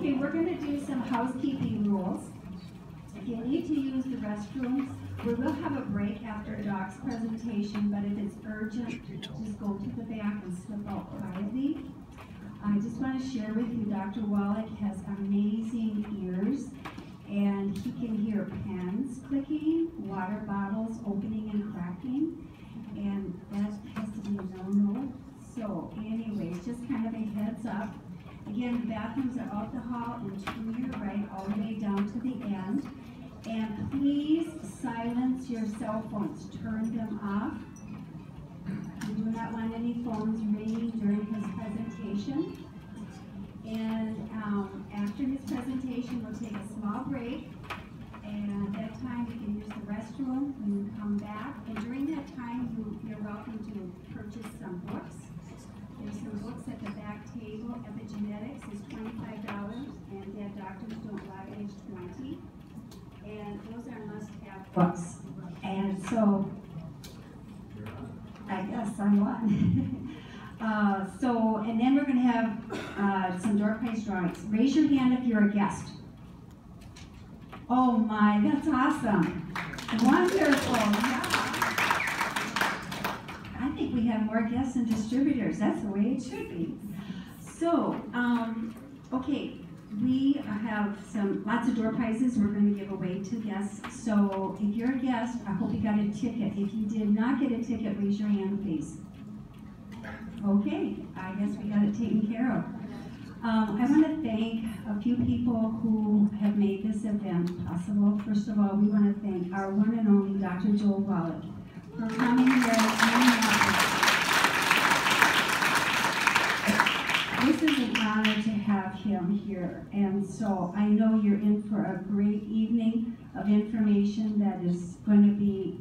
Okay, we're going to do some housekeeping rules. If you need to use the restrooms, we will have a break after Doc's presentation, but if it's urgent, just go to the back and slip out quietly. I just want to share with you, Dr. Wallach has amazing ears, and he can hear pens clicking, water bottles opening and cracking, and that has to be a no-no. So anyways, just kind of a heads up. Again, the bathrooms are out the hall and to your right all the way down to the end. And please silence your cell phones. Turn them off. We do not want any phones ringing during his presentation. And after his presentation, we'll take a small break. And at that time, you can use the restroom. You come back. And during that time, you're welcome to purchase some books. There's some books at the back table. Epigenetics is $25, and Dead Doctors Don't Lie, age 20. And those are must-have books. And so, I guess I'm one. And then we're going to have some door prize drawings. Raise your hand if you're a guest. Oh my, that's awesome. Wonderful. Yeah. I think we have more guests than distributors. That's the way it should be. So, okay, we have lots of door prizes we're going to give away to guests. So if you're a guest, I hope you got a ticket. If you did not get a ticket, raise your hand, please. Okay, I guess we got it taken care of. I want to thank a few people who have made this event possible. First of all, we want to thank our one and only Dr. Joel Wallach for coming here and this is an honor to have him here. And so I know you're in for a great evening of information that is going to be,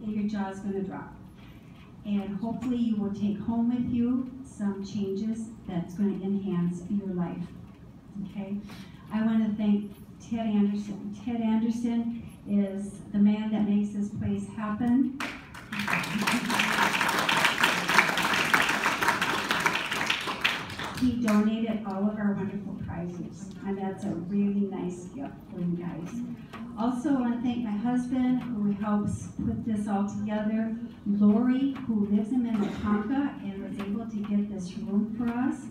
your jaw's going to drop. And hopefully you will take home with you some changes that's going to enhance your life. Okay? I want to thank Ted Anderson. Ted Anderson is the man that makes this place happen. He donated all of our wonderful prizes, and that's a really nice gift for you guys. Also, I want to thank my husband who helps put this all together, Lori, who lives in Minnetonka and was able to get this room for us,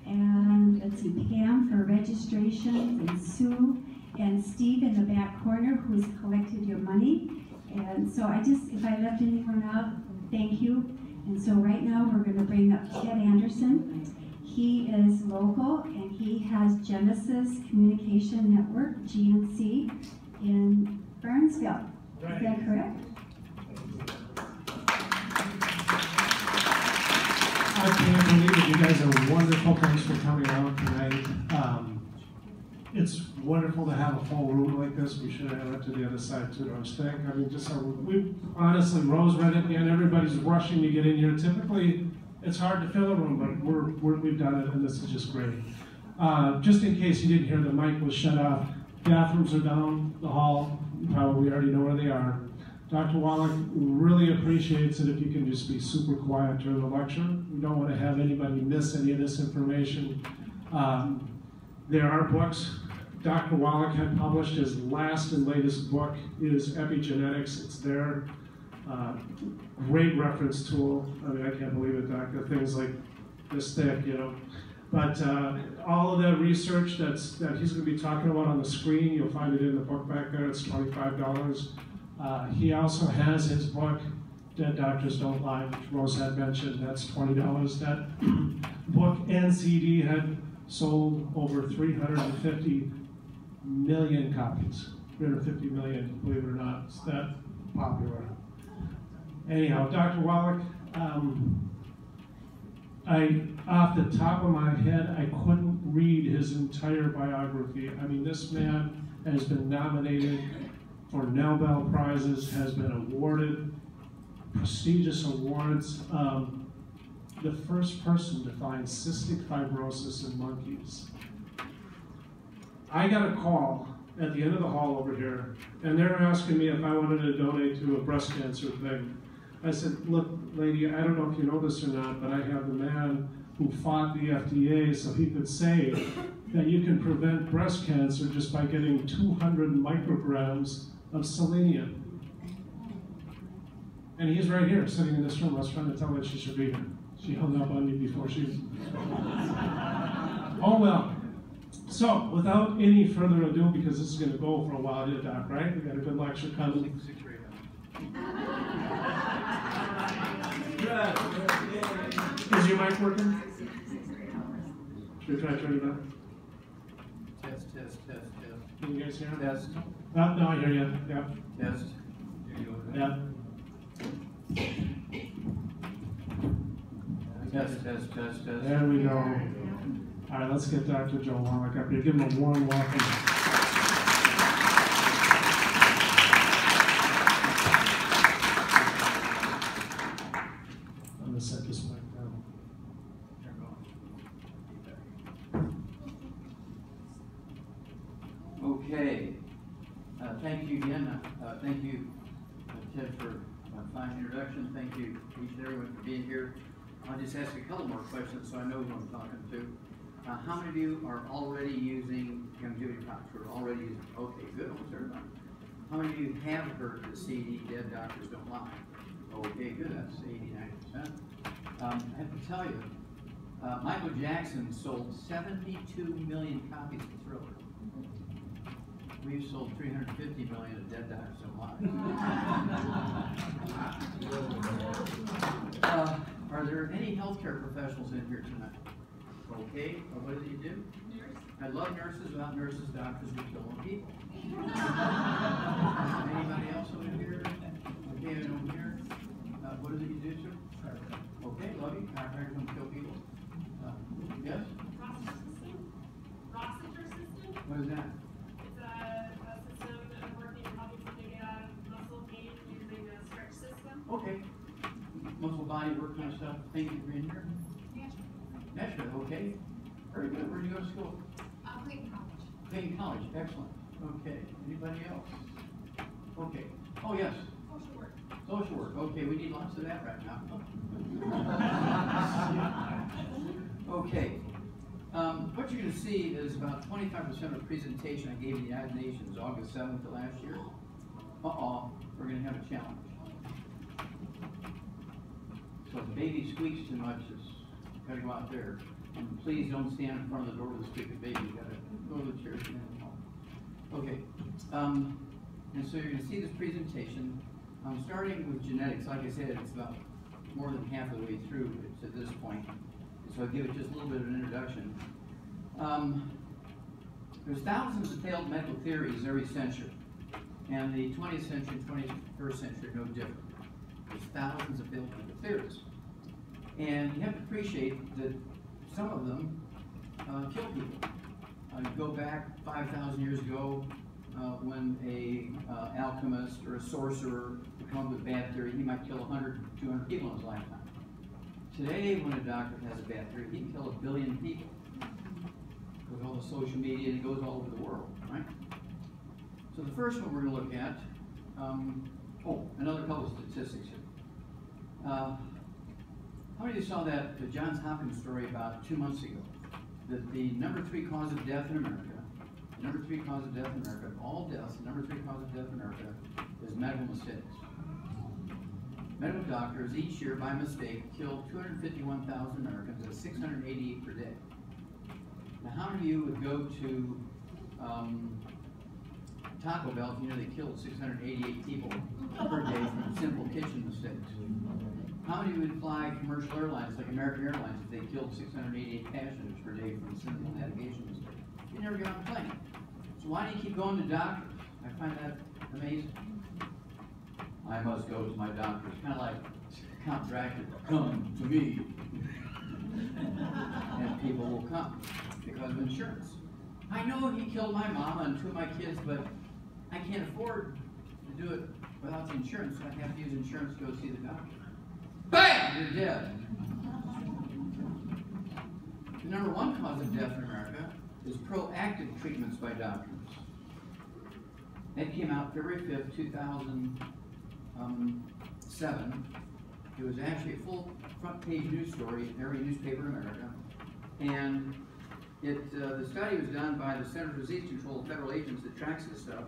and let's see, Pam for registration, and Sue, and Steve in the back corner who's collected your money. And so if I left anyone out, thank you. And so right now we're going to bring up Ted Anderson. He is local, and he has Genesis Communication Network, GNC, in Burnsville. Right. Is that correct? I can't believe it. You guys are wonderful. Thanks for coming out tonight. It's wonderful to have a full room like this. We should have it to the other side too, don't you think? I mean, we honestly, Rose right at the end, everybody's rushing to get in here. Typically, it's hard to fill a room, but we've done it, and this is just great. Just in case you didn't hear, the mic was shut off. Bathrooms are down the hall. You probably already know where they are. Dr. Wallach really appreciates it if you can just be super quiet during the lecture. We don't want to have anybody miss any of this information. There are books. Dr. Wallach had published his last and latest book is Epigenetics. It's there. Great reference tool. I mean, I can't believe it, Doctor. Things like this thick, you know. But all of that research that he's going to be talking about on the screen, you'll find it in the book back there. It's $25. He also has his book, Dead Doctors Don't Lie, which Rose had mentioned. That's $20. That book and CD had sold over 350 million copies. 350 million, believe it or not. It's that popular. Anyhow, Dr. Wallach, off the top of my head, I couldn't read his entire biography. I mean, this man has been nominated for Nobel Prizes, has been awarded prestigious awards. The first person to find cystic fibrosis in monkeys. I got a call at the end of the hall over here, and they're asking me if I wanted to donate to a breast cancer thing. I said, look, lady, I don't know if you know this or not, but I have the man who fought the FDA so he could say that you can prevent breast cancer just by getting 200 micrograms of selenium. And he's right here, sitting in this room. I was trying to tell her she should be here. She hung up on me before she... Oh well. So, without any further ado, because this is going to go for a while, Doc, right? We got a good lecture coming. Is your mic working? Should we try turning it on? Test. Can you guys hear me? Test. No, I hear you. Yeah. Test. Yeah. Test. There we go. All right, let's get Dr. Joel Wallach up here. Give him a warm welcome. I'm going to set this mic down. Okay. Thank you again. Thank you, Ted, for a fine introduction. Thank you, each and everyone, for being here. I'll just ask a couple more questions so I know who I'm talking to. How many of you are already using longevity products? We're already using. Okay, good. Almost everybody. How many of you have heard the CD, dead doctors don't lie? Okay, good. That's 89%. I have to tell you, Michael Jackson sold 72 million copies of Thriller. We've sold 350 million of dead doctors don't lie. Are there any healthcare professionals in here tonight? Okay, what do you do? Nurse. I love nurses. Without nurses, doctors would kill more people. Anybody else over here? Okay, over here. What is it you do, sir? Okay, love you. Chiropractors don't kill people. Yes? Rossiter system. What is that? It's a system that working helping somebody get out of muscle pain using a stretch system. Okay. Muscle body work kind of stuff. Thank you for being here. Nashville, okay. Very good. Where did you go to school? Clayton College. Clayton College, excellent. Okay. Anybody else? Okay. Oh, yes. Social work. Social work. Okay, we need lots of that right now. Okay. What you're going to see is about 25% of the presentation I gave in the United Nations August 7th of last year. We're going to have a challenge. So if the baby squeaks too much, it's got to go out there. And please don't stand in front of the door of the squeaking baby. You got to go to the chair. Okay. And so you're going to see this presentation. I'm starting with genetics. Like I said, it's about more than half of the way through to this point. So I'll give it just a little bit of an introduction. There's thousands of failed medical theories every century. And the 20th century, 21st century are no different. There's thousands of failed medical theories. And you have to appreciate that some of them kill people. You go back 5,000 years ago when a alchemist or a sorcerer would come up with a bad theory, he might kill 100, 200 people in his lifetime. Today, when a doctor has a bad theory, he can kill 1 billion people. With all the social media, and it goes all over the world, right? So the first one we're going to look at, another couple of statistics here. How many of you saw that the Johns Hopkins story about 2 months ago? That the number 3 cause of death in America, of all deaths, the number 3 cause of death in America is medical mistakes. Medical doctors each year, by mistake, kill 251,000 Americans at 688 per day. Now, how many of you would go to Taco Bell if you know they killed 688 people per day from simple kitchen mistakes? How many would fly commercial airlines like American Airlines if they killed 688 passengers per day from simple navigation mistakes? You never get on a plane. So why do you keep going to doctors? I find that amazing. I must go to my doctor. It's kind of like Count Dracula, come to me. And people will come because of insurance. I know he killed my mama and 2 of my kids, but I can't afford to do it without the insurance, so I have to use insurance to go see the doctor. Bam! You're dead. The number 1 cause of death in America is proactive treatments by doctors. That came out February 5th, 2007. It was actually a full front page news story in every newspaper in America. And the study was done by the Center for Disease Control, a federal agency that tracks this stuff.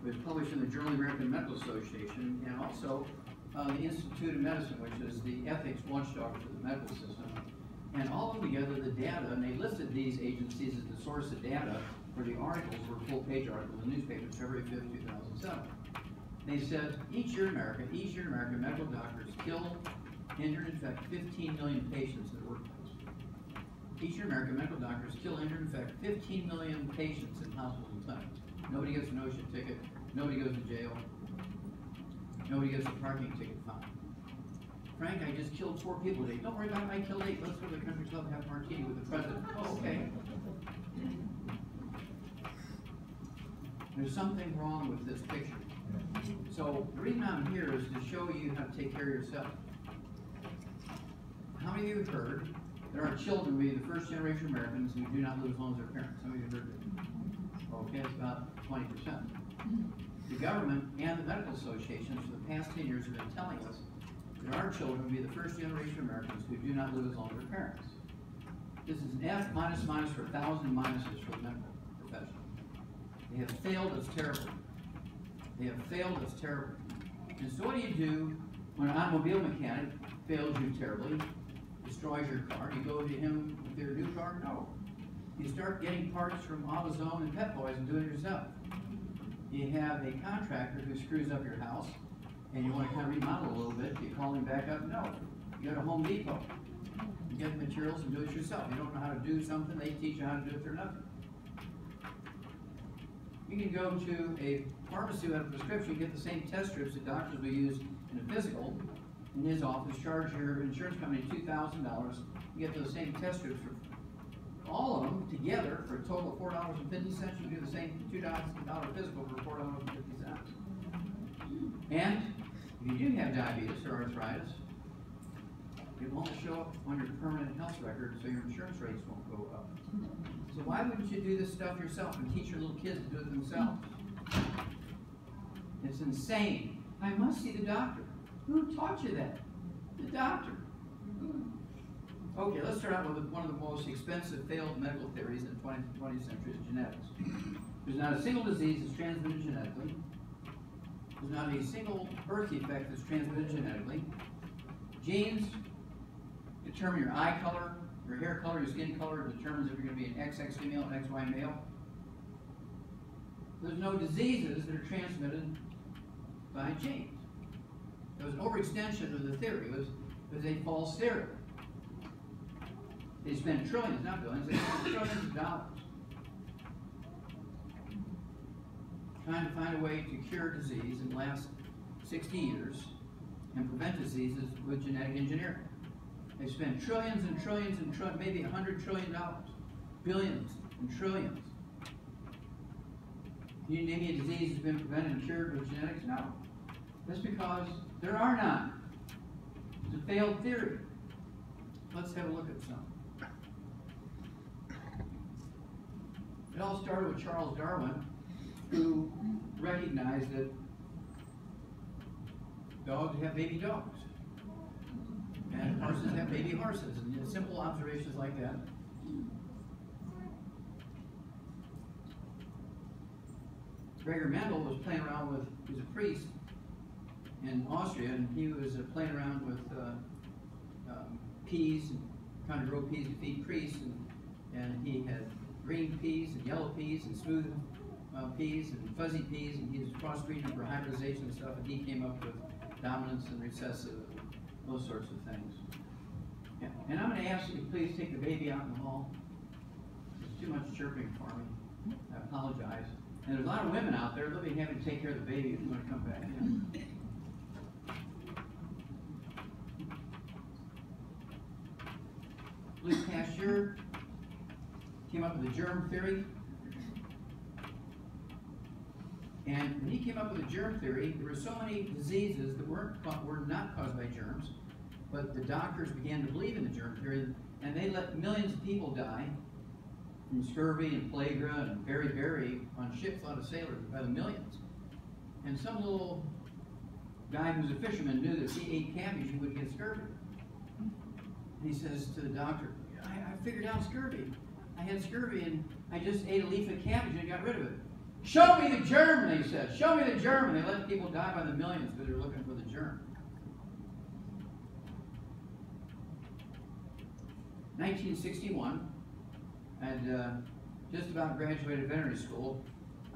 It was published in the Journal of the American Medical Association, and also the Institute of Medicine, which is the ethics watchdog for the medical system. And all of them together, the data, and they listed these agencies as the source of data for the articles, were full-page articles in the newspapers, February 5th, 2007. They said, each year in America, medical doctors kill, injure, and infect 15 million patients in the workplace. Each year in America, medical doctors kill, injure, and infect 15 million patients in hospitals and clinics. Nobody gets a no-shit ticket, nobody goes to jail, nobody gets a parking ticket fine. Frank, I just killed 4 people today. Don't worry about it, I killed 8. Let's go to the country club and have a martini with the president. Oh, okay. There's something wrong with this picture. So the reason I'm here is to show you how to take care of yourself. How many of you have heard there are children will be the first generation Americans who do not live as long as their parents? How many of you have heard that? Okay, it's about 20%. The government and the medical associations for the past 10 years have been telling us that our children will be the first generation Americans who do not live as long as their parents. This is an F minus minus for 1,000 minuses for the medical profession. They have failed us terribly. They have failed us terribly. And so what do you do when an automobile mechanic fails you terribly, destroys your car? You go to him with your new car? No. You start getting parts from AutoZone and Pet Boys and do it yourself. You have a contractor who screws up your house and you want to kind of remodel a little bit. You call him back up? No. You go to Home Depot. You get the materials and do it yourself. You don't know how to do something, they teach you how to do it for nothing. You can go to a pharmacy with a prescription, get the same test strips that doctors will use in a physical in his office, charge your insurance company $2,000. You get those same test strips for all of them together for a total of $4.50. You can do the same $2 physical for $4.50. And if you do have diabetes or arthritis, it won't show up on your permanent health record, so your insurance rates won't go up. So why wouldn't you do this stuff yourself and teach your little kids to do it themselves? It's insane. I must see the doctor. Who taught you that? The doctor. Okay, let's start out with one of the most expensive failed medical theories in the 20th century is genetics. There's not a single disease that's transmitted genetically. There's not a single birth defect that's transmitted genetically. Genes determine your eye color, your hair color, your skin color, determines if you're going to be an XX female, an XY male. There's no diseases that are transmitted by genes. It was an overextension of the theory. It was a false theory. They spend trillions, not billions, they spend trillions of dollars trying to find a way to cure disease in the last 60 years and prevent diseases with genetic engineering. They spend trillions and trillions and trillions, maybe $100 trillion, billions and trillions. Can you name me a disease that's been prevented and cured with genetics? No. That's because there are none. It's a failed theory. Let's have a look at some. It all started with Charles Darwin, who recognized that dogs have baby dogs. And horses have baby horses, and simple observations like that. Gregor Mendel was playing around with, he was a priest in Austria, and he was playing around with peas, and trying to grow peas to feed priests, and he had green peas and yellow peas and smooth peas and fuzzy peas, and he was crossbreeding for hybridization and stuff, and he came up with dominance and recessive, those sorts of things. Yeah. And I'm going to ask you to please take the baby out in the hall. There's too much chirping for me. I apologize. And there's a lot of women out there. They'll be having to take care of the baby if you want to come back in. Louis Pasteur came up with the germ theory. And when he came up with the germ theory, there were so many diseases that were not caused by germs, but the doctors began to believe in the germ theory, and they let millions of people die from scurvy and plague and beriberi on ships, a lot of sailors, by the millions. And some little guy who's a fisherman knew that if he ate cabbage, he would get scurvy. And he says to the doctor, I figured out scurvy. I had scurvy and I just ate a leaf of cabbage and got rid of it. Show me the germ, they said. Show me the germ. And they let people die by the millions because they were looking for the germ. 1961, I had just about graduated veterinary school.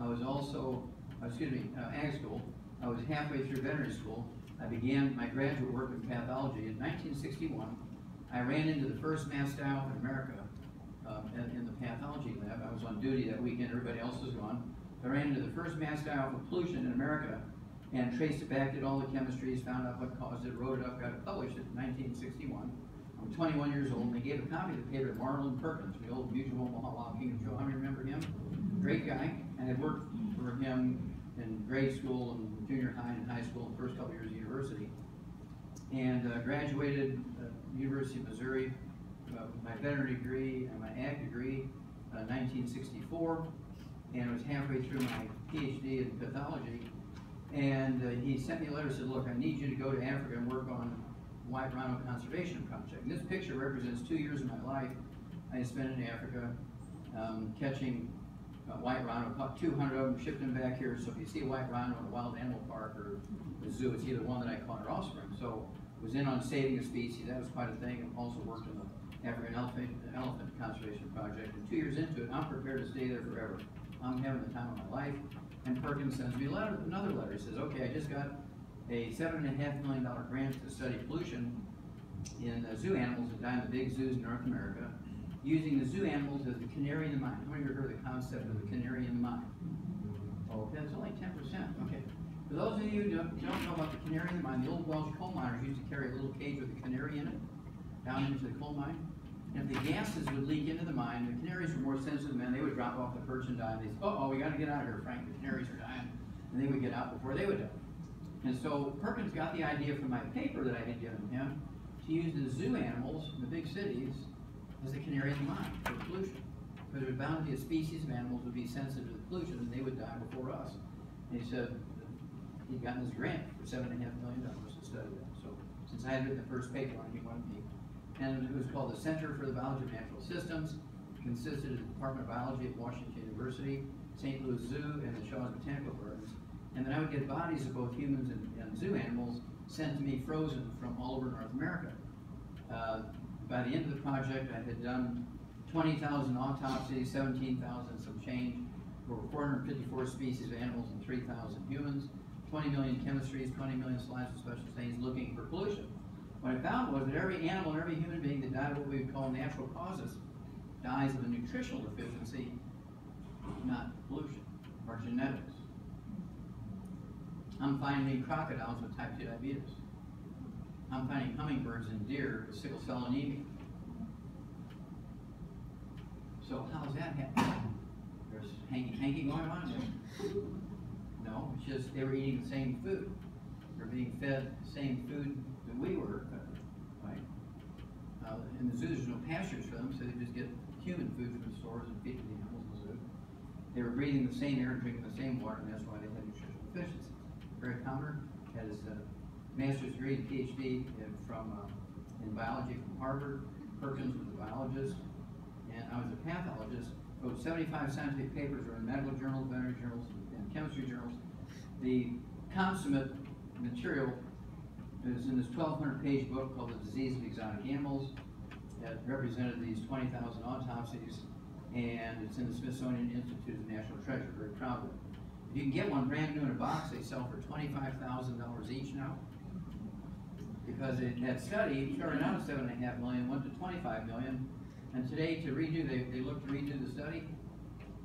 I was also, ag school. I was halfway through veterinary school. I began my graduate work in pathology. In 1961, I ran into the first mass die-off in America in the pathology lab. I was on duty that weekend, everybody else was gone. I ran into the first mass die-off of pollution in America and traced it back, did all the chemistries, found out what caused it, wrote it up, got it published in 1961. I'm 21 years old, and they gave a copy of the paper to Marlon Perkins, the old Mutual Omaha King of Joe. How many remember him? Great guy, and I worked for him in grade school and junior high and high school, the first couple years of university. And graduated University of Missouri, my veterinary degree and my ag degree, 1964, and I was halfway through my PhD in pathology. And he sent me a letter and said, look, I need you to go to Africa and work on white rhino conservation project. And this picture represents 2 years of my life I spent in Africa catching white rhino, caught 200 of them, shipped them back here. So if you see a white rhino in a wild animal park or the zoo, it's either one that I caught or offspring. So I was in on saving a species, that was quite a thing, and also worked in the African elephant conservation project. And 2 years into it, I'm prepared to stay there forever. I'm having the time of my life. And Perkins sends me another letter. He says, okay, I just got a $7.5 million grant to study pollution in zoo animals that die in the big zoos in North America, using the zoo animals as the canary in the mine. How many of you heard the concept of the canary in the mine? Okay, that's only 10%. Okay. For those of you who don't know about the canary in the mine, the old Welsh coal miners used to carry a little cage with a canary in it down into the coal mine. And if the gases would leak into the mine, the canaries were more sensitive than they would drop off the perch and die. And they'd say, uh-oh, we got to get out of here, Frank. The canaries are dying. And they would get out before they would die. And so Perkins got the idea from my paper that I had given him to use the zoo animals in the big cities as the canary in the mine for pollution. Because there was bound to be a species of animals that would be sensitive to the pollution and they would die before us. And he said he'd gotten this grant for $7.5 million to study that. So since I had written the first paper on it, he wanted me. And it was called the Center for the Biology of Natural Systems. It consisted of the Department of Biology at Washington University, St. Louis Zoo, and the Shaw's Botanical Gardens. And then I would get bodies of both humans and zoo animals sent to me frozen from all over North America. By the end of the project, I had done 20,000 autopsies, 17,000 some change, over 454 species of animals and 3,000 humans, 20 million chemistries, 20 million slides of special stains looking for pollution. What I found was that every animal and every human being that died of what we would call natural causes dies of a nutritional deficiency, not pollution or genetics. I'm finding crocodiles with type 2 diabetes. I'm finding hummingbirds and deer with sickle cell anemia. So how does that happen? There's hanky going on there. No, it's just they were eating the same food. They're being fed the same food that we were, right? In the zoos, there's no pastures for them, so they just get human food from the stores and feed to the animals in the zoo. They were breathing the same air and drinking the same water, and that's why they had nutritional deficiencies. Barry Palmer had his master's degree and PhD in biology from Harvard. Perkins was a biologist, and I was a pathologist. Wrote 75 scientific papers, were in medical journals, veterinary journals, and chemistry journals. The consummate material is in this 1,200-page book called The Disease of Exotic Animals that represented these 20,000 autopsies, and it's in the Smithsonian Institute of National Treasure. Very proud of it. If you can get one brand new in a box, they sell for $25,000 each now. Because that study started out at $7.5 million, went to $25 million, and today to redo, they looked to redo the study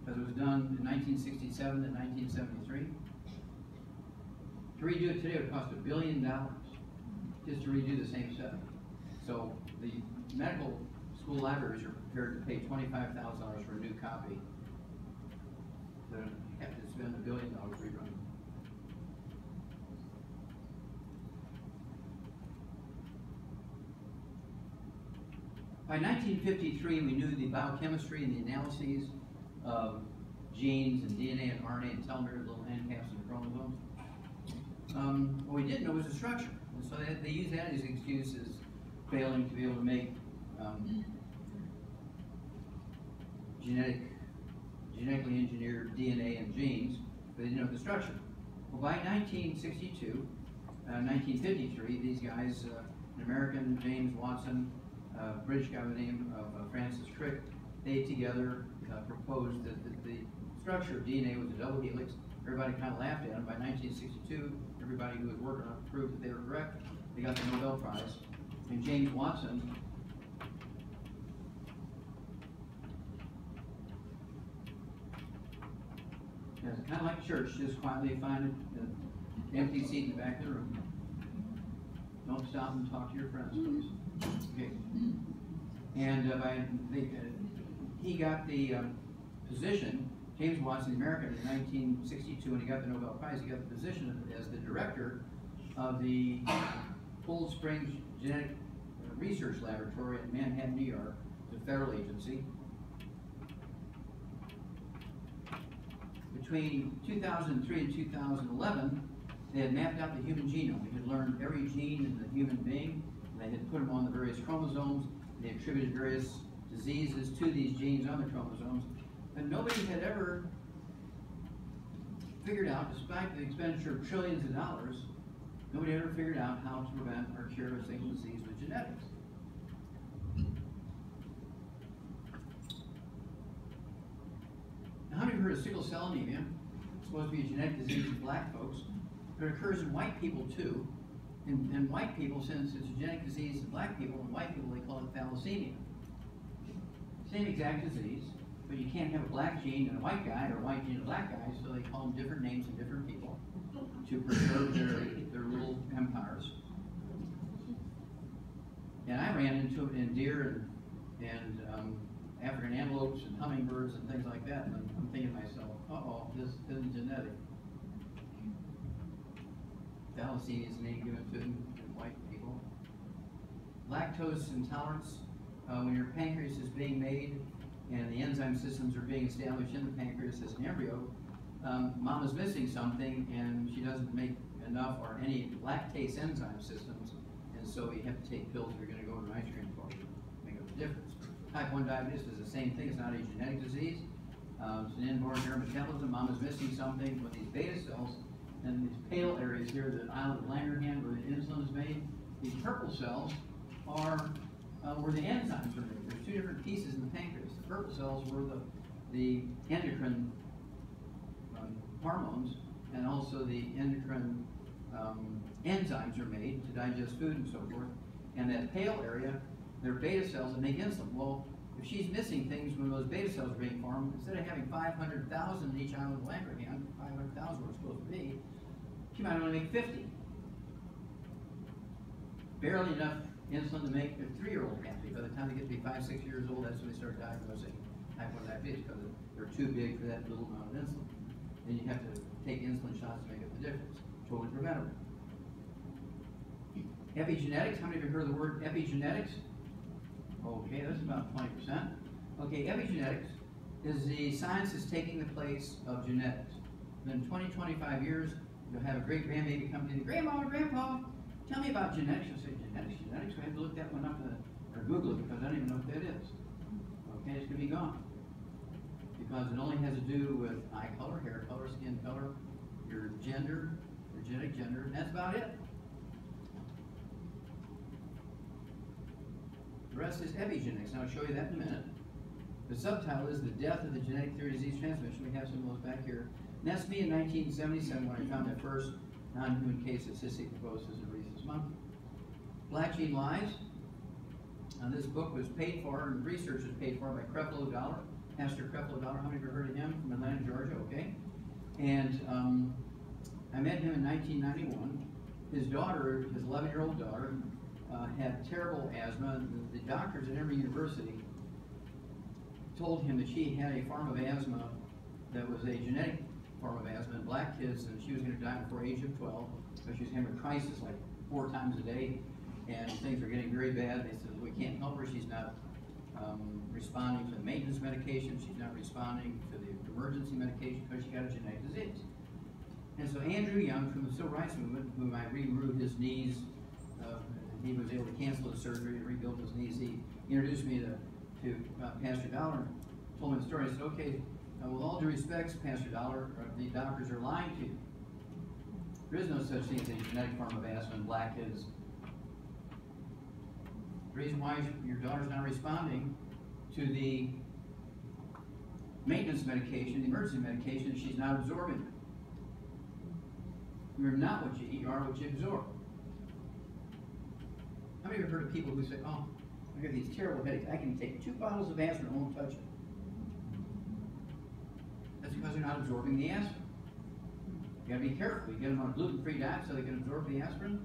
because it was done in 1967 to 1973. To redo it today would cost $1 billion just to redo the same study. So the medical school libraries are prepared to pay $25,000 for a new copy. They have to spend $1 billion rerunning. By 1953, we knew the biochemistry and the analyses of genes and DNA and RNA and telomeres, little end caps and chromosomes. what we didn't know was the structure. And so they use that as an excuse as failing to be able to make genetically engineered DNA and genes, but they didn't know the structure. Well, by 1962, 1953, these guys, an American, James Watson, a British guy by the name of Francis Crick, they together proposed that the structure of DNA was a double helix. Everybody kind of laughed at them. By 1962, everybody who was working on it proved that they were correct. They got the Nobel Prize. And James Watson kind of like church, just quietly find an empty seat in the back of the room. Don't stop and talk to your friends, please. Okay. And he got the position, James Watson, the American, in 1962, when he got the Nobel Prize, he got the position as the director of the Cold Springs Genetic Research Laboratory in Manhattan, New York. It's a federal agency. Between 2003 and 2011, they had mapped out the human genome. They had learned every gene in the human being. They had put them on the various chromosomes. They attributed various diseases to these genes on the chromosomes. And nobody had ever figured out, despite the expenditure of trillions of dollars, nobody ever figured out how to prevent or cure a single disease with genetics. Now, how many of you heard of sickle cell anemia? It's supposed to be a genetic disease in black folks, but it occurs in white people too. And white people, since it's a genetic disease in black people, and white people, they call it thalassemia. Same exact disease, but you can't have a black gene and a white guy, or a white gene and a black guy, so they call them different names and different people to preserve their little empires. And I ran into it in deer and African antelopes and hummingbirds and things like that, and I'm thinking to myself, uh-oh, this isn't genetic. Thalassemia is the name given to in white people. Lactose intolerance, when your pancreas is being made and the enzyme systems are being established in the pancreas as an embryo, mama's missing something and she doesn't make enough or any lactase enzyme systems, and so you have to take pills that are going to go to an ice cream party to make up the difference. Type 1 diabetes is the same thing. It's not a genetic disease. It's an inborn neurometabolism. Mama's missing something with these beta cells. And these pale areas here, the island of Langerhans where the insulin is made, these purple cells are where the enzymes are made. There's two different pieces in the pancreas. The purple cells were the endocrine hormones, and also the endocrine enzymes are made to digest food and so forth. And that pale area, they're beta cells that make insulin. Well, if she's missing things when those beta cells are being formed, instead of having 500,000 in each island of Langerhans, 500,000 were supposed to be, she might only make 50. Barely enough insulin to make a 3-year-old happy. By the time they get to be 5, 6 years old, that's when they start diagnosing type 1 diabetes, because they're too big for that little amount of insulin. Then you have to take insulin shots to make up the difference. Totally preventable. Epigenetics, how many of you heard of the word epigenetics? Okay, that's about 20%. Okay, epigenetics is the science that's taking the place of genetics. In 20, 25 years, you'll have a great grandbaby come to you, Grandma or Grandpa, tell me about genetics. You'll say, genetics? We have to look that one up or Google it because I don't even know what that is. Okay, it's going to be gone. Because it only has to do with eye color, hair color, skin color, your gender, your genetic gender, and that's about it. The rest is epigenetics, and I'll show you that in a minute. The subtitle is The Death of the Genetic Theory of Disease Transmission. We have some of those back here. And that's me in 1977 when I found that first non-human case of cystic fibrosis in rhesus monkey. Black Gene Lies. This book was paid for, and research was paid for by Creflo Dollar, Pastor Creflo Dollar. How many of you have heard of him? From Atlanta, Georgia, okay? And I met him in 1991. His daughter, his 11-year-old daughter, had terrible asthma. The doctors at Emory University told him that she had a form of asthma that was a genetic form of asthma in black kids, and she was going to die before age of 12 because she was having a crisis like 4 times a day, and things were getting very bad. They said, we can't help her. She's not responding to the maintenance medication. She's not responding to the emergency medication because she got a genetic disease. And so Andrew Young from the Civil Rights Movement, whom I re-grew his knees, he was able to cancel his surgery and rebuild his knees. He introduced me to Pastor Dollar, told me the story. I said, okay, with all due respects, Pastor Dollar, the doctors are lying to you. There is no such thing as a genetic form of asthma in black kids. The reason why your daughter's not responding to the maintenance medication, the emergency medication, she's not absorbing it. You're not what you eat, you are what you absorb. How many of you have heard of people who say, oh, I got these terrible headaches, I can take 2 bottles of aspirin and won't touch it? That's because they're not absorbing the aspirin. You gotta be careful. You get them on a gluten-free diet so they can absorb the aspirin.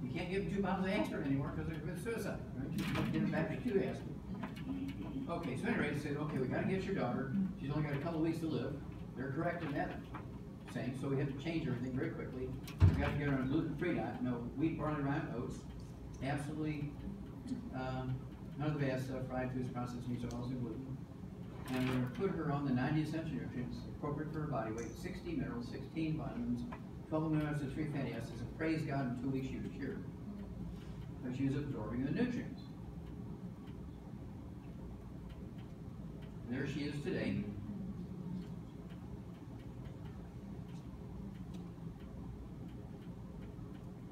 You can't give them 2 bottles of aspirin anymore because they're committing suicide, right? You can get them back to 2 aspirin. Okay, so anyway, they said, okay, we gotta get your daughter. She's only got a couple of weeks to live. They're correct in that saying, so we had to change everything very quickly. We got to get her on a gluten-free diet. No wheat, barley, rye, oats. Absolutely none of the bad stuff, fried foods, processed meats, oils, and gluten. And we're going to put her on the 90 essential nutrients appropriate for her body weight, 60 minerals, 16 vitamins, 12 amino acids, 3 fatty acids, and praise God in 2 weeks she was cured. But she was absorbing the nutrients. And there she is today.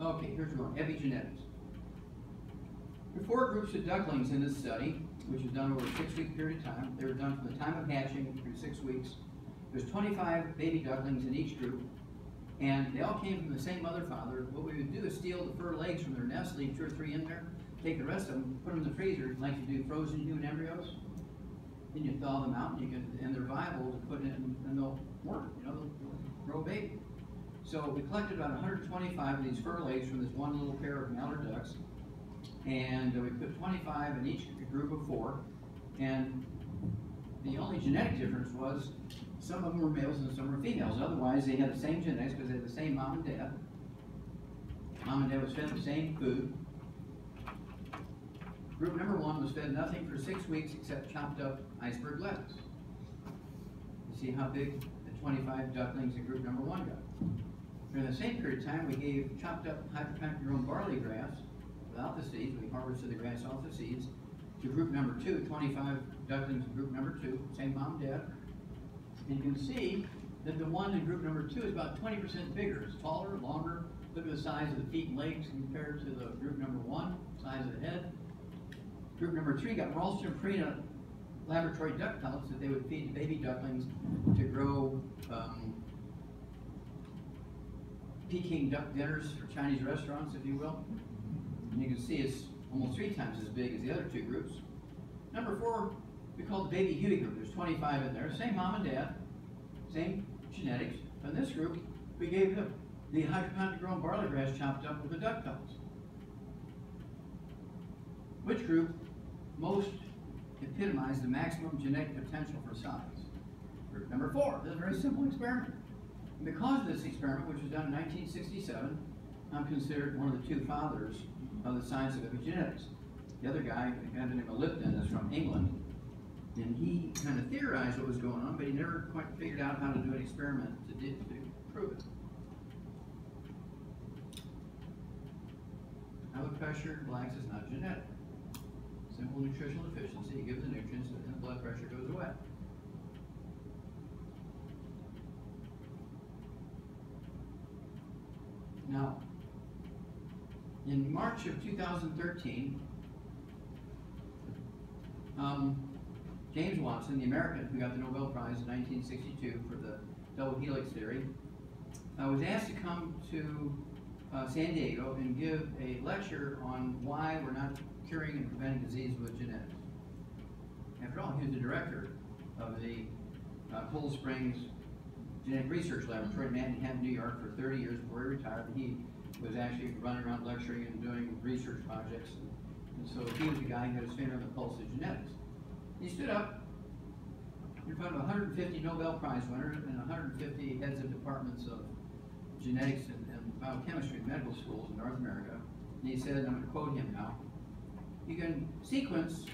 Okay, here's one, epigenetics. There are 4 groups of ducklings in this study, which was done over a 6-week period of time. They were done from the time of hatching through 6 weeks. There's 25 baby ducklings in each group, and they all came from the same mother, father. What we would do is steal the fur legs from their nest, leave 2 or 3 in there, take the rest of them, put them in the freezer, like you do frozen human embryos. Then you thaw them out, and they're viable to put in, and they'll work, they'll grow a baby. So we collected about 125 of these fur legs from this one little pair of mallard ducks, and we put 25 in each group of 4. And the only genetic difference was some of them were males and some were females. Otherwise, they had the same genetics because they had the same mom and dad. Mom and dad was fed the same food. Group number 1 was fed nothing for 6 weeks except chopped up iceberg lettuce. You see how big the 25 ducklings in group number 1 got. During the same period of time, we gave chopped up hydroponically grown barley grass without the seeds. We harvested the grass off the seeds. To group number 2, 25 ducklings in group number 2, same mom and dad. And you can see that the one in group number 2 is about 20% bigger. It's taller, longer. Look at the size of the feet and legs compared to the group number 1, size of the head. Group number 3 got Ralston Purina laboratory duck pellets that they would feed the baby ducklings to grow Peking duck dinners for Chinese restaurants, if you will. And you can see it's almost 3 times as big as the other 2 groups. Number 4, we call the baby Huey group. There's 25 in there, same mom and dad, same genetics. In this group, we gave them the hydroponically grown barley grass chopped up with the duck pellets. Which group most epitomized the maximum genetic potential for size? Group number 4. This is a very simple experiment. And because of this experiment, which was done in 1967, I'm considered one of the 2 fathers of the science of epigenetics. The other guy, a guy named Lipton, is from England, and he kind of theorized what was going on, but he never quite figured out how to do an experiment to prove it. High blood pressure in blacks is not genetic. Simple nutritional deficiency, you give the nutrients and the blood pressure goes away. Now, in March of 2013, James Watson, the American who got the Nobel Prize in 1962 for the double helix theory, was asked to come to San Diego and give a lecture on why we're not curing and preventing disease with genetics. After all, he was the director of the Cold Springs Genetic Research Laboratory in Manhattan, New York for 30 years before he retired. He was actually running around lecturing and doing research projects. And so he was the guy who had his finger on the pulse of genetics. He stood up in front of 150 Nobel Prize winners and 150 heads of departments of genetics and biochemistry in medical schools in North America. And he said, and I'm going to quote him now, you can sequence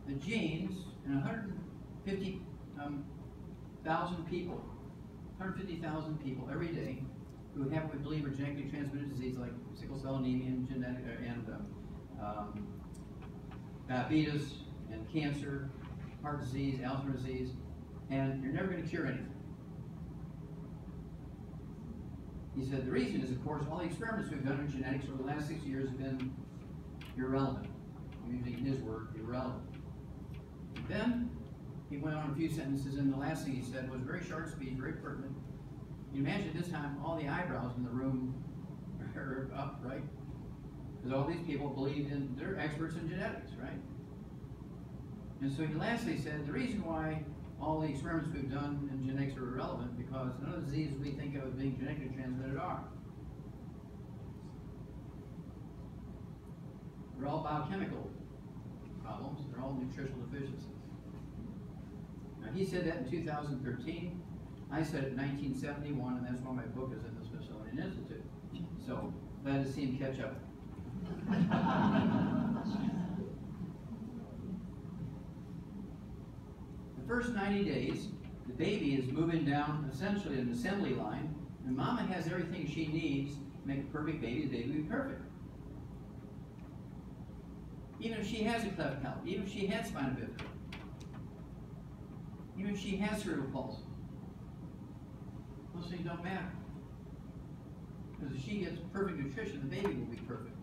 the genes in 150,000 people 150,000 people every day who have, we believe, are genetically transmitted disease like sickle cell anemia and diabetes and cancer, heart disease, Alzheimer's disease, and you're never going to cure anything. He said the reason is, of course, all the experiments we've done in genetics over the last 6 years have been irrelevant. I'm using his word, irrelevant. Then he went on a few sentences, and the last thing he said was very short speech, very pertinent. You imagine this time all the eyebrows in the room are up, right? Because all these people believe in, they're experts in genetics, right? And so he lastly said, the reason why all the experiments we've done in genetics are irrelevant because none of the diseases we think of as being genetically transmitted are. They're all biochemical problems. They're all nutritional deficiencies. Now, he said that in 2013. I said it in 1971, and that's why my book is in the Smithsonian Institute. So, glad to see him catch up. The first 90 days, the baby is moving down essentially an assembly line, and mama has everything she needs to make a perfect baby. The baby will be perfect. Even if she has a cleft palate, even if she had spina bifida, even if she has cerebral palsy, those things don't matter. Because if she gets perfect nutrition, the baby will be perfect.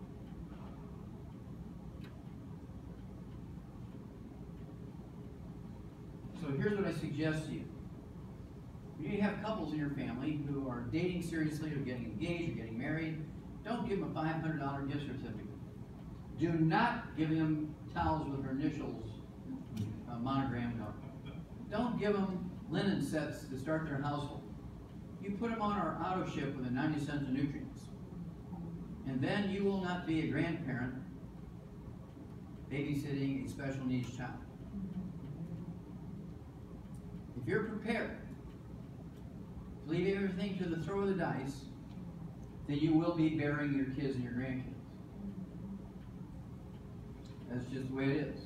So here's what I suggest to you. When you have couples in your family who are dating seriously, or getting engaged, or getting married, don't give them a $500 gift certificate. Do not give them towels with their initials monogrammed on. Don't give them linen sets to start their household. You put them on our auto ship within 90 cents of nutrients. And then you will not be a grandparent babysitting a special needs child. If you're prepared to leave everything to the throw of the dice, then you will be burying your kids and your grandkids. That's just the way it is.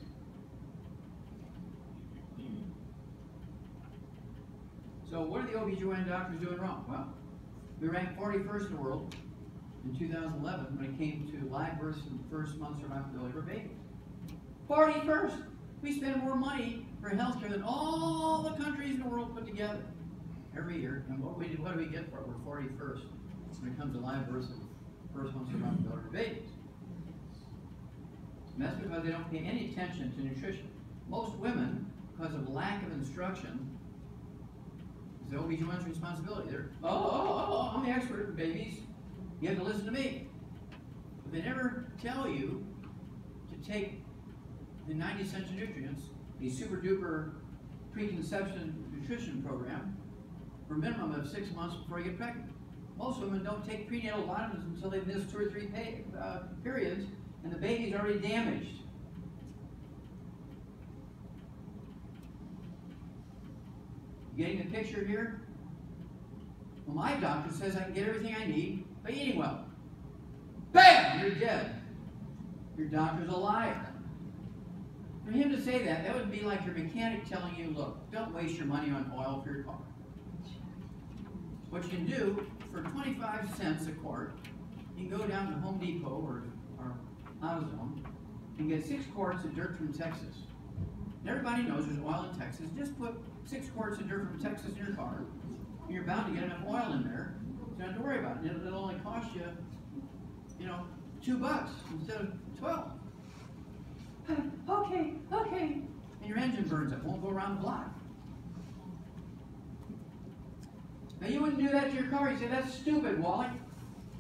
So what are the OB/GYN doctors doing wrong? Well, we ranked 41st in the world in 2011 when it came to live births and first month survivability for babies. 41st! We spend more money for healthcare than all the countries in the world put together every year. And what do we get for it? We're 41st when it comes to live births and first month survivability for babies. And that's because they don't pay any attention to nutrition. Most women, because of lack of instruction, it's the OB/GYN's responsibility. They're, I'm the expert in babies. You have to listen to me. But they never tell you to take the 90 cents of nutrients, a super duper preconception nutrition program, for a minimum of 6 months before you get pregnant. Most women don't take prenatal vitamins until they've missed 2 or 3 periods, and the baby's already damaged. Getting the picture here? Well, my doctor says I can get everything I need by eating well. Bam! You're dead. Your doctor's a liar. For him to say that, that would be like your mechanic telling you, look, don't waste your money on oil for your car. What you can do, for 25 cents a quart, you can go down to Home Depot or AutoZone and get 6 quarts of dirt from Texas. And everybody knows there's oil in Texas. Just put 6 quarts of dirt from Texas in your car, and you're bound to get enough oil in there, so you don't have to worry about it. It'll only cost you, $2 instead of 12. Okay. And your engine burns up, won't go around the block. Now you wouldn't do that to your car. You say, that's stupid, Wallach.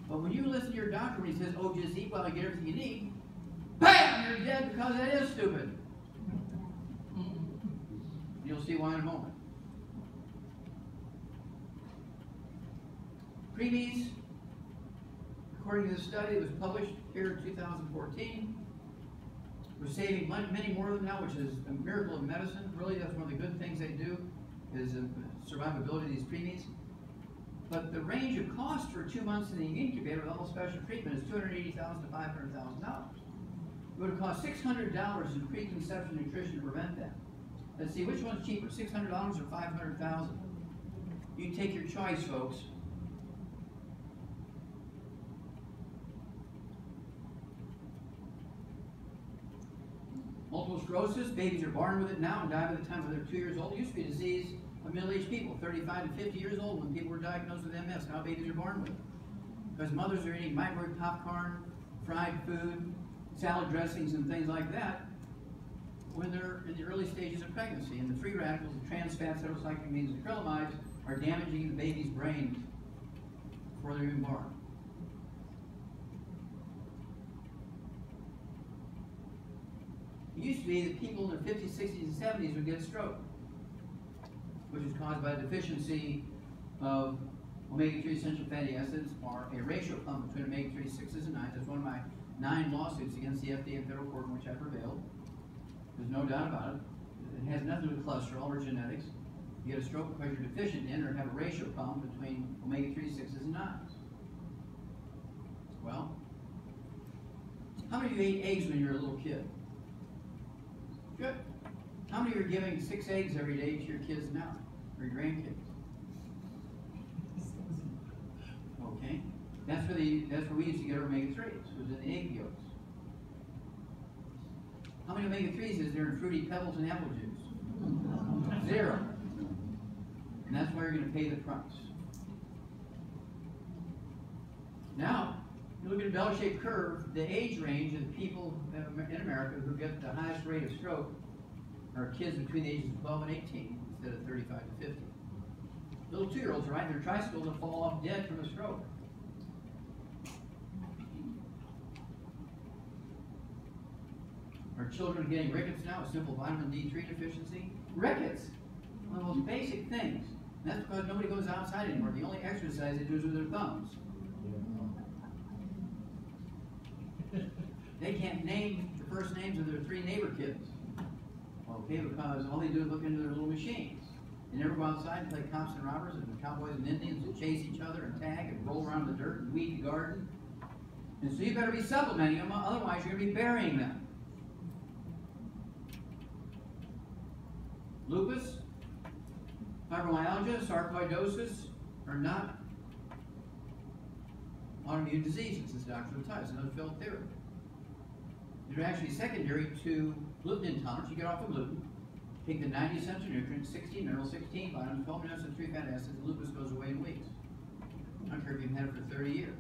But when you listen to your doctor when he says, just eat well and get everything you need, bam, you're dead because that is stupid. You'll see why in a moment. Preemies, according to the study that was published here in 2014, we're saving many more of them now, which is a miracle of medicine. Really, that's one of the good things they do, is survivability of these preemies. But the range of cost for 2 months in the incubator with all special treatment is $280,000 to $500,000. It would have cost $600 in preconception nutrition to prevent that. Let's see, which one's cheaper, $600 or $500,000? You take your choice, folks. Multiple sclerosis, babies are born with it now and die by the time they're 2 years old. It used to be a disease of middle-aged people, 35 to 50 years old, when people were diagnosed with MS. Now babies are born with it. Because mothers are eating microwave popcorn, fried food, salad dressings, and things like that when they're in the early stages of pregnancy. And the free radicals, the trans fats, heterocyclamines, and acrylamides are damaging the baby's brain before they're even born. It used to be that people in their 50s, 60s, and 70s would get stroke, which is caused by a deficiency of omega-3 essential fatty acids, or a ratio pump between omega-3 6s and 9s. That's one of my 9 lawsuits against the FDA and federal court in which I prevailed. There's no doubt about it. It has nothing to do with cholesterol or genetics. You get a stroke because you're deficient in or have a ratio pump between omega-3 6s and 9s. Well, how many of you ate eggs when you were a little kid? Good. How many are giving 6 eggs every day to your kids now, or your grandkids? Okay. That's where we used to get our omega-3s. It was in the egg yolks. How many omega-3s is there in Fruity Pebbles and apple juice? 0. And that's why you're going to pay the price. Now, you look at a bell-shaped curve, the age range of the people in America who get the highest rate of stroke are kids between the ages of 12 and 18 instead of 35 to 50. Little 2-year-olds are riding their tricycles and fall off dead from a stroke. Our children are getting rickets now, a simple vitamin D3 deficiency. Rickets, one of the most basic things. And that's because nobody goes outside anymore. The only exercise they do is with their thumbs. They can't name the first names of their 3 neighbor kids. Okay, because all they do is look into their little machines. They never go outside and play cops and robbers and cowboys and Indians and chase each other and tag and roll around in the dirt and weed the garden. And so you better be supplementing them, otherwise you're going to be burying them. Lupus, fibromyalgia, sarcoidosis are not autoimmune diseases, as Dr. will tell you. It's another failed theory. They're actually secondary to gluten intolerance. You get off of gluten, take the 90 essential nutrients, 16 minerals, 16 vitamins, 12 amino acids, 3 fatty acids, and lupus goes away in weeks. I don't care if you've had it for 30 years.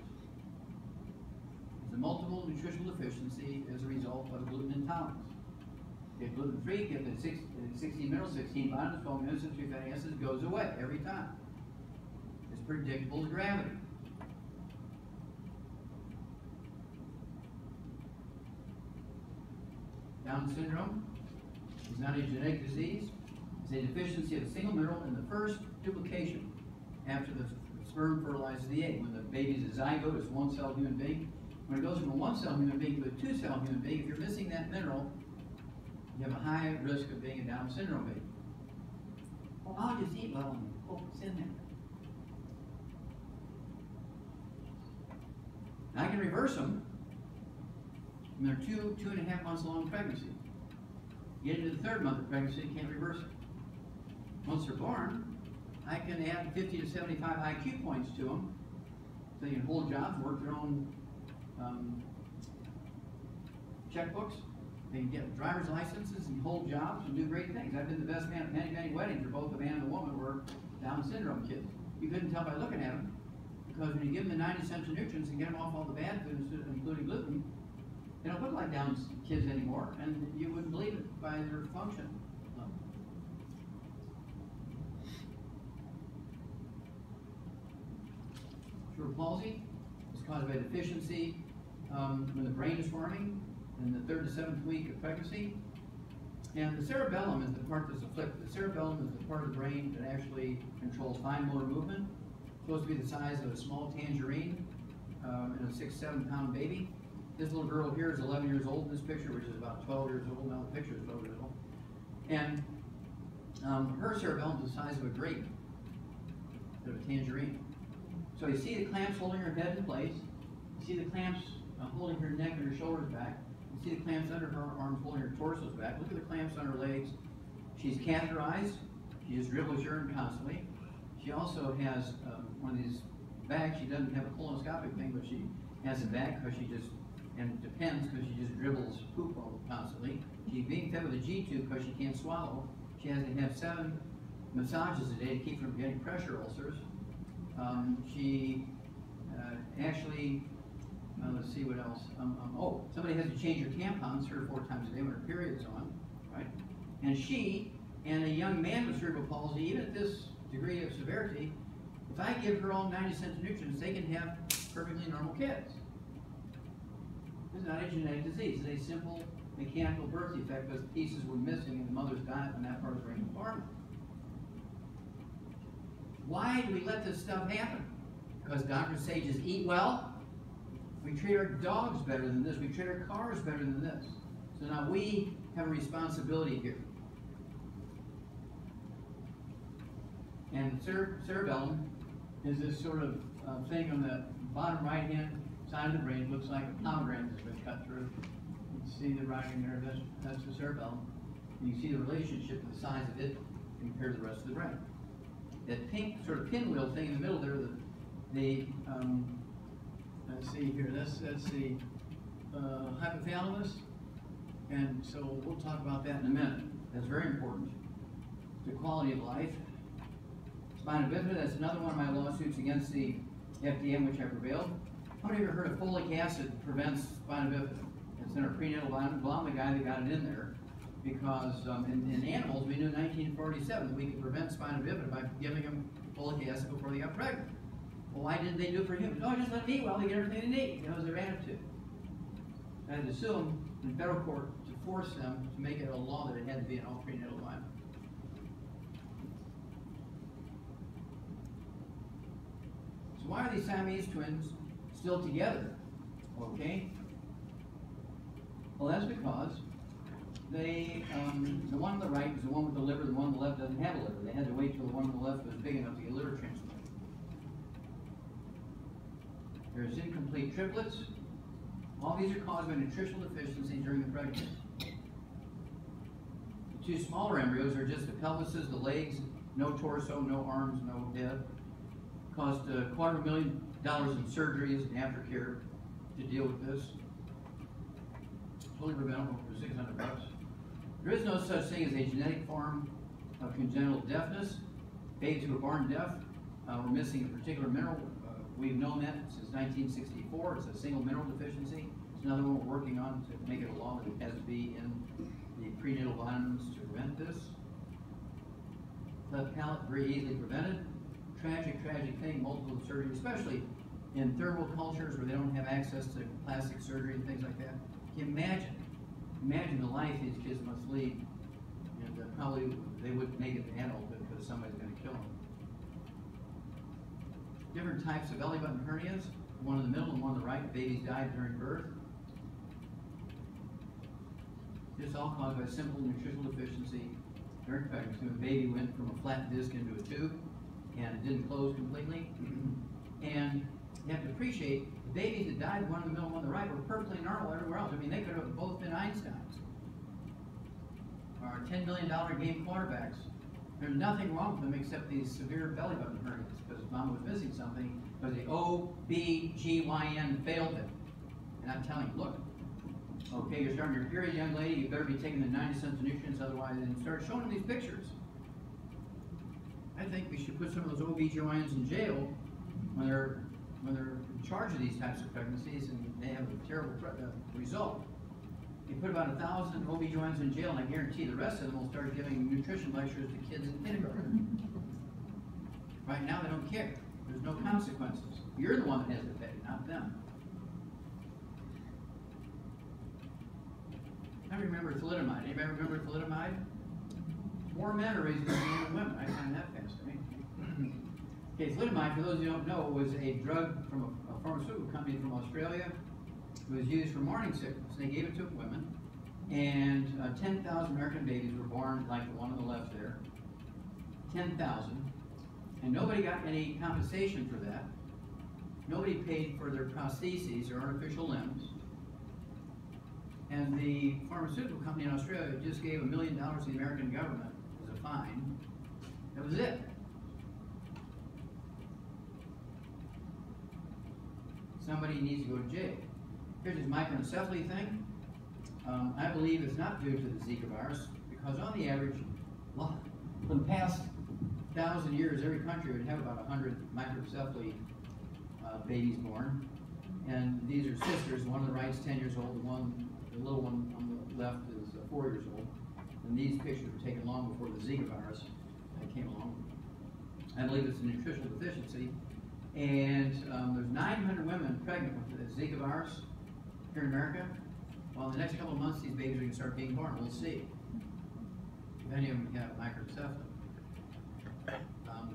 It's a multiple nutritional deficiency as a result of gluten intolerance. Get gluten-free, get the 16 minerals, 16 vitamins, 12 amino acids, 3 fatty acids, goes away every time. It's predictable as gravity. Down syndrome is not a genetic disease. It's a deficiency of a single mineral in the first duplication after the sperm fertilizes the egg. When the baby is a zygote, it's a 1-cell human being. When it goes from a 1-cell human being to a 2-cell human being, if you're missing that mineral, you have a high risk of being a Down syndrome baby. Well, I'll just eat well and hope it's in there. Now I can reverse them. And they're 2.5 months long pregnancy. Get into the 3rd month of pregnancy, you can't reverse it. Once they're born, I can add 50 to 75 IQ points to them, so they can hold jobs, work their own checkbooks. They can get driver's licenses and hold jobs and do great things. I've been the best man at many weddings where both the man and the woman were Down syndrome kids. You couldn't tell by looking at them, because when you give them the 90 essential nutrients and get them off all the bad foods, including gluten, they don't look like Down kids anymore, and you wouldn't believe it by their function. Cerebral palsy is caused by deficiency when the brain is forming in the 3rd to 7th week of pregnancy. And the cerebellum is the part that's afflicted. The cerebellum is the part of the brain that actually controls fine motor movement. It's supposed to be the size of a small tangerine in a 6-7 pound baby. This little girl here is 11 years old in this picture, which is about 12 years old. Now the picture is 12 years old. And her cerebellum is the size of a grape, of a tangerine. So you see the clamps holding her head in place. You see the clamps holding her neck and her shoulders back. You see the clamps under her arms holding her torsos back. Look at the clamps on her legs. She's catheterized. She just dribbles urine constantly. She also has one of these bags. She doesn't have a colonoscopic thing, but she has a bag because she just, and it depends because she just dribbles poop all constantly. She's being fed with a G tube because she can't swallow. She has to have 7 massages a day to keep from getting pressure ulcers. She actually, let's see what else. Oh, somebody has to change her tampons 3 or 4 times a day when her period's on, right? And she and a young man with cerebral palsy, even at this degree of severity, if I give her all 90 cents of nutrients, they can have perfectly normal kids. It's not a genetic disease. It's a simple mechanical birth defect because pieces were missing in the mother's diet when that part of the brain was born. Why do we let this stuff happen? Because doctors say just eat well. We treat our dogs better than this. We treat our cars better than this. So now we have a responsibility here. And cerebellum is this sort of thing on the bottom right-hand side of the brain. It looks like a pomegranate has been cut through. You can see the writing there. That's the cerebellum. And you see the relationship of the size of it compared to the rest of the brain. That pink sort of pinwheel thing in the middle there, let's see here, that's the hypothalamus, and so we'll talk about that in a minute. That's very important. The quality of life. Spina bifida, that's another one of my lawsuits against the FDA in which I prevailed. How many of you heard of folic acid prevents spina bifida? It's in our prenatal vitamin. Well, I'm the guy that got it in there. Because in animals, we knew in 1947 that we could prevent spina bifida by giving them folic acid before they got pregnant. Well, why didn't they do it for humans? Oh, just let them eat well, they get everything they need. That was their attitude. I had to sue them in federal court to force them to make it a law that it had to be in all prenatal vitamins. So why are these Siamese twins still together? Okay. Well, that's because they, the one on the right is the one with the liver, the one on the left doesn't have a liver. They had to wait till the one on the left was big enough to get liver transplant. There's incomplete triplets. All these are caused by nutritional deficiency during the pregnancy. The 2 smaller embryos are just the pelvises, the legs, no torso, no arms, no head. Cost $250,000 in surgeries and aftercare to deal with this. Totally preventable for $600. There is no such thing as a genetic form of congenital deafness. Babies who are born deaf were missing a particular mineral. We've known that since 1964. It's a single mineral deficiency. It's another one we're working on to make it a law that it has to be in the prenatal vitamins to prevent this. Cleft palate, very easily prevented. Tragic, tragic thing, multiple surgery, especially in third world cultures where they don't have access to plastic surgery and things like that. Can you imagine the life these kids must lead, and probably they wouldn't make it to adulthood because somebody's going to kill them. Different types of belly button hernias, one in the middle and one on the right. Babies died during birth. This all caused by simple nutritional deficiency during pregnancy. When the baby went from a flat disc into a tube and it didn't close completely. And you have to appreciate the babies that died, one in the middle and one on the right, were perfectly normal everywhere else. I mean, they could have both been Einsteins or $10 million game quarterbacks. There's nothing wrong with them except these severe belly button hernias because mom was missing something because the OB/GYN failed them. And I'm telling you, look, okay, you're starting your period, young lady, you better be taking the 90 cents of nutrients, otherwise, and start showing them these pictures. I think we should put some of those OB/GYNs in jail when they're in charge of these types of pregnancies and they have a terrible result. You put about 1,000 OB/GYNs in jail, and I guarantee the rest of them will start giving nutrition lectures to kids in kindergarten. Right now, they don't care. There's no consequences. You're the one that has to pay, not them. I remember thalidomide. Anybody remember thalidomide? More men are raising than women. I find that fascinating. Okay, thalidomide, for those of you who don't know, was a drug from a pharmaceutical company from Australia. It was used for morning sickness. They gave it to women, and 10,000 American babies were born like the one on the left there. 10,000. And nobody got any compensation for that. Nobody paid for their prostheses or artificial limbs. And the pharmaceutical company in Australia just gave $1 million to the American government as a fine. That was it. somebody needs to go to jail. Here's this microencephaly thing. I believe it's not due to the Zika virus, because on the average, well, for the past 1,000 years, every country would have about 100 microencephaly babies born. And these are sisters. One on the right is 10 years old. The little one on the left is 4 years old. And these pictures were taken long before the Zika virus came along. I believe it's a nutritional deficiency. And there's 900 women pregnant with the Zika virus here in America. Well, in the next couple of months, these babies are going to start being born. We'll see if any of them have microencephaly.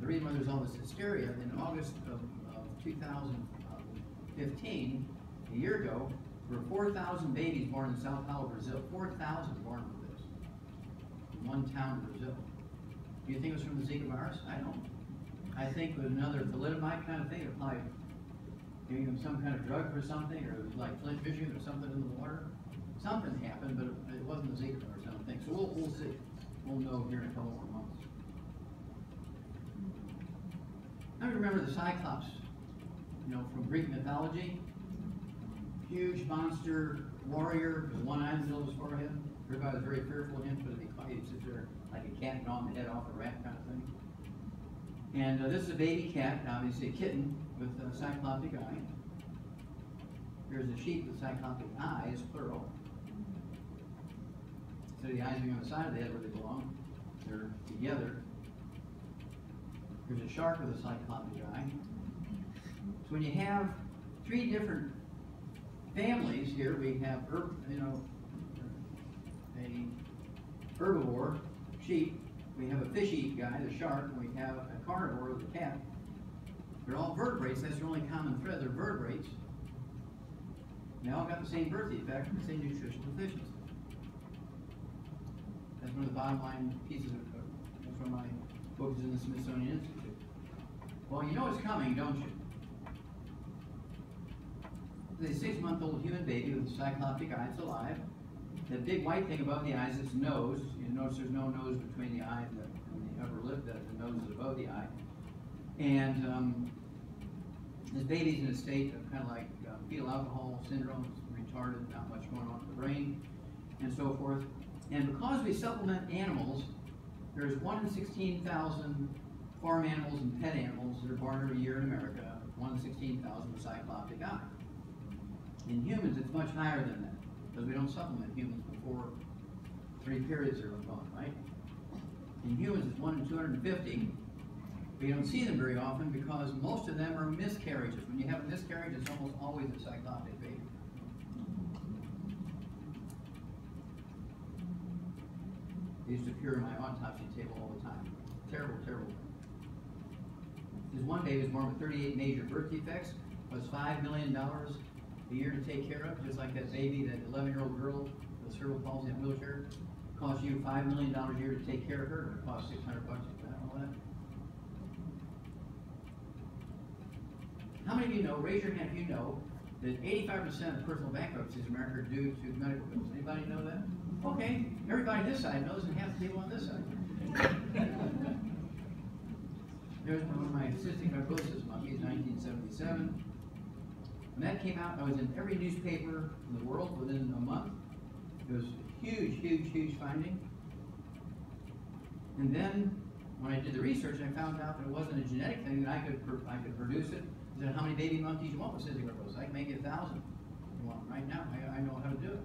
The reason why there's all this hysteria, in August of 2015, a year ago, there were 4,000 babies born in Sao Paulo, Brazil. 4,000 born with this in one town in Brazil. Do you think it was from the Zika virus? I don't. I think it was another thalidomide kind of thing. They're probably giving them some kind of drug for something, or like Flint, Michigan, or something in the water. Something happened, but it wasn't the Zika virus, I don't think. So we'll see. We'll know here in a couple more months. I remember the Cyclops, from Greek mythology. Huge monster warrior with one eye in the middle of his forehead. Everybody was very fearful of him because he sits there like a cat gnawing the head off a rat kind of thing. And this is a baby cat, obviously a kitten with a cyclopic eye. Here's a sheep with cyclopic eyes, plural. So the eyes being on the side of the head where they belong, they're together. Here's a shark with a cyclopic eye. So when you have three different families here, we have a herbivore, sheep, we have a fishy guy, the shark, and we have a carnivore, the cat. They're all vertebrates. That's their only common thread. They're vertebrates. And they all got the same birth defect and the same nutritional deficiency. That's one of the bottom line pieces from my books in the Smithsonian Institute. Well, you know it's coming, don't you? The 6-month-old human baby with a cyclopic eye is alive. That big white thing above the eye is its nose. You notice there's no nose between the eye and the upper lip. The nose is above the eye. And this baby's in a state of kind of like fetal alcohol syndrome, retarded, not much going on with the brain, and so forth. And because we supplement animals, there's 1 in 16,000 farm animals and pet animals that are born every year in America. 1 in 16,000 with cyclopic eye. In humans, it's much higher than that, because we don't supplement humans before 3 periods are gone, right? In humans, it's 1 in 250. We don't see them very often because most of them are miscarriages. When you have a miscarriage, it's almost always a cyclopic baby. They used to appear in my autopsy table all the time. Terrible, terrible. This one baby was born with 38 major birth defects, was $5 million a year to take care of, just like that baby, that 11-year-old girl with cerebral palsy in a wheelchair. Costs you $5 million a year to take care of her. It costs $600 for that, all that. How many of you know, raise your hand if you know, that 85% of personal bankruptcies in America are due to medical bills? Anybody know that? Okay, everybody this side knows, and half the people on this side. There's one of my cystic fibrosis monkeys, 1977. When that came out, I was in every newspaper in the world within a month. It was a huge, huge, huge finding. And then, when I did the research, I found out that it wasn't a genetic thing, that I could produce it. I said, how many baby monkeys you want with cystic fibrosis? I can make it 1,000 if you want right now. I know how to do it.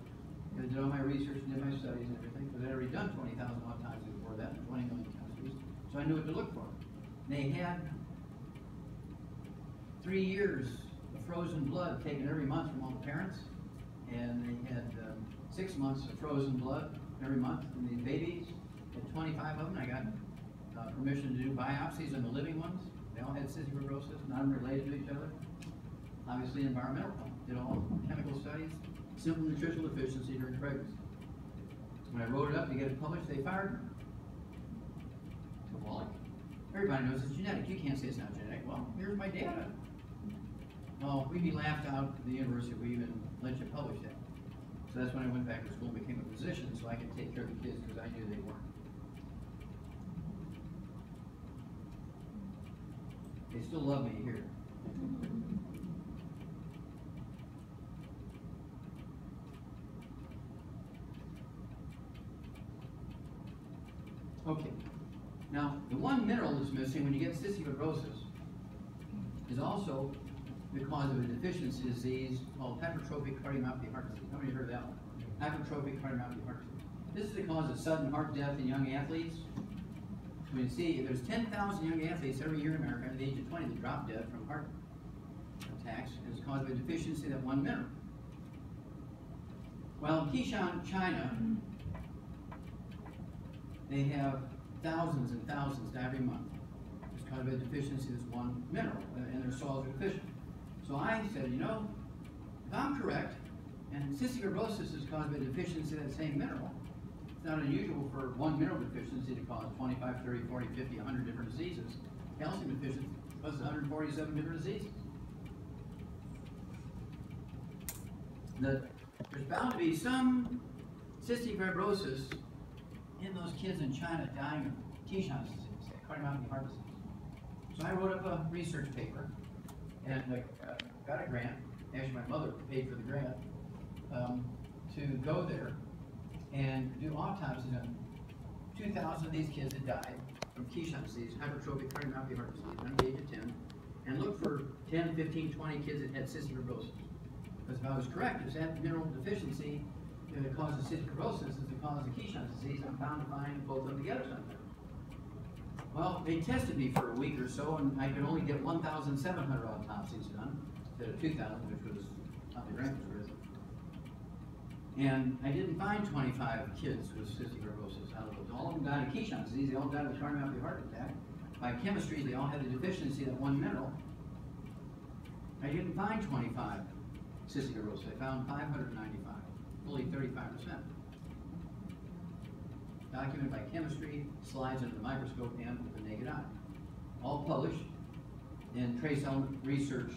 I did all my research and did my studies and everything, because I'd already done 20,000 autopsies before that, 20 million countries. So I knew what to look for. They had 3 years of frozen blood taken every month from all the parents, and they had 6 months of frozen blood every month from these babies. Had 25 of them. I got permission to do biopsies on the living ones. They all had cystic fibrosis, not related to each other. Obviously, environmental. Did all chemical studies. Simple nutritional deficiency during pregnancy. When I wrote it up to get it published, they fired me. Dr. Wallach. Everybody knows it's genetic. You can't say it's not genetic. Well, here's my data. Well, we'd be laughed out at the university if we even let you publish that. So that's when I went back to school and became a physician so I could take care of the kids, because I knew they weren't. They still love me here. one mineral that's missing when you get cystic fibrosis is also the cause of a deficiency disease called hypertrophic cardiomyopathy heart disease. Nobody heard of that one? Hypertrophic cardiomyopathy heart disease. This is the cause of sudden heart death in young athletes. So you see, there's 10,000 young athletes every year in America under the age of 20 that drop dead from heart attacks, and it's caused by a deficiency of that one mineral. Well, in Qishan, China, they have thousands and thousands die every month. It's caused by a deficiency of this one mineral, and their soils are deficient. So I said, you know, if I'm correct, and cystic fibrosis is caused by a deficiency of that same mineral, it's not unusual for one mineral deficiency to cause 25, 30, 40, 50, 100 different diseases. Calcium deficiency causes 147 different diseases. There's bound to be some cystic fibrosis in those kids in China dying of Qishan disease, cardiomyopathy heart disease. So I wrote up a research paper and got a grant. Actually, my mother paid for the grant to go there and do autopsies on 2,000 of these kids that died from Qishan disease, hypertrophic cardiomyopathy heart disease, under the age of 10, and look for 10, 15, 20 kids that had cystic fibrosis. Because if I was correct, if that mineral deficiency that causes cystic fibrosis is the cause of Qishan disease, I'm bound to find both of them together somewhere. Well, they tested me for a week or so, and I could only get 1,700 autopsies done instead of 2,000, which was how the grant was written. And I didn't find 25 kids with cystic fibrosis out of those. All of them died of Qishan disease. They all died of cardiomyopathy heart attack. By chemistry, they all had the deficiency of that one mineral. I didn't find 25 cystic fibrosis. I found 595, fully 35%. Documented by chemistry, slides under the microscope, and with the naked eye. All published in Trace Element Research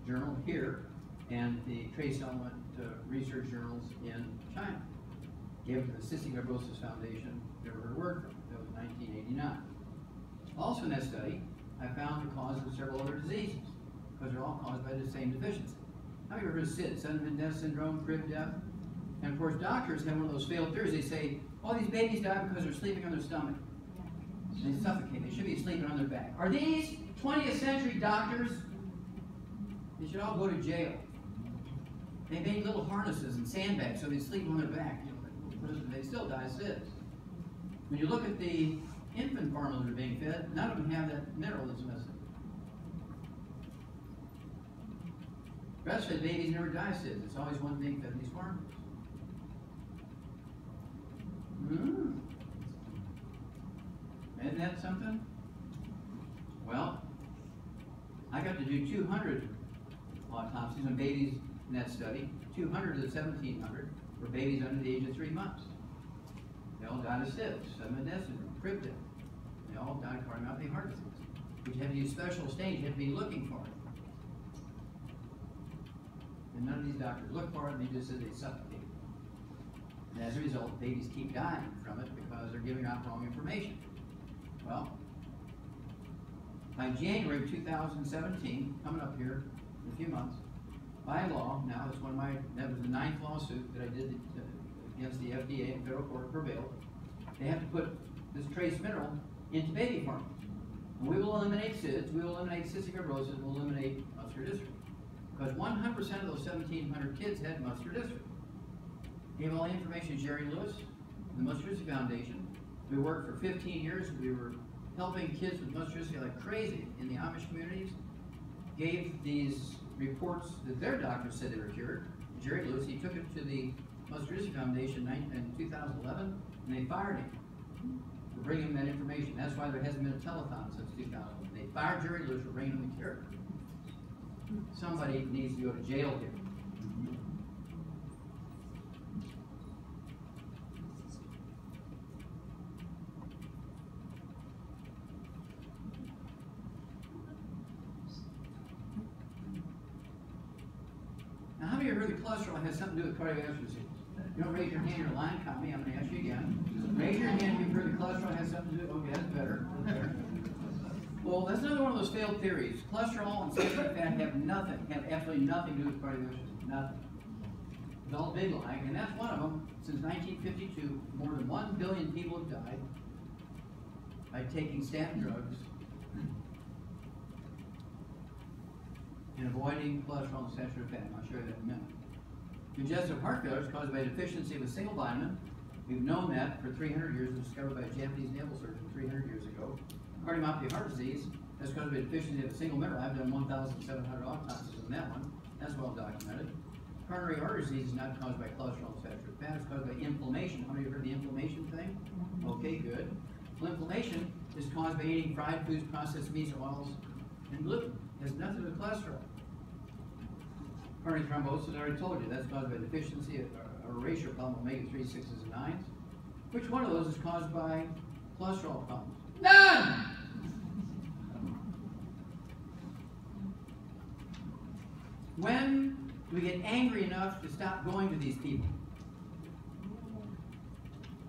Journal here and the Trace Element Research Journals in China. Gave it to the Cystic Fibrosis Foundation, never heard a word from it. That was 1989. Also in that study, I found the cause of several other diseases, because they're all caused by the same deficiency. Have you ever heard of SID, sudden infant death syndrome, crib death? And of course, doctors have one of those failed theories. They say, oh, these babies die because they're sleeping on their stomach. They suffocate. They should be sleeping on their back. Are these 20th century doctors? They should all go to jail. They made little harnesses and sandbags so they sleep on their back. They still die of SIDS. When you look at the infant formulas that are being fed, none of them have that mineral that's missing. Breastfed babies never die of SIDS. It's always one being fed in these formulas. Isn't that something? Well, I got to do 200 autopsies on babies in that study. 200 of the 1,700 were babies under the age of 3 months. They all died of SIDS, sudden death syndrome, crib death. They all died of cardiomyopathy heart disease. But you have to use special stains. You have to be looking for it. And none of these doctors look for it, and they just said they suffocate. And as a result, babies keep dying from it because they're giving out wrong information. Well, by January 2017, coming up here in a few months, by law, now it's that was the 9th lawsuit that I did against the FDA and federal court prevailed. They have to put this trace mineral into baby formulas. And we will eliminate SIDS, we will eliminate cystic fibrosis, we'll eliminate muscular dystrophy. Because 100% of those 1,700 kids had muscular dystrophy. Gave all the information to Jerry Lewis, the Muscular Dystrophy Foundation. We worked for 15 years. We were helping kids with muscular dystrophy like crazy in the Amish communities. Gave these reports that their doctors said they were cured. Jerry Lewis, he took it to the Muscular Dystrophy Foundation in 2011, and they fired him for bringing him that information. That's why there hasn't been a telethon since 2000. They fired Jerry Lewis for bringing him the cure. Somebody needs to go to jail here. Now, how many of you heard that cholesterol has something to do with cardiovascular disease? You don't raise your hand, you're lying, caught me. I'm going to ask you again. Raise your hand if you've heard that cholesterol has something to do with. Okay, that's better. Well, that's another one of those failed theories. Cholesterol and saturated fat have absolutely nothing to do with cardiovascular disease. Nothing. It's all a big lie, and that's one of them. Since 1952, more than 1 billion people have died by taking statin drugs and avoiding cholesterol and saturated fat. I'll show you that in a minute. Congestive heart failure is caused by a deficiency of a single vitamin. We've known that for 300 years. It was discovered by a Japanese naval surgeon 300 years ago. Cardiomyopathy heart disease is caused by a deficiency of a single mineral. I've done 1,700 autopsies on that one. That's well documented. Coronary artery disease is not caused by cholesterol and saturated fat. It's caused by inflammation. How many of you heard the inflammation thing? Okay, good. Well, inflammation is caused by eating fried foods, processed meats, oils, and gluten. It has nothing to do with cholesterol. Coronary thrombosis, I already told you, that's caused by deficiency or ratio problem omega-3, 6s, and 9s. Which one of those is caused by cholesterol problems? None! When do we get angry enough to stop going to these people?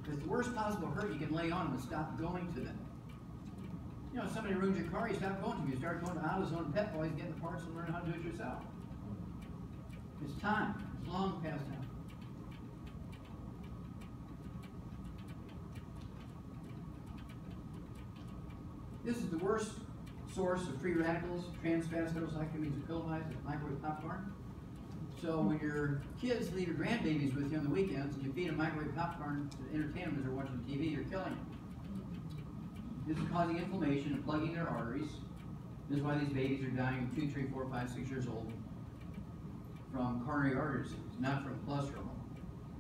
Because the worst possible hurt you can lay on them is stop going to them. You know, if somebody ruins your car, you stop going to them. You start going to AutoZone and Pet Boys, getting the parts and learn how to do it yourself. It's time. It's long past time. This is the worst source of free radicals, trans fats, heterocyclamines, acrylamides, and microwave popcorn. So when your kids leave your grandbabies with you on the weekends and you feed them microwave popcorn to entertain them as they're watching TV, you're killing them. This is causing inflammation and plugging their arteries. This is why these babies are dying at 2, 3, 4, 5, 6 years old from coronary artery disease, not from cholesterol.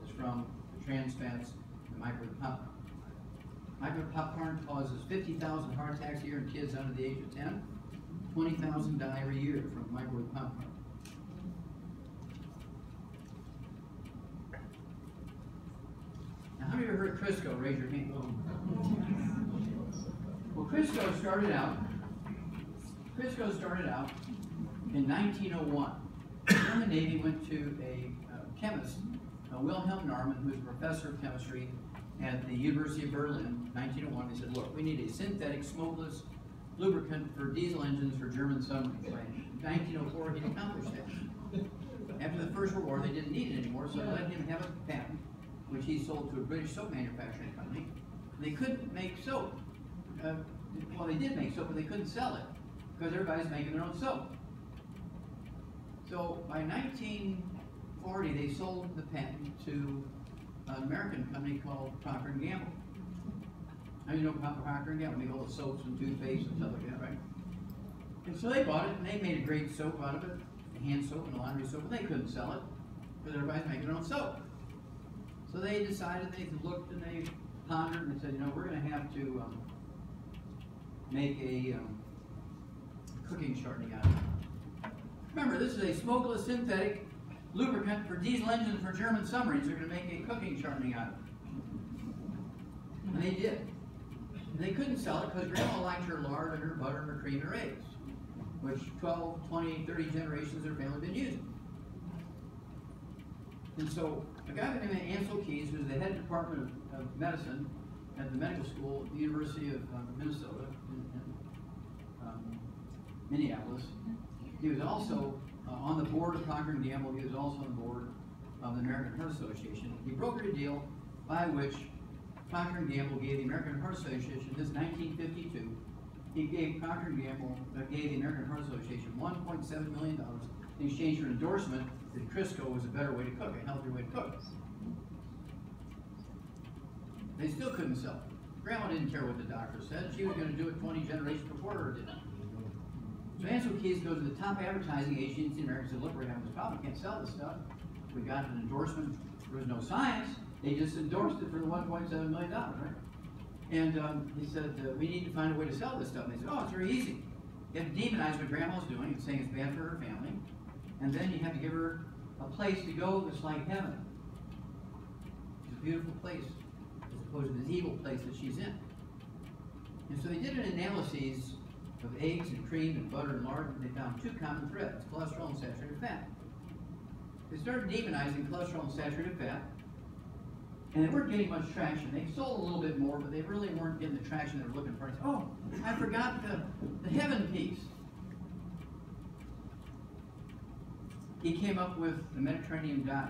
It's from the trans fats and microwave popcorn. Microwave popcorn causes 50,000 heart attacks a year in kids under the age of 10. 20,000 die every year from microwave popcorn. Now, how many of you heard of Crisco? Raise your hand. Well, Crisco started out in 1901. When the Navy went to a chemist, Wilhelm Naumann, who was a professor of chemistry at the University of Berlin, 1901. They said, look, we need a synthetic smokeless lubricant for diesel engines for German submarines. By 1904, he accomplished that. After the First World War, they didn't need it anymore, so they let him have a patent, which he sold to a British soap manufacturing company. They couldn't make soap. Well, they did make soap, but they couldn't sell it because everybody's making their own soap. So by 1940, they sold the patent to an American company called Procter & Gamble. Now you know about Procter & Gamble, make all the soaps and toothpaste and stuff like that, right? And so they bought it, and they made a great soap out of it, a hand soap and a laundry soap, and they couldn't sell it because everybody's making their own soap. So they decided, they looked and they pondered and they said, you know, we're going to have to make a cooking shortening out of it. Remember, this is a smokeless synthetic lubricant for diesel engines for German submarines. They're going to make a cooking shortening out of it. And they did. And they couldn't sell it because Grandma liked her lard and her butter and her cream and her eggs, which 12, 20, 30 generations of their family had been using. And so a guy by the name of Ansel Keys, who was the head department of medicine at the medical school at the University of Minnesota in Minneapolis, he was also on the board of Procter & Gamble. He was also on the board of the American Heart Association. He brokered a deal by which Procter & Gamble gave the American Heart Association, this is 1952, he gave Procter & Gamble, gave the American Heart Association $1.7 million in exchange for an endorsement that Crisco was a better way to cook, a healthier way to cook. They still couldn't sell it. Grandma didn't care what the doctor said. She was going to do it 20 generations before her did. So Ansel Keys goes to the top advertising agency in America and said, look, we're having this problem. We can't sell this stuff. We got an endorsement. There was no science. They just endorsed it for the $1.7 million, right? And he said, we need to find a way to sell this stuff. And they said, oh, it's very easy. You have to demonize what Grandma's doing and saying it's bad for her family. And then you have to give her a place to go that's like heaven. It's a beautiful place, as opposed to this evil place that she's in. And so they did an analysis of eggs and cream and butter and lard, and they found two common threads, cholesterol and saturated fat. They started demonizing cholesterol and saturated fat, and they weren't getting much traction. They sold a little bit more, but they really weren't getting the traction they were looking for. Oh, I forgot the heaven piece. He came up with the Mediterranean diet,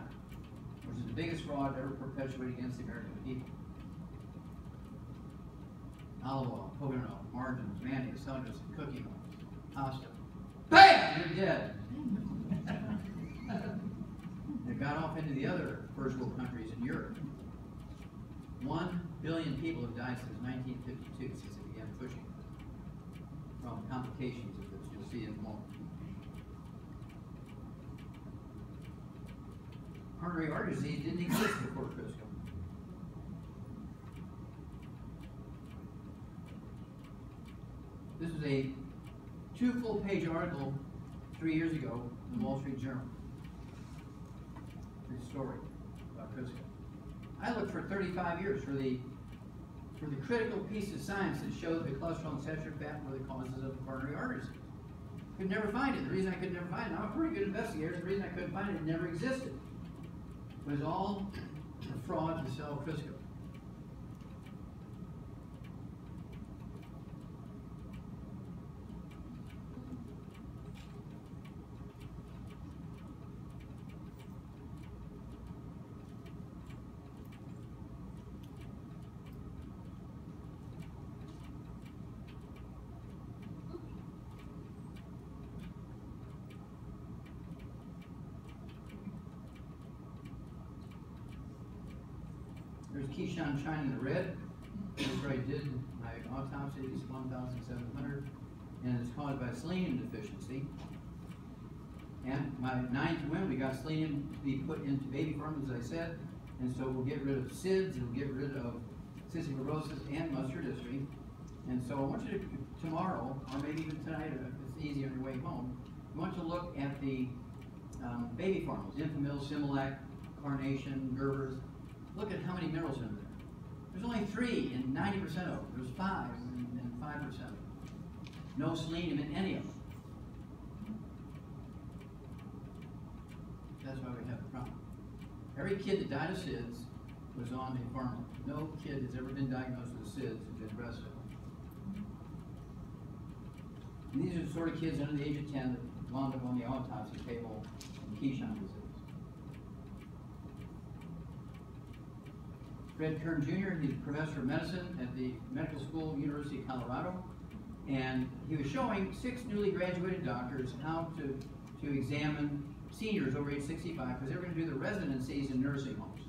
which is the biggest fraud ever perpetuated against the American people. olive oil, coconut oil, margarines, mayonnaise, cellulose, cooking oil, pasta. BAM! You're dead. It got off into the other first world countries in Europe. 1 billion people have died since 1952, since it began pushing from complications of this. You'll see in a moment. Coronary artery disease didn't exist before Crisco. This was a 2 full-page article 3 years ago in the Wall Street Journal. This story about Crisco. I looked for 35 years for the critical piece of science that showed the cholesterol and saturated fat were the causes of coronary artery disease. Could never find it. The reason I could never find it, I'm a pretty good investigator, the reason I couldn't find it never existed. It was all a fraud to sell Crisco. There's Keyshawn shining in the red. That's where I did my autopsy. It's 1,700, and it's caused by selenium deficiency. And my 9th win, we got selenium to be put into baby formula, as I said, and so we'll get rid of SIDS, and we'll get rid of cystic fibrosis and muscular dystrophy. And so I want you to, tomorrow, or maybe even tonight, if it's easy on your way home, I want you to look at the baby formulas, Infamil, Similac, Carnation, Gerbers. Look at how many minerals are in there. There's only 3 in 90% of them. There's 5 in 5% of them. No selenium in any of them. That's why we have the problem. Every kid that died of SIDS was on a formula. No kid that's ever been diagnosed with SIDS has been breastfed. And these are the sort of kids under the age of 10 that wound up on the autopsy table in Keyshawn disease. Fred Kern Jr., he's a professor of medicine at the Medical School, University of Colorado, and he was showing 6 newly graduated doctors how to examine seniors over age 65 because they were going to do their residencies in nursing homes.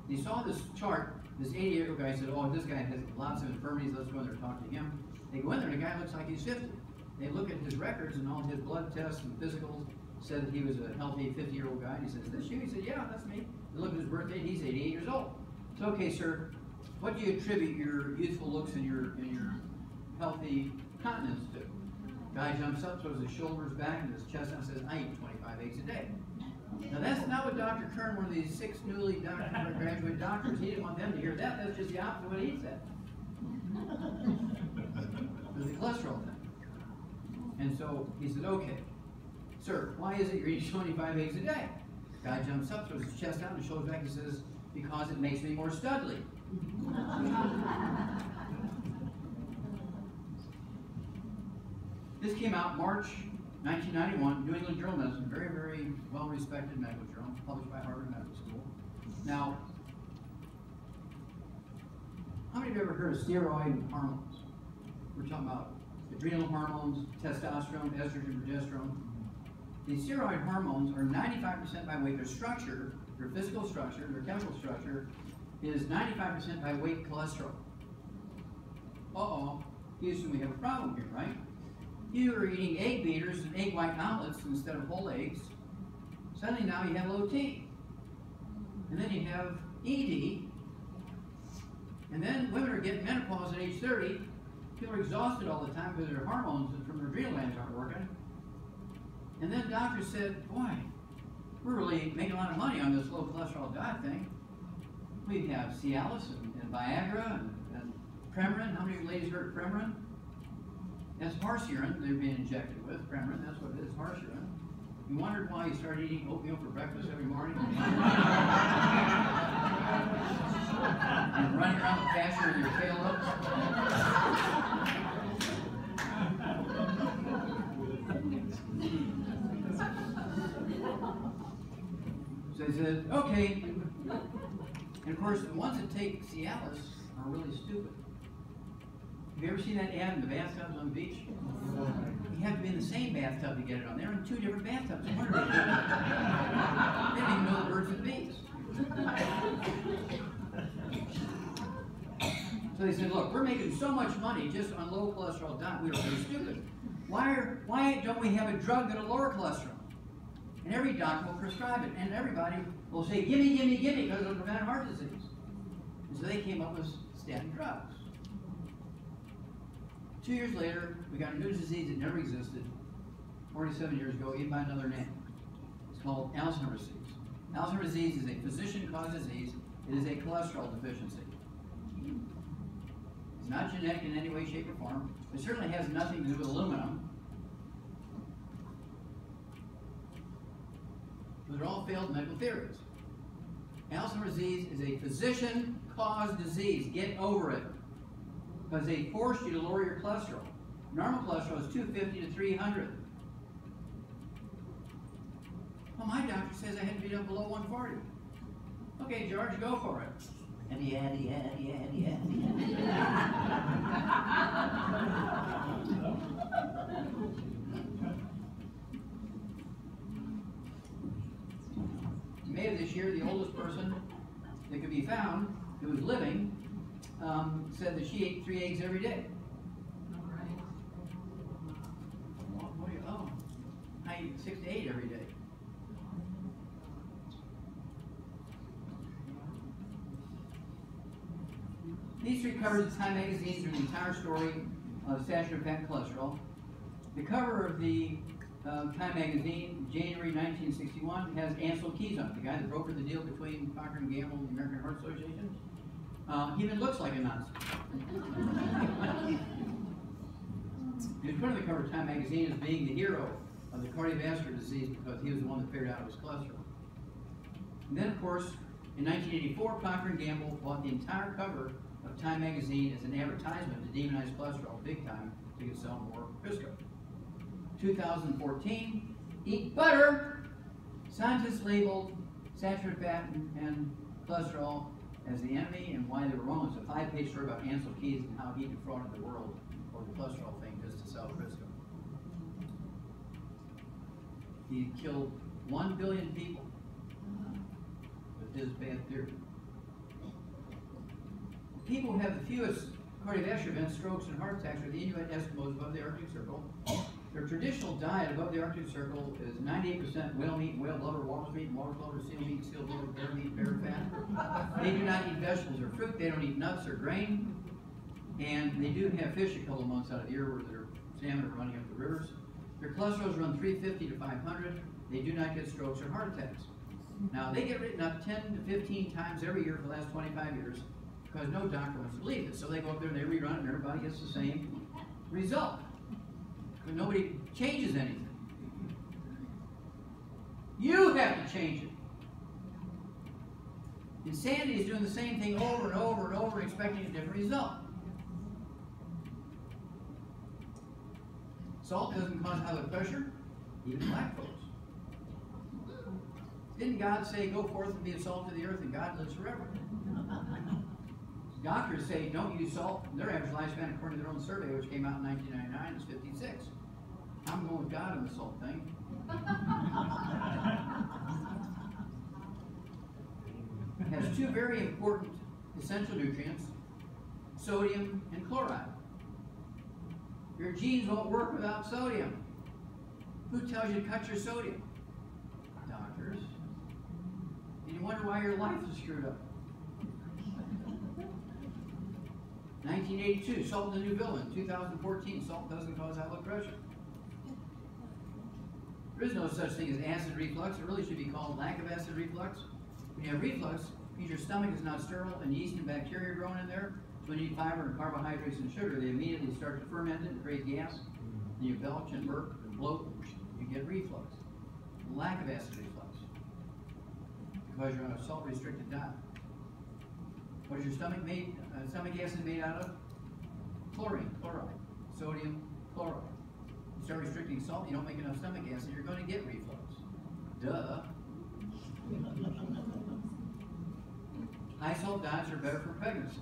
He saw this chart, this 88-year-old guy said, oh, this guy has lots of infirmities, let's go in there and talk to him. They go in there and the guy looks like he's 50. They look at his records and all his blood tests and physicals said that he was a healthy 50-year-old guy. And he says, this you? He said, yeah, that's me. They look at his birthday, he's 88 years old. So, okay, sir, what do you attribute your youthful looks and your healthy continence to? Guy jumps up, throws his shoulders back and his chest out and says, I eat 25 eggs a day. Now, that's not what Dr. Kern, one of these 6 newly graduate doctors, he didn't want them to hear that. That's just the opposite of what he said. It was the cholesterol thing. And so he said, okay, sir, why is it you're eating 25 eggs a day? Guy jumps up, throws his chest out and his shoulders back and says, because it makes me more studly. This came out March 1991, New England Journal of Medicine, very, very well-respected medical journal, published by Harvard Medical School. Now, how many of you have ever heard of steroid hormones? We're talking about adrenal hormones, testosterone, estrogen, progesterone. These steroid hormones are 95% by weight. Their structure, their physical structure, their chemical structure is 95% by weight cholesterol. Uh-oh, Houston, we have a problem here, right? You are eating egg beaters and egg white omelets instead of whole eggs. Suddenly now you have low T. And then you have ED. And then women are getting menopause at age 30. People are exhausted all the time because their hormones from their adrenal glands aren't working. And then doctors said, boy, we're really making a lot of money on this low cholesterol diet thing. We have Cialis and Viagra and Premarin. How many of you ladies heard of Premarin? That's horse urine they're being injected with. Premarin, that's what it is, horse urine. You wondered why you started eating oatmeal for breakfast every morning? And running around the pasture with your tail up? So they said, okay. And of course, the ones that take Cialis are really stupid. Have you ever seen that ad in the bathtubs on the beach? You have to be in the same bathtub to get it on. They're in 2 different bathtubs. I wonder if they didn't even know the birds and the bees. So they said, look, we're making so much money just on low cholesterol diet. We were pretty stupid. Why don't we have a drug that'll lower cholesterol? And every doctor will prescribe it, and everybody will say, gimme, gimme, gimme, because it'll prevent heart disease. And so they came up with statin drugs. 2 years later, we got a new disease that never existed, 47 years ago, even by another name. It's called Alzheimer's disease. Alzheimer's disease is a physician-caused disease. It is a cholesterol deficiency. It's not genetic in any way, shape, or form. It certainly has nothing to do with aluminum. But they're all failed medical theories. Alzheimer's disease is a physician-caused disease. Get over it. Because they forced you to lower your cholesterol. Normal cholesterol is 250 to 300. Well, my doctor says I had to be up below 140. Okay, George, go for it. And he had. In May of this year, the oldest person that could be found who was living said that she ate 3 eggs every day. I eat 6 to 8 every day. These 3 covers of Time magazine through the entire story of saturated fat and cholesterol. The cover of the Time magazine, January 1961, has Ansel Keys on it, the guy that brokered the deal between Procter & Gamble and the American Heart Association. He even looks like a Nazi. He was put on the cover of Time magazine as being the hero of the cardiovascular disease because he was the one that figured out it was cholesterol. And then, of course, in 1984, Procter & Gamble bought the entire cover of Time magazine as an advertisement to demonize cholesterol big time so they could sell more Crisco. 2014, eat butter. Scientists labeled saturated fat and cholesterol as the enemy and why they were wrong. It's a 5-page story about Ansel Keys and how he defrauded the world over the cholesterol thing just to sell Crisco. He killed 1 billion people with his bad theory. People who have the fewest cardiovascular events, strokes, and heart attacks are the Inuit Eskimos above the Arctic Circle. Their traditional diet above the Arctic Circle is 98% whale meat, whale blubber, walrus meat, walrus blubber, seal meat, seal blubber, bear meat, bear fat. They do not eat vegetables or fruit. They don't eat nuts or grain. And they do have fish a couple of months out of the year where their salmon are running up the rivers. Their cholesterol is around 350 to 500. They do not get strokes or heart attacks. Now, they get written up 10 to 15 times every year for the last 25 years because no doctor wants to believe it. So they go up there and they rerun it and everybody gets the same result. But nobody changes anything. You have to change it. Insanity is doing the same thing over and over and over, expecting a different result. Salt doesn't cause high blood pressure, even black folks. Didn't God say, go forth and be a salt to the earth, and God lives forever? Doctors say, don't use salt. Their average lifespan, according to their own survey, which came out in 1999, is 56. I'm going with God on the salt thing. It has 2 very important essential nutrients, sodium and chloride. Your genes won't work without sodium. Who tells you to cut your sodium? Doctors. And you wonder why your life is screwed up. 1982, salt is the new villain. 2014, salt doesn't cause high blood pressure. There is no such thing as acid reflux. It really should be called lack of acid reflux. When you have reflux, because your stomach is not sterile and yeast and bacteria are growing in there, so when you eat fiber and carbohydrates and sugar, they immediately start to ferment it and create gas. And you belch and burp and bloat, you get reflux. Lack of acid reflux. Because you're on a salt-restricted diet. What is your stomach made? Stomach acid made out of? Chlorine, chloride, sodium, chloride. You start restricting salt, you don't make enough stomach acid, you're going to get reflux. Duh. High salt diets are better for pregnancy.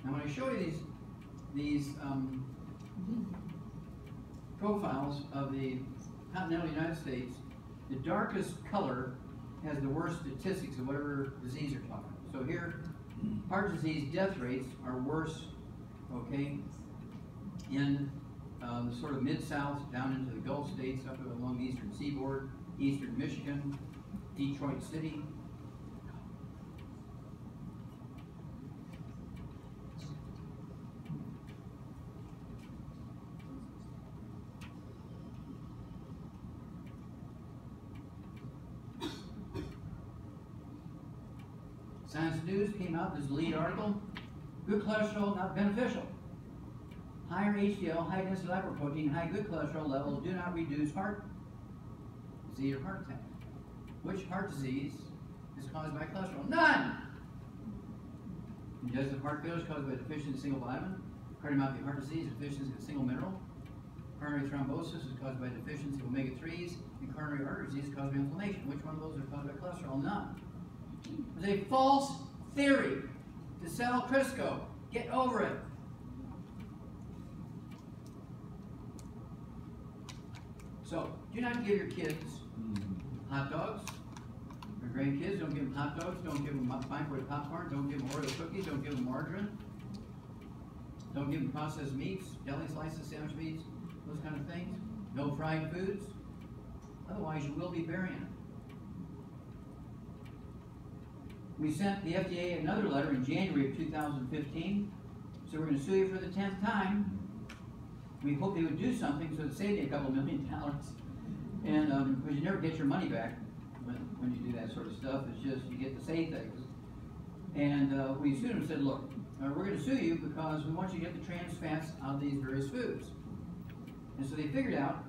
Now when I show you these profiles of the continental United States, the darkest color has the worst statistics of whatever disease you're talking about. So here, heart disease death rates are worse, okay, in the sort of mid-south down into the Gulf states, up along the eastern seaboard, eastern Michigan, Detroit City. Science News came out, this lead article, good cholesterol not beneficial. Higher HDL, high density lipoprotein, high good cholesterol levels do not reduce heart disease or heart attack. Which heart disease is caused by cholesterol? None! Congestive heart failure is caused by deficiency in single vitamin. Cardiomyopathy heart disease, deficiency in single mineral. Coronary thrombosis is caused by deficiency of omega-3s. And coronary artery disease is caused by inflammation. Which one of those are caused by cholesterol? None. It's a false theory to sell Crisco. Get over it. So, do not give your kids hot dogs. Your grandkids, don't give them hot dogs. Don't give them fine-boiled popcorn. Don't give them Oreo cookies. Don't give them margarine. Don't give them processed meats, deli slices, sandwich meats, those kind of things. No fried foods. Otherwise, you will be burying it. We sent the FDA another letter in January of 2015. So we're going to sue you for the 10th time. We hope they would do something so it'd save you a couple $1 million. And because you never get your money back when you do that sort of stuff. It's just you get to say things. And we sued them and said, look, we're going to sue you because we want you to get the trans fats out of these various foods. And so they figured out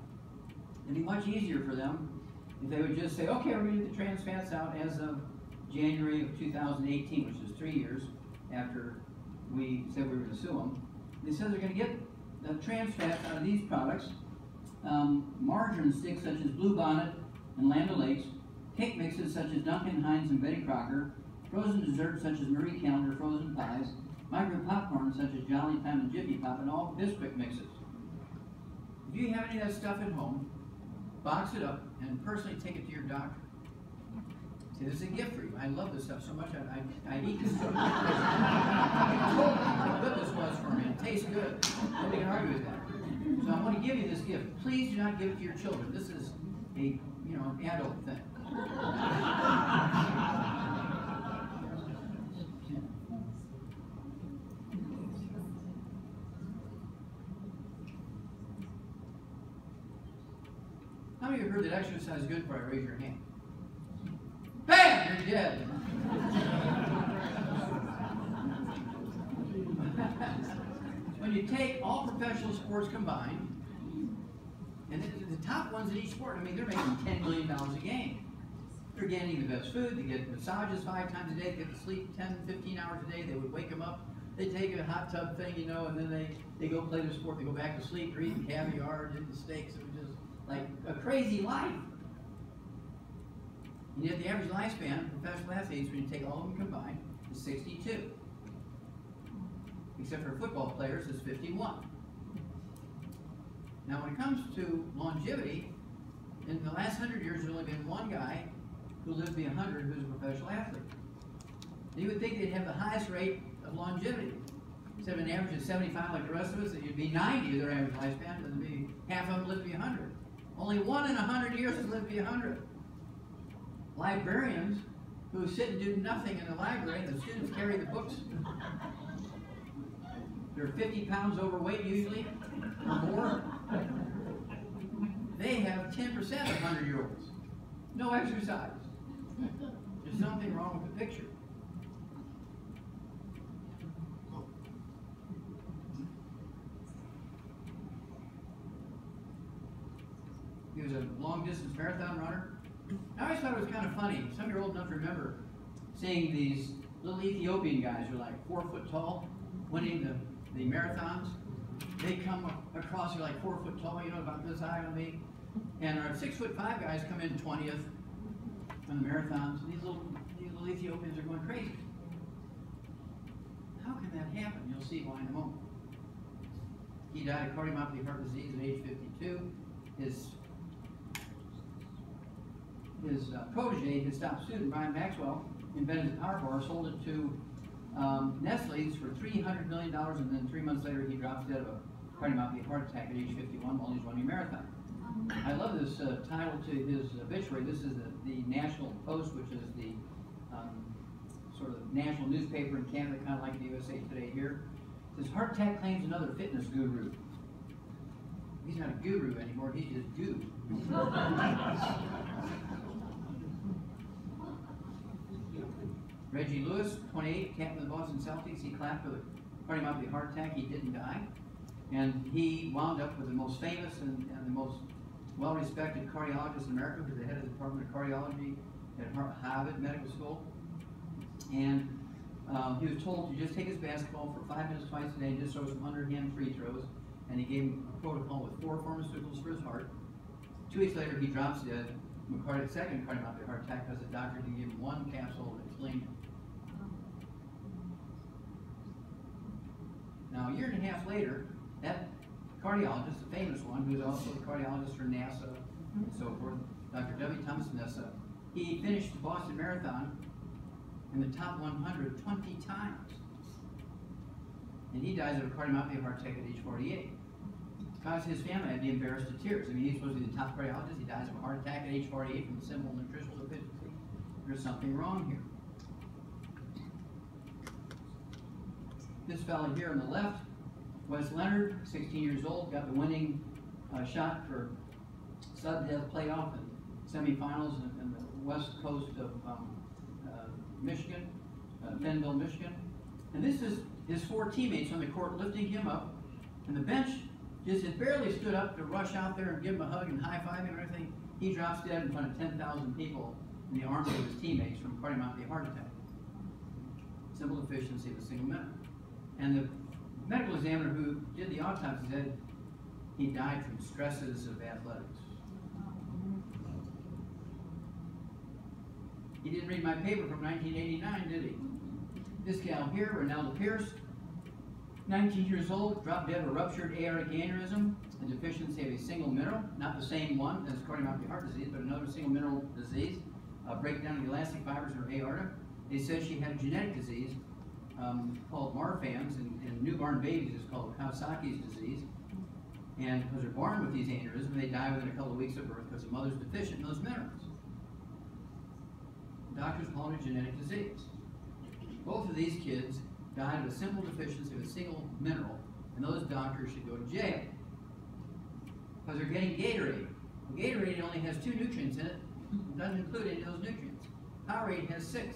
it'd be much easier for them if they would just say, okay, we're going to get the trans fats out as of January of 2018, which is 3 years after we said we were going to sue them. They said they're going to get the trans fats out of these products, margarine sticks such as Blue Bonnet and Land O'Lakes, cake mixes such as Duncan Hines and Betty Crocker, frozen desserts such as Marie Calendar frozen pies, micro popcorn such as Jolly Time and Jiffy Pop, and all Bisquick mixes. If you have any of that stuff at home, box it up and personally take it to your doctor. See, this is a gift for you. I love this stuff so much, I eat this stuff. I told you how good this was for me. It tastes good. Nobody can argue with that. So I want to give you this gift. Please do not give it to your children. This is a, an adult thing. How many of you heard that exercise is good for you? Raise your hand. Bam! You're dead. When you take all professional sports combined, and the top ones in each sport, I mean, they're making $10 million a game. They're getting the best food, they get massages 5 times a day, they get to sleep 10, 15 hours a day, they would wake them up, they take a hot tub thing, and then they go play their sport, they go back to sleep, they're eating caviar, eating steaks, it was just like a crazy life. And yet the average lifespan of professional athletes, when you take all of them combined, is 62. Except for football players, it's 51. Now when it comes to longevity, in the last 100 years, there's only been one guy who lived to be 100 who's a professional athlete. And you would think they'd have the highest rate of longevity. Instead of an average of 75 like the rest of us, that you'd be 90 their average lifespan, and be half of them live to be 100. Only 1 in 100 years has lived to be 100. Librarians who sit and do nothing in the library, and the students carry the books. They're 50 pounds overweight usually, or more. They have 10% of 100-year-olds. No exercise. There's something wrong with the picture. He was a long-distance marathon runner. I always thought it was kind of funny. Some of you are old enough to remember seeing these little Ethiopian guys who are like 4 foot tall, winning the marathons. They come across, they're like 4 foot tall, about this high on me. And our 6'5" guys come in 20th on the marathons. These little Ethiopians are going crazy. How can that happen? You'll see why in a moment. He died of cardiomyopathy heart disease at age 52. His protege, his top student, Brian Maxwell, invented the power bar, sold it to Nestle's for $300 million, and then 3 months later he drops dead of a cardiomyopathy heart attack at age 51 while he's running a marathon. I love this title to his obituary. This is the National Post, which is the sort of national newspaper in Canada, kind of like the USA Today here. It says, heart attack claims another fitness guru. He's not a guru anymore, he's just goo. Reggie Lewis, 28, captain of the Boston Celtics. He clapped with a cardiomyopathy heart attack. He didn't die. And he wound up with the most famous and the most well-respected cardiologist in America, who's the head of the Department of Cardiology at Harvard Medical School. And he was told to just take his basketball for 5 minutes twice a day and just throw some underhand free throws. And he gave him a protocol with 4 pharmaceuticals for his heart. 2 weeks later, he drops dead from a second cardiomyopathy heart attack because the doctor didn't give him 1 capsule of insulin. Now, a year and a half later, that cardiologist, the famous one, who was also the cardiologist for NASA and so forth, Dr. W. Thomas Nessa, he finished the Boston Marathon in the top 100 20 times. And he dies of a cardiomyopathy heart attack at age 48. Because his family had to be embarrassed to tears. I mean, he's supposed to be the top cardiologist. He dies of a heart attack at age 48 from a simple nutritional deficiency. There's something wrong here. This fellow here on the left, Wes Leonard, 16 years old, got the winning shot for sudden death playoff and semifinals in the west coast of Michigan, Fenville, Michigan. And this is his 4 teammates on the court lifting him up, and the bench just had barely stood up to rush out there and give him a hug and high-five him and everything. He drops dead in front of 10,000 people in the arms of his teammates from cardiomyopathy heart attack. Simple deficiency of a single minute. And the medical examiner who did the autopsy said he died from stresses of athletics. He didn't read my paper from 1989, did he? This gal here, Renelda Pierce, 19 years old, dropped dead of a ruptured aortic aneurysm, a deficiency of a single mineral, not the same one as cardiomyopathy heart disease, but another single mineral disease, breakdown of the elastic fibers in her aorta. They said she had a genetic disease called Marfan's, and in newborn babies it's called Kawasaki's disease. And because they're born with these aneurysms, they die within a couple of weeks of birth because the mother's deficient in those minerals. Doctors call it a genetic disease. Both of these kids died of a simple deficiency of a single mineral, and those doctors should go to jail because they're getting Gatorade. Well, Gatorade only has 2 nutrients in it. It doesn't include any of those nutrients. Powerade has 6.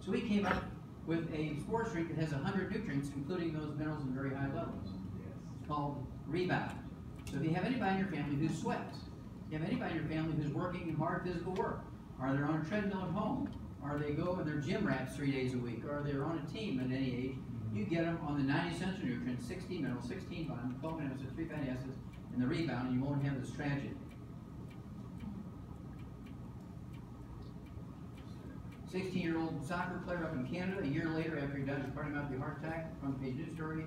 So we came up with a sports drink that has 100 nutrients, including those minerals in very high levels. It's called Rebound. So if you have anybody in your family who sweats, if you have anybody in your family who's working hard physical work, or they're on a treadmill at home, or they go and they're gym rats 3 days a week, or they're on a team at any age, you get them on the 90 essential nutrients, 16 minerals, 16 vitamins, 12 amino acids, 3 fatty acids, and the Rebound, and you won't have this tragedy. 16-year-old soccer player up in Canada, a year later after he died of cardiomyopathy heart attack, front page news story.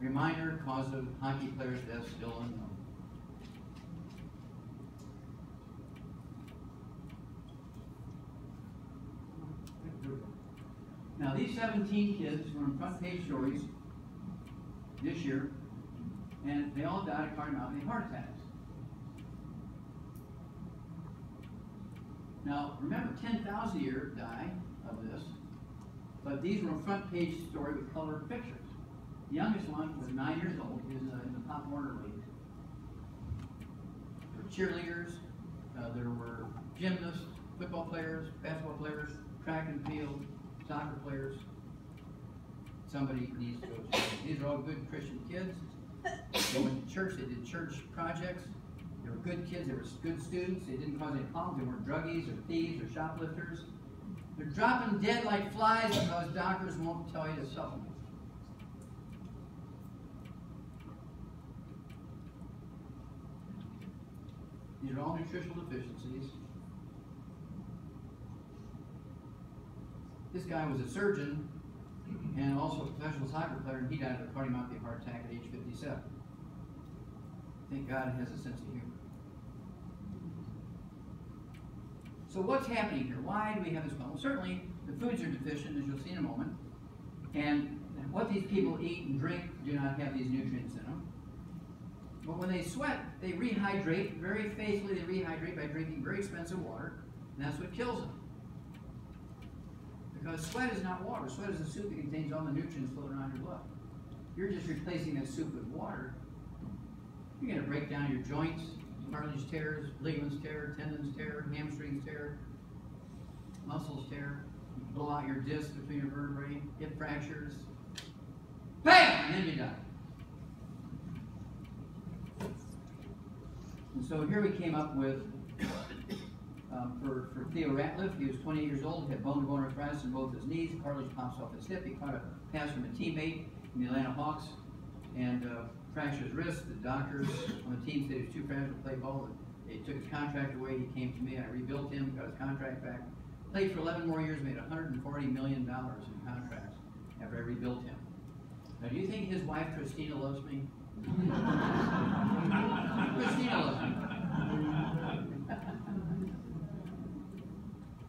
Reminder, cause of hockey player's death still unknown. Now these 17 kids were in front page stories this year, and they all died of cardiomyopathy heart attacks. Now, remember, 10,000 a year die of this, but these were a front page story with colored pictures. The youngest one was 9 years old. He was in the Pop Warner League. There were cheerleaders, there were gymnasts, football players, basketball players, track and field, soccer players. Somebody needs to go to church. These are all good Christian kids. They went to church, they did church projects. They were good kids, they were good students, they didn't cause any problems, they weren't druggies or thieves or shoplifters. They're dropping dead like flies because doctors won't tell you to supplement. These are all nutritional deficiencies. This guy was a surgeon and also a professional soccer player, and he died of a cardiomyopathy heart attack at age 57. Thank God he has a sense of humor. So what's happening here? Why do we have this problem? Well, certainly the foods are deficient, as you'll see in a moment, and what these people eat and drink do not have these nutrients in them. But when they sweat, they rehydrate very faithfully. They rehydrate by drinking very expensive water, and that's what kills them. Because sweat is not water. Sweat is a soup that contains all the nutrients floating around your blood. You're just replacing that soup with water. You're going to break down your joints, cartilage tears, ligaments tear, tendons tear, hamstrings tear, muscles tear, blow out your disc between your vertebrae, hip fractures, bam, and then you die. And so here we came up with, for Theo Ratliff, he was 28 years old, had bone-to-bone arthritis in both his knees, cartilage pops off his hip, he caught a pass from a teammate in the Atlanta Hawks, and fractured his wrist. The doctors on the team said he was too fragile to play ball. They took his contract away. He came to me. I rebuilt him, got his contract back. Played for 11 more years, made $140 million in contracts after I rebuilt him. Now, do you think his wife, Christina, loves me? Christina loves me.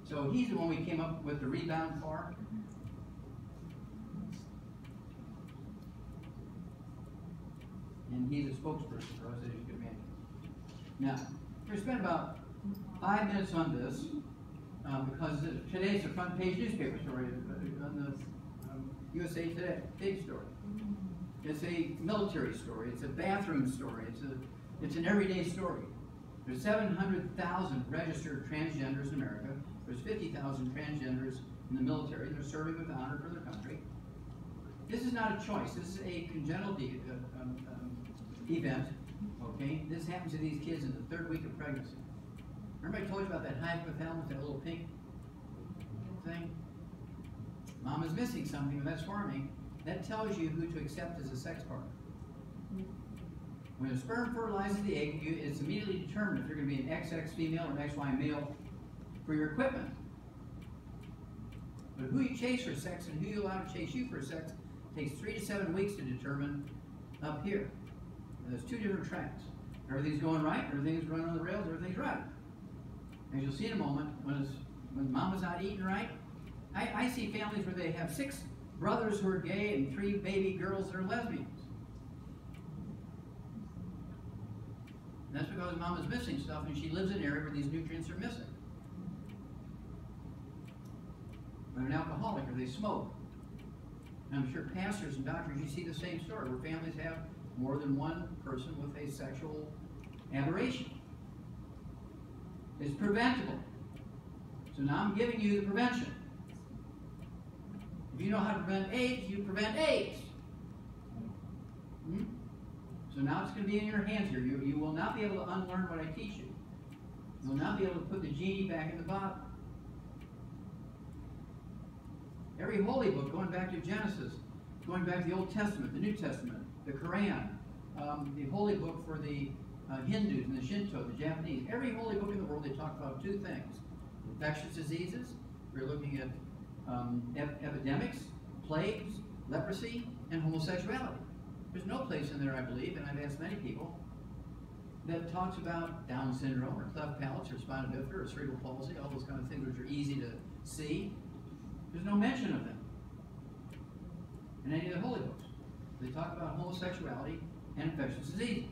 So he's the one we came up with the rebound for. And he's a spokesperson for us, as you can imagine. Now, we're going to spend about 5 minutes on this because today's a front page newspaper story on the USA Today, big story. It's a military story. It's a bathroom story. It's an everyday story. There's 700,000 registered transgenders in America. There's 50,000 transgenders in the military. They're serving with honor for their country. This is not a choice. This is a congenital event. Okay, this happens to these kids in the 3rd week of pregnancy. Remember I told you about that hypothalamus, that little pink thing? Mom is missing something, and that's forming. That tells you who to accept as a sex partner. When the sperm fertilizes the egg, it's immediately determined if you're going to be an XX female or an XY male for your equipment. But who you chase for sex and who you allow to chase you for sex takes 3 to 7 weeks to determine up here. And there's 2 different tracks. Everything's going right, everything's running on the rails, everything's right. As you'll see in a moment, when mama's not eating right, I see families where they have 6 brothers who are gay and 3 baby girls that are lesbians. And that's because mama's missing stuff and she lives in an area where these nutrients are missing. They're an alcoholic or they smoke. And I'm sure pastors and doctors, you see the same story where families have more than one person with a sexual aberration. It's preventable. So now I'm giving you the prevention. If you know how to prevent AIDS, you prevent AIDS. So now it's going to be in your hands here. You will not be able to unlearn what I teach you. You will not be able to put the genie back in the bottle. Every holy book, going back to Genesis, going back to the Old Testament, the New Testament, the Quran, the holy book for the Hindus and the Shinto, the Japanese, every holy book in the world, they talk about 2 things. Infectious diseases, we're looking at epidemics, plagues, leprosy, and homosexuality. There's no place in there, I believe, and I've asked many people, that talks about Down syndrome or cleft palate or spina bifida or cerebral palsy, all those kind of things which are easy to see. There's no mention of them in any of the holy books. They talk about homosexuality and infectious diseases.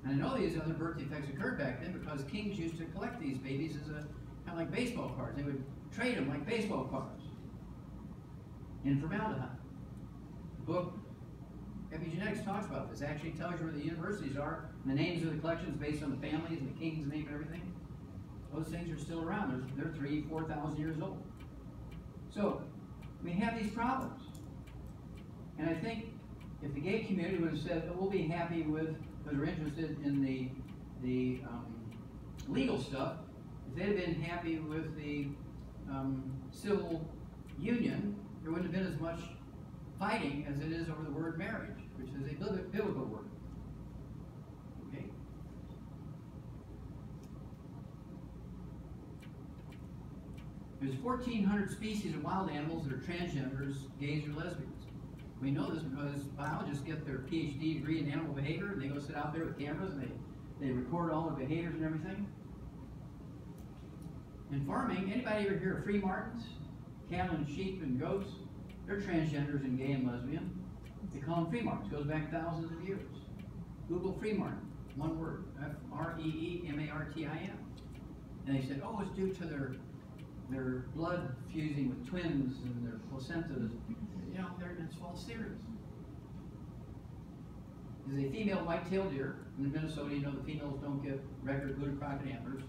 And I know these other birth defects occurred back then because kings used to collect these babies as kind of like baseball cards. They would trade them like baseball cards in formaldehyde. The book Epigenetics talks about this. It actually tells you where the universities are and the names of the collections based on the families and the king's name and everything. Those things are still around. They're 3,000, 4,000 years old. So we have these problems. And I think if the gay community would have said, oh, we'll be happy with, because we're interested in the legal stuff, if they'd have been happy with the civil union, there wouldn't have been as much fighting as it is over the word marriage, which is a biblical word. Okay? There's 1,400 species of wild animals that are transgenders, gays, or lesbians. We know this because biologists get their PhD degree in animal behavior, and they go sit out there with cameras and they record all the behaviors and everything. In farming, anybody ever hear of free martins? Cattle and sheep and goats? They're transgenders and gay and lesbian. They call them free martins. It goes back thousands of years. Google free martin, one word, F-R-E-E-M-A-R-T-I-N. And they said, oh, it's due to their blood fusing with twins and their placentas. You know, it's false theories. There's a female white-tailed deer. In Minnesota, you know the females don't get regular glutathione antlers.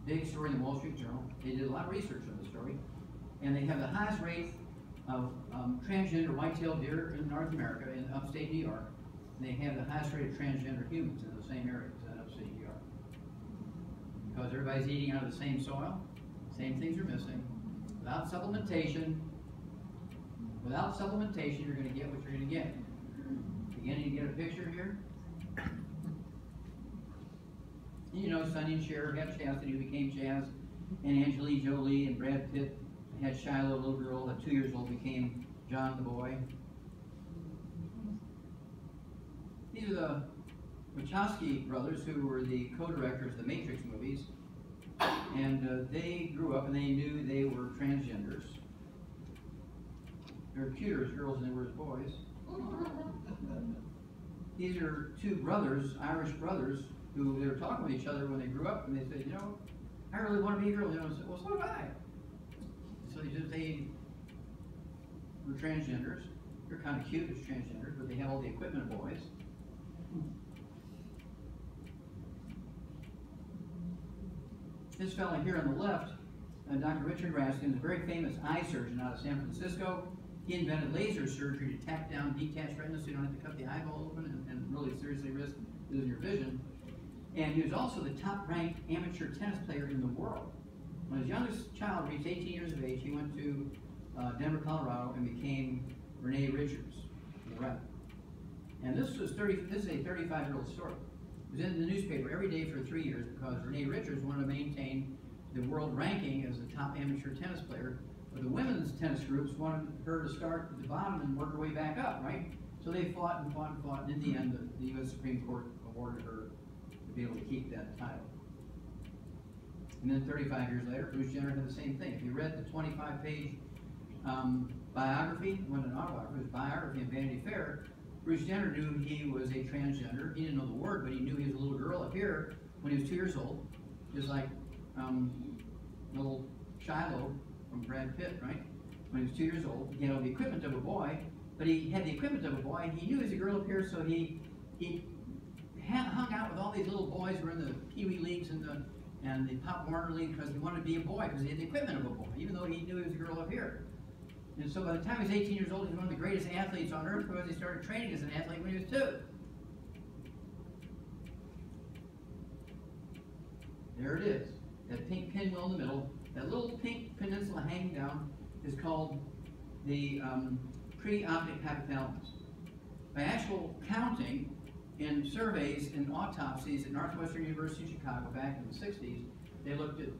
Big story in the Wall Street Journal. They did a lot of research on the story. And they have the highest rate of transgender white-tailed deer in North America, in upstate New York. And they have the highest rate of transgender humans in the same areas in upstate New York. Because everybody's eating out of the same soil, same things are missing. Without supplementation, you're going to get what you're going to get. Beginning to get a picture here. You know, Sonny and Cher had Chastity, who became Jazz, and Angelina Jolie and Brad Pitt had Shiloh, a little girl at 2 years old, became John the boy. These are the Wachowski brothers, who were the co-directors of the Matrix movies, and they grew up and they knew they were transgenders. They were cuter as girls than they were as boys. These are two brothers, Irish brothers, who they were talking with each other when they grew up, and they said, you know, I really want to be a girl. You know, I said, well, so do I. So they were transgenders. They're kind of cute as transgenders, but they have all the equipment of boys. This fellow here on the left, Dr. Richard Raskin, is a very famous eye surgeon out of San Francisco. He invented laser surgery to tack down detached retinas so you don't have to cut the eyeball open and really seriously risk losing your vision. And he was also the top-ranked amateur tennis player in the world. When his youngest child reached 18 years of age, he went to Denver, Colorado, and became Renee Richards, the rep. And this is a 35-year-old story. It was in the newspaper every day for 3 years because Renee Richards wanted to maintain the world ranking as the top amateur tennis player. But the women's tennis groups wanted her to start at the bottom and work her way back up, right? So they fought and fought and fought, and in the end, the U.S. Supreme Court awarded her to be able to keep that title. And then 35 years later, Bruce Jenner had the same thing. If you read the 25-page biography, it wasn't an autobiography, it was biography in Vanity Fair, Bruce Jenner knew he was a transgender. He didn't know the word, but he knew he was a little girl up here when he was 2 years old, just like little Shiloh from Brad Pitt, right? When he was 2 years old, he had all the equipment of a boy, but he had the equipment of a boy. He knew he was a girl up here, so he hung out with all these little boys who were in the Pee Wee leagues and the Pop Warner League because he wanted to be a boy, because he had the equipment of a boy, even though he knew he was a girl up here. And so by the time he was 18 years old, he was one of the greatest athletes on earth because he started training as an athlete when he was 2. There it is, that pink pinwheel in the middle. That little pink peninsula hanging down is called the preoptic hypothalamus. By actual counting, in surveys and autopsies at Northwestern University in Chicago back in the 60s, they looked at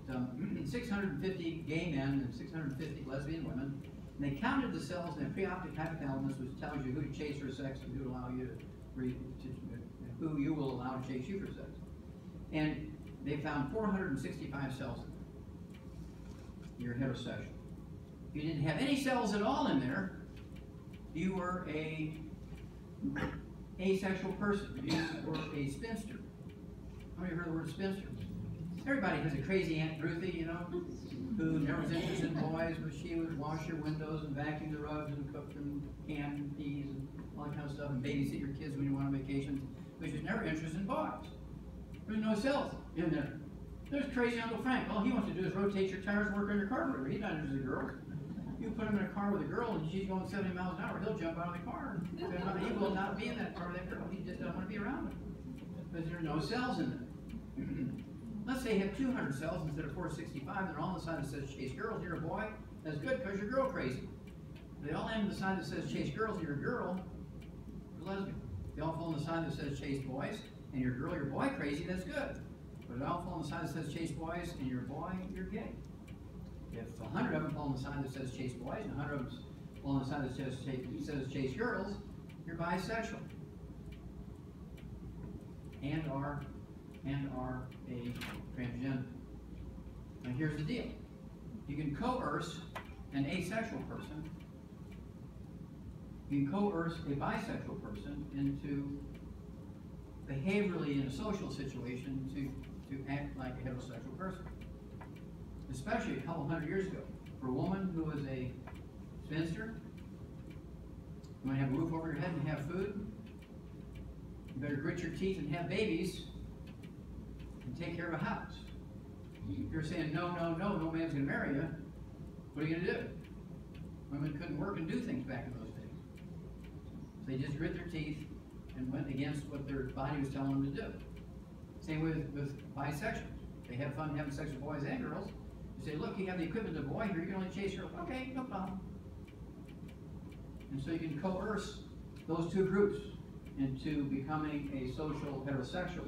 650 gay men and 650 lesbian women, and they counted the cells in the preoptic hypothalamus, which tells you who to chase for sex and who you will allow to chase you for sex. And they found 465 cells in there. You're heterosexual. If you didn't have any cells at all in there, you were a asexual person. You were a spinster. How many have heard the word spinster? Everybody has a crazy Aunt Ruthie, you know, who never was interested in boys, but she would wash your windows and vacuum the rugs and cook and can peas and all that kind of stuff and babysit your kids when you went on vacations, but she was never interested in boys. There's no cells in there. There's crazy Uncle Frank. All he wants to do is rotate your tires and work on your carburetor. He's not interested in girls. You put him in a car with a girl and she's going 70 miles an hour, he'll jump out of the car. He will not be in that car with that girl. He just doesn't want to be around her because there are no cells in there. Let's say you have 200 cells instead of 465. They're all on the side that says chase girls. You're a boy. That's good because you're girl crazy. They all end on the side that says chase girls. You're a girl. You're lesbian. They all fall on the side that says chase boys. And you're girl. You're boy crazy. That's good. But if they all fall on the side that says chase boys and you're a boy, you're gay. If 100 of them fall on the side that says chase boys and 100 of them fall on the side that says chase girls, you're bisexual. And are a transgender. Now here's the deal. You can coerce an asexual person. You can coerce a bisexual person into behaviorally in a social situation to act like a heterosexual person. Especially a couple hundred years ago. For a woman who was a spinster, you want to have a roof over your head and have food, you better grit your teeth and have babies and take care of a house. If you're saying, no man's going to marry you, what are you going to do? Women couldn't work and do things back in those days. So they just grit their teeth and went against what their body was telling them to do. Same way with bisexuals. They have fun having sex with boys and girls. You say, look, you have the equipment of a boy here, you can only chase girls. Okay, no problem. And so you can coerce those two groups into becoming a social heterosexual.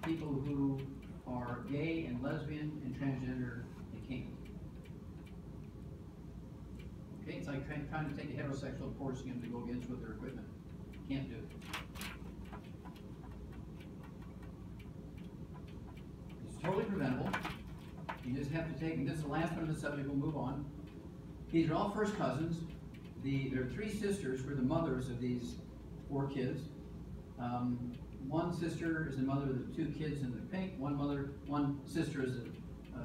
People who are gay and lesbian and transgender, they can't. Okay, it's like trying to take a heterosexual and forcing them to go against with their equipment. Can't do it. It's totally preventable. You just have to take, and this is the last one of the subject, we'll move on. These are all first cousins. There are three sisters who are the mothers of these 4 kids. One sister is the mother of the 2 kids in the pink. One sister is the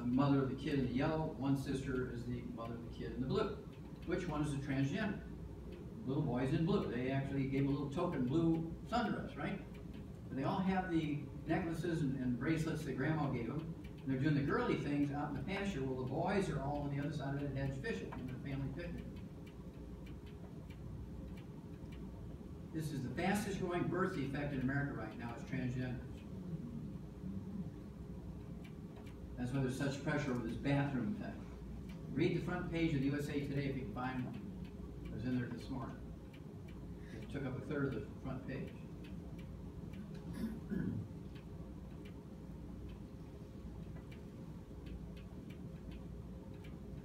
mother of the kid in the yellow. One sister is the mother of the kid in the blue. Which one is a transgender? Little boys in blue. They actually gave a little token blue sundress, right? But they all have the necklaces and bracelets that Grandma gave them. And they're doing the girly things out in the pasture. Well, the boys are all on the other side of that hedge fishing in their family picnic. This is the fastest growing birth defect in America right now, is transgenders. That's why there's such pressure over this bathroom thing. Read the front page of the USA Today if you can find one. It was in there this morning. It took up a third of the front page.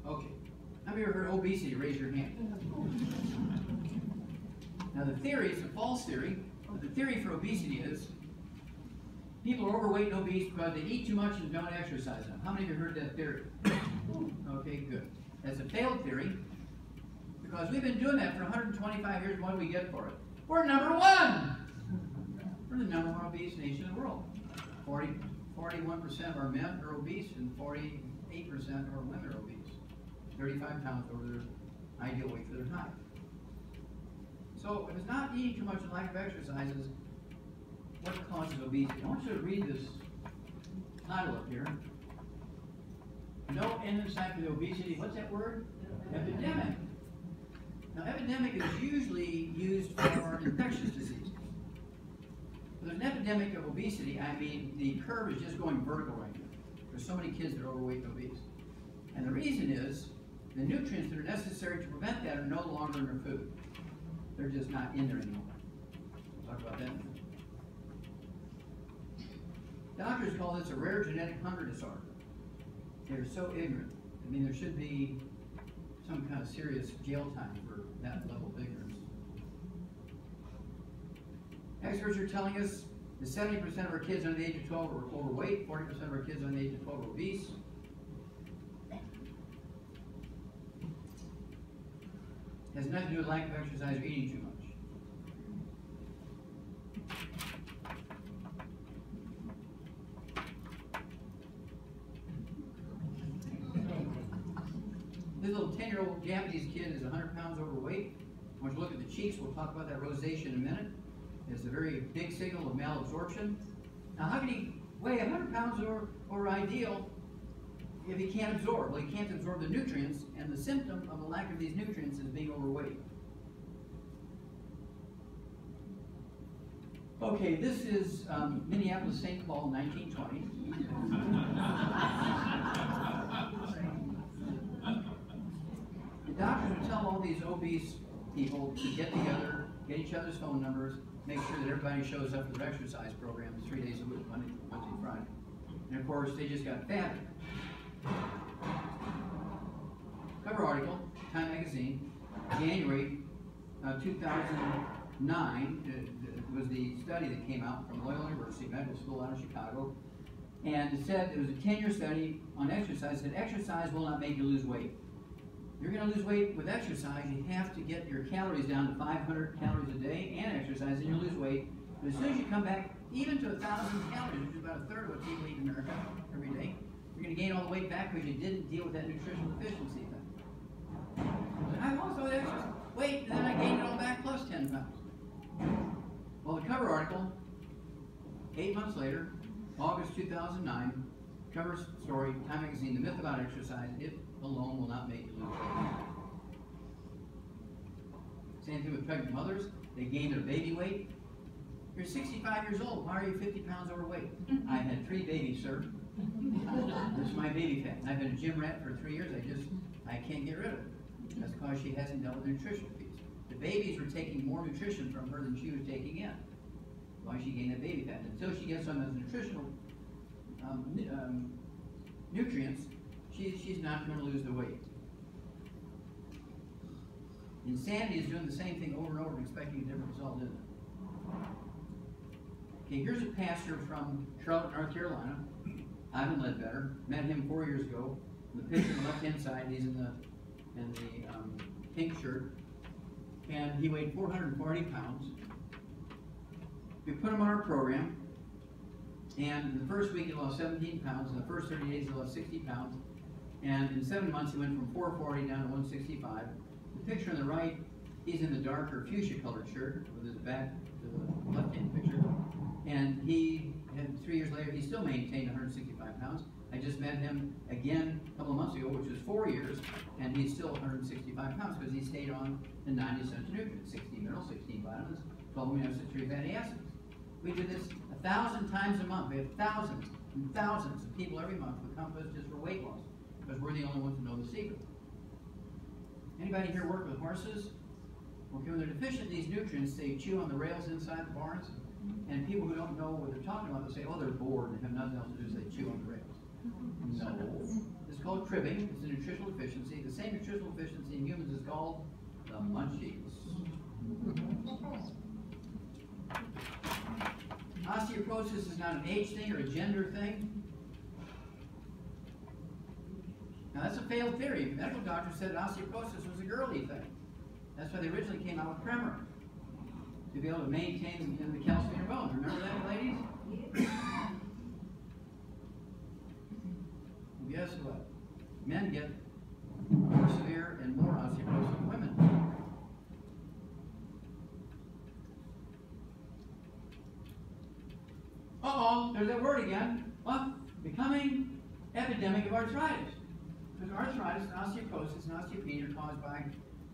Okay. Have you ever heard obesity? Raise your hand. Now the theory, it's a false theory, but the theory for obesity is people are overweight and obese because they eat too much and don't exercise enough. How many of you heard that theory? Okay, good. That's a failed theory because we've been doing that for 125 years. What do we get for it? We're number 1! We're the number 1 obese nation in the world. 41% of our men are obese and 48% of our women are obese. 35 pounds over their ideal weight for their height. So if it's not eating too much and lack of exercises, what causes obesity? I want you to read this title up here. No end in sight for the obesity. What's that word? Epidemic. Now, epidemic is usually used for infectious diseases. When there's an epidemic of obesity, I mean the curve is just going vertical right now. There's so many kids that are overweight and obese. And the reason is the nutrients that are necessary to prevent that are no longer in their food. They're just not in there anymore. We'll talk about that in a minute. Doctors call this a rare genetic hunger disorder. They're so ignorant. I mean, there should be some kind of serious jail time for that level of ignorance. Experts are telling us that 70% of our kids under the age of 12 are overweight, 40% of our kids under the age of 12 are obese. It has nothing to do with lack of exercise or eating too much. This little 10-year-old Japanese kid is 100 pounds overweight. I want you to look at the cheeks. We'll talk about that rosacea in a minute. It's a very big signal of malabsorption. Now, how can he weigh 100 pounds or ideal if he can't absorb? Well, he can't absorb the nutrients, and the symptom of a lack of these nutrients is being overweight. Okay, this is Minneapolis, St. Paul, 1920. The doctors would tell all these obese people to get together, get each other's phone numbers, make sure that everybody shows up for their exercise program 3 days a week, Monday, Wednesday, Friday. And of course, they just got fatter. Cover article, Time Magazine, January 2009, was the study that came out from Loyola University Medical School out of Chicago. And it said, it was a 10-year study on exercise, that exercise will not make you lose weight. You're going to lose weight with exercise, you have to get your calories down to 500 calories a day and exercise, and you'll lose weight. But as soon as you come back even to 1,000 calories, which is about a third of what people eat in America every day, you're going to gain all the weight back because you didn't deal with that nutritional deficiency thing. I lost all the extra weight, and then I gained it all back plus 10 pounds. Well, the cover article, 8 months later, August 2009, cover story, Time Magazine, The Myth About Exercise, It Alone Will Not Make You Lose Weight. Same thing with pregnant mothers. They gain their baby weight. You're 65 years old. Why are you 50 pounds overweight? I had 3 babies, sir. This is my baby fat. I've been a gym rat for 3 years. I can't get rid of it. That's because she hasn't dealt with the nutritional piece. The babies were taking more nutrition from her than she was taking in. Why she gained that baby fat? Until she gets some of those nutritional nutrients, she's not going to lose the weight. Insanity is doing the same thing over and over and expecting a different result, isn't it? Okay, here's a pastor from Charlotte, North Carolina, Ivan Ledbetter. Met him 4 years ago. The picture on the left-hand side, he's in the pink shirt, and he weighed 440 pounds. We put him on our program, and in the first week he lost 17 pounds. In the first 30 days he lost 60 pounds, and in 7 months he went from 440 down to 165. The picture on the right, he's in the darker fuchsia-colored shirt with his back to the left-hand picture, and he had 3 years later he still maintained 165 pounds. I just met him again a couple of months ago, which was 4 years, and he's still 165 pounds because he stayed on the 90 essential nutrients, 16 minerals, 16 vitamins, 12 amino acids, 3 fatty acids. We do this 1,000 times a month. We have thousands and thousands of people every month who come to us just for weight loss because we're the only ones who know the secret. Anybody here work with horses? Okay, when they're deficient in these nutrients, they chew on the rails inside the barns, and people who don't know what they're talking about, they say, oh, they're bored and have nothing else to do, so they chew on the rails. No. It's called cribbing. It's a nutritional deficiency. The same nutritional deficiency in humans is called the munchies. Osteoporosis is not an age thing or a gender thing. Now that's a failed theory. Medical doctors said osteoporosis was a girly thing. That's why they originally came out with Premarin, to be able to maintain the calcium in your bones. Remember that, ladies? Guess what? Men get more severe and more osteoporosis than women. Uh-oh, there's that word again. What? Becoming epidemic of arthritis. Because arthritis and osteoporosis and osteopenia are caused by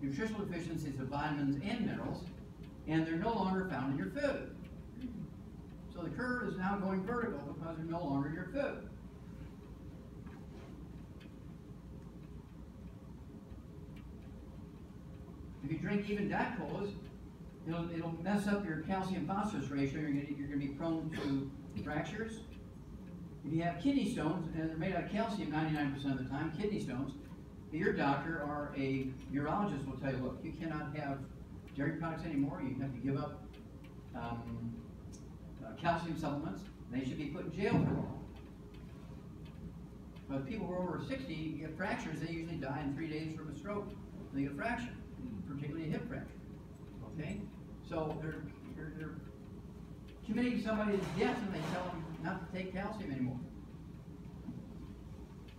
nutritional deficiencies of vitamins and minerals, and they're no longer found in your food. So the curve is now going vertical because they're no longer in your food. If you drink even Diet Colas, it'll mess up your calcium phosphorus ratio. You're going to be prone to fractures. If you have kidney stones, and they're made out of calcium 99% of the time, kidney stones, your doctor or a urologist will tell you, look, you cannot have dairy products anymore. You have to give up calcium supplements. They should be put in jail for that. But people who are over 60 get fractures. They usually die in 3 days from a stroke. They get a fracture, particularly a hip fracture. Okay, so they're committing somebody to death when they tell them not to take calcium anymore.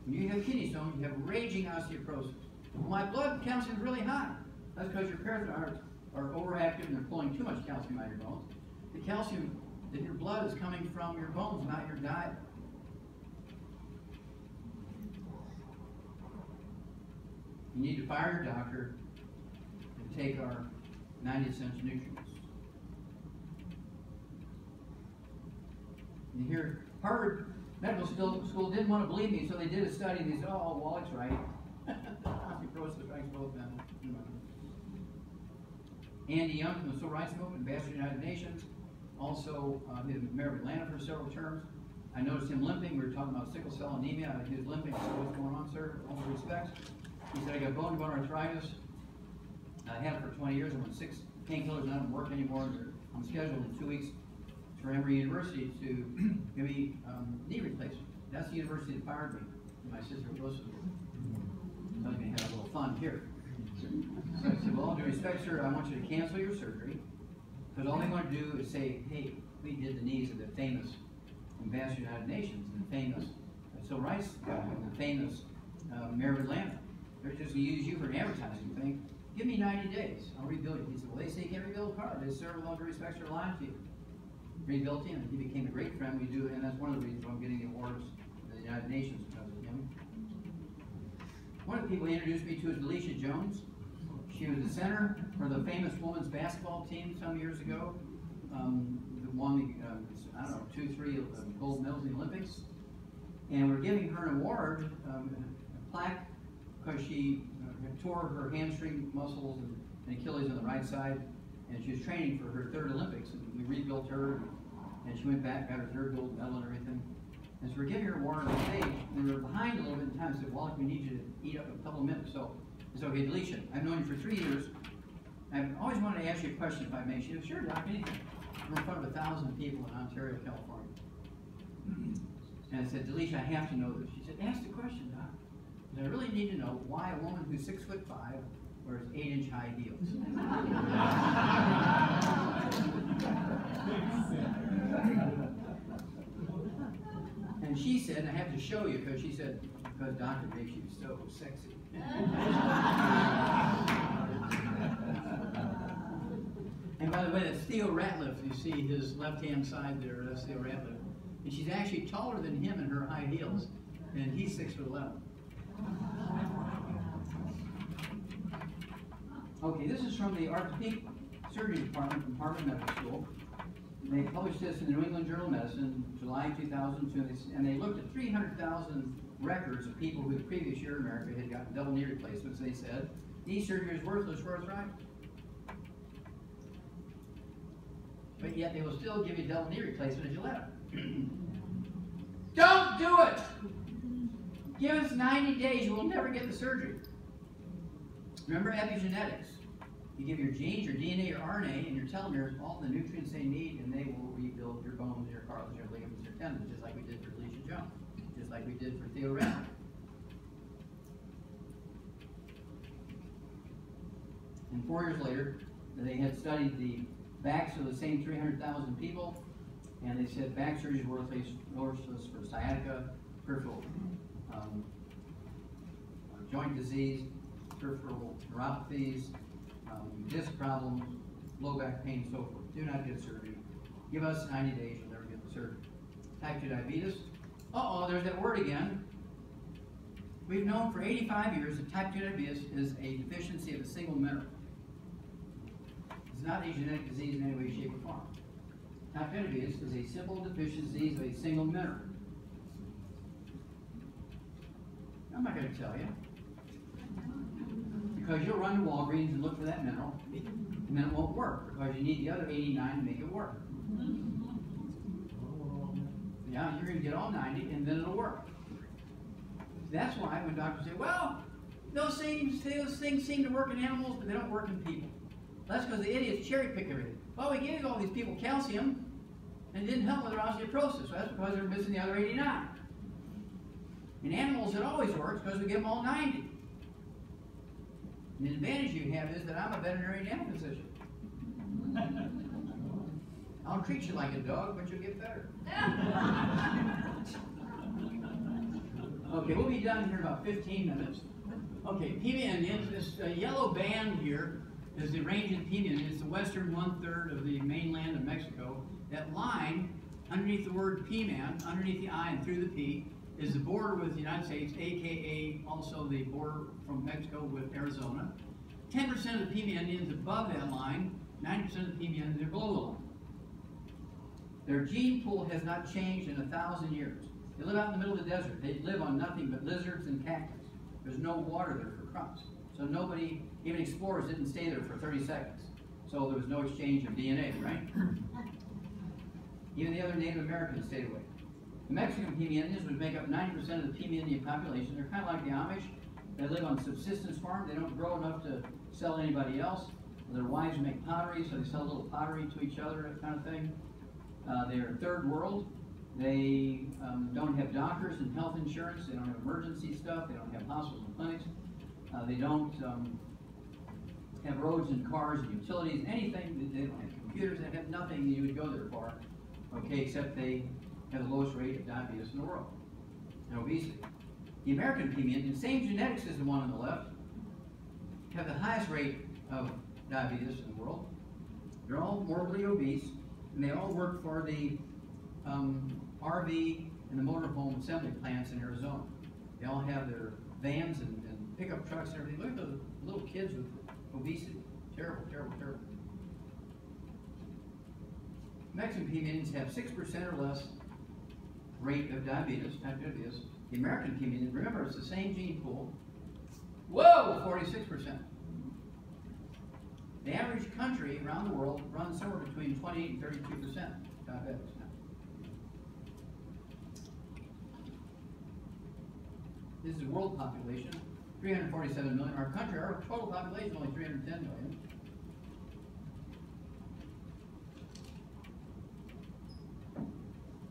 When you have kidney stones, you have raging osteoporosis. Well, my blood calcium is really high. That's because your parathormons are overactive and they're pulling too much calcium out of your bones. The calcium in your blood is coming from your bones, not your diet. You need to fire your doctor and take our 90 essential nutrients. You hear Harvard Medical School didn't want to believe me, so they did a study and they said, oh, Wallach's right. Osteoporosis ranks both men. Andy Young from the Civil Rights Movement, Ambassador to the United Nations. Also, he was mayor of Atlanta for several terms. I noticed him limping. We were talking about sickle cell anemia. He was limping. I said, what's going on, sir? All due respects. He said, I got bone arthritis. I had it for 20 years. I'm on 6 painkillers and I don't work anymore. I'm scheduled in 2 weeks for Emory University to give me knee replacement. That's the university that fired me. My sister goes to telling me to have a little fun here. So I said, well, all due respect, sir, I want you to cancel your surgery, because all they want to do is say, hey, we did the knees of the famous Ambassador to the United Nations, and the famous Civil Rights guy, and the famous mayor of Atlanta. They're just going to use you for an advertising thing. Give me 90 days. I'll rebuild it. He said, well, they say you can't rebuild a car. They say, sir, with all due respect, they're lying to you. Rebuilt him. He became a great friend. We do, and that's one of the reasons why I'm getting the awards of the United Nations because of him. One of the people he introduced me to is Alicia Jones. She was the center for the famous women's basketball team some years ago. Won the, I don't know, 2, 3 gold medals in the Olympics. And we're giving her an award, a plaque, because she tore her hamstring muscles and Achilles on the right side. And she was training for her 3rd Olympics. And we rebuilt her, and she went back, got her 3rd gold medal and everything. And so we're giving her an award on the stage, and we were behind a little bit in time. I said, Wallach, we need you to eat up a couple of minutes. So I said, okay, Alicia, I've known you for 3 years. I've always wanted to ask you a question, if I may. She said, sure, Doc, anything. We're in front of 1,000 people in Ontario, California. And I said, Alicia, I have to know this. She said, ask the question, Doc. I really need to know why a woman who's 6'5" wears 8-inch high heels. And she said, and I have to show you, because she said, because doctor makes you so sexy. And by the way, that's Theo Ratliff. You see his left-hand side there, that's Theo Ratliff. And she's actually taller than him in her high heels, and he's 6'11". Okay, this is from the Orthopedic Surgery Department from Harvard Medical School. They published this in the New England Journal of Medicine, July 2002, and they looked at 300,000 records of people who the previous year in America had gotten double knee replacements. They said, knee surgery is worthless for arthritis. But yet they will still give you double knee replacement if you let them. Don't do it! Give us 90 days, you will never get the surgery. Remember epigenetics. You give your genes, your DNA, your RNA, and your telomeres all the nutrients they need, and they will rebuild your bones, your cartilage, your ligaments, your tendons, just like we did for Alicia Jones, just like we did for Theo Ratliff. And 4 years later, they had studied the backs of the same 300,000 people, and they said back surgery is worthless for sciatica, peripheral joint disease, peripheral neuropathies, disc problems, low back pain, and so forth. Do not get surgery. Give us 90 days, you'll never get the surgery. Type 2 diabetes. Uh-oh, there's that word again. We've known for 85 years that type 2 diabetes is a deficiency of a single mineral. It's not a genetic disease in any way, shape, or form. Type 2 diabetes is a simple deficiency of a single mineral. I'm not going to tell you. Because you'll run to Walgreens and look for that mineral, and then it won't work, because you need the other 89 to make it work. Yeah, you're going to get all 90, and then it'll work. That's why when doctors say, well, those things seem to work in animals, but they don't work in people. That's because the idiots cherry pick everything. Well, we gave all these people calcium, and it didn't help with their osteoporosis. So that's because they're missing the other 89. In animals, it always works because we give them all 90. And the advantage you have is that I'm a veterinary animal physician. I'll treat you like a dog, but you'll get better. Okay, we'll be done here in about 15 minutes. Okay, Pima Indians, this yellow band here is the range of Pima Indians. It's the western 1/3 of the mainland of Mexico. That line underneath the word P-man, underneath the I and through the P, is the border with the United States, aka also the border from Mexico with Arizona. 10% of the Pima Indians above that line, 90% of the Pima Indians are below the line. Their gene pool has not changed in 1,000 years. They live out in the middle of the desert. They live on nothing but lizards and cactus. There's no water there for crops. So nobody, even explorers, didn't stay there for 30 seconds. So there was no exchange of DNA, right? Even the other Native Americans stayed away. The Mexican Pima Indians would make up 90% of the Pima Indian population. They're kind of like the Amish. They live on subsistence farm. They don't grow enough to sell anybody else. Their wives make pottery, so they sell a little pottery to each other, that kind of thing. They're third world. They don't have doctors and health insurance. They don't have emergency stuff. They don't have hospitals and clinics. They don't have roads and cars and utilities, anything. They don't have computers. They have nothing that you would go there for, okay, except they have the lowest rate of diabetes in the world and obesity. The American Pima Indians, same genetics as the one on the left, have the highest rate of diabetes in the world. They're all morbidly obese, and they all work for the RV and the motorhome assembly plants in Arizona. They all have their vans and pickup trucks and everything. Look at those little kids with obesity. Terrible, terrible, terrible. Mexican Pima Indians have 6% or less rate of diabetes, type 2 diabetes. The American Pima Indians, remember, it's the same gene pool. Whoa, 46%. The average country around the world runs somewhere between 28 and 32% diabetics now. This is world population, 347 million. Our country, our total population is only 310 million.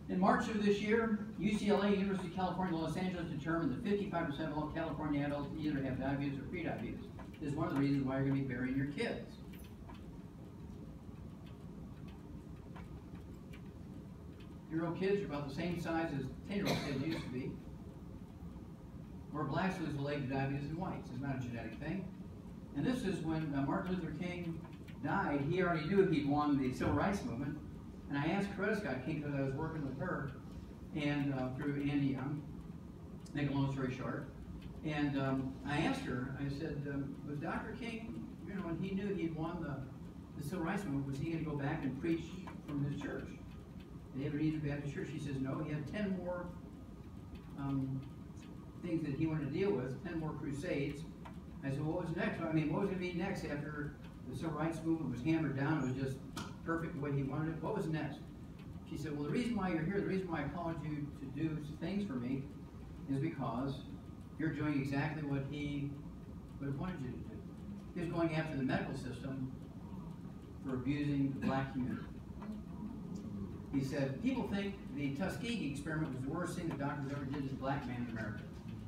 In March of this year, UCLA, University of California, Los Angeles determined that 55% of all California adults either have diabetes or prediabetes. This is one of the reasons why you're going to be burying your kids. Year-old kids are about the same size as 10-year-old kids used to be. Where blacks lose a leg to diabetes than whites. It's not a genetic thing. And this is when Martin Luther King died. He already knew he'd won the civil rights movement. And I asked Coretta Scott King, because I was working with her, and through Andy Young, make a long story short. And I asked her, I said, was Dr. King, you know, when he knew he'd won the civil rights movement, was he going to go back and preach from his church? The Ebenezer Baptist Church. She says, no, he had 10 more things that he wanted to deal with, 10 more crusades. I said, well, what was next? I mean, what was going to be next after the civil rights movement was hammered down? It was just perfect the way he wanted it. What was next? She said, well, the reason why you're here, the reason why I called you to do things for me is because you're doing exactly what he would have wanted you to do. He was going after the medical system for abusing the black community. He said, people think the Tuskegee experiment was the worst thing the doctors ever did to a black man in America.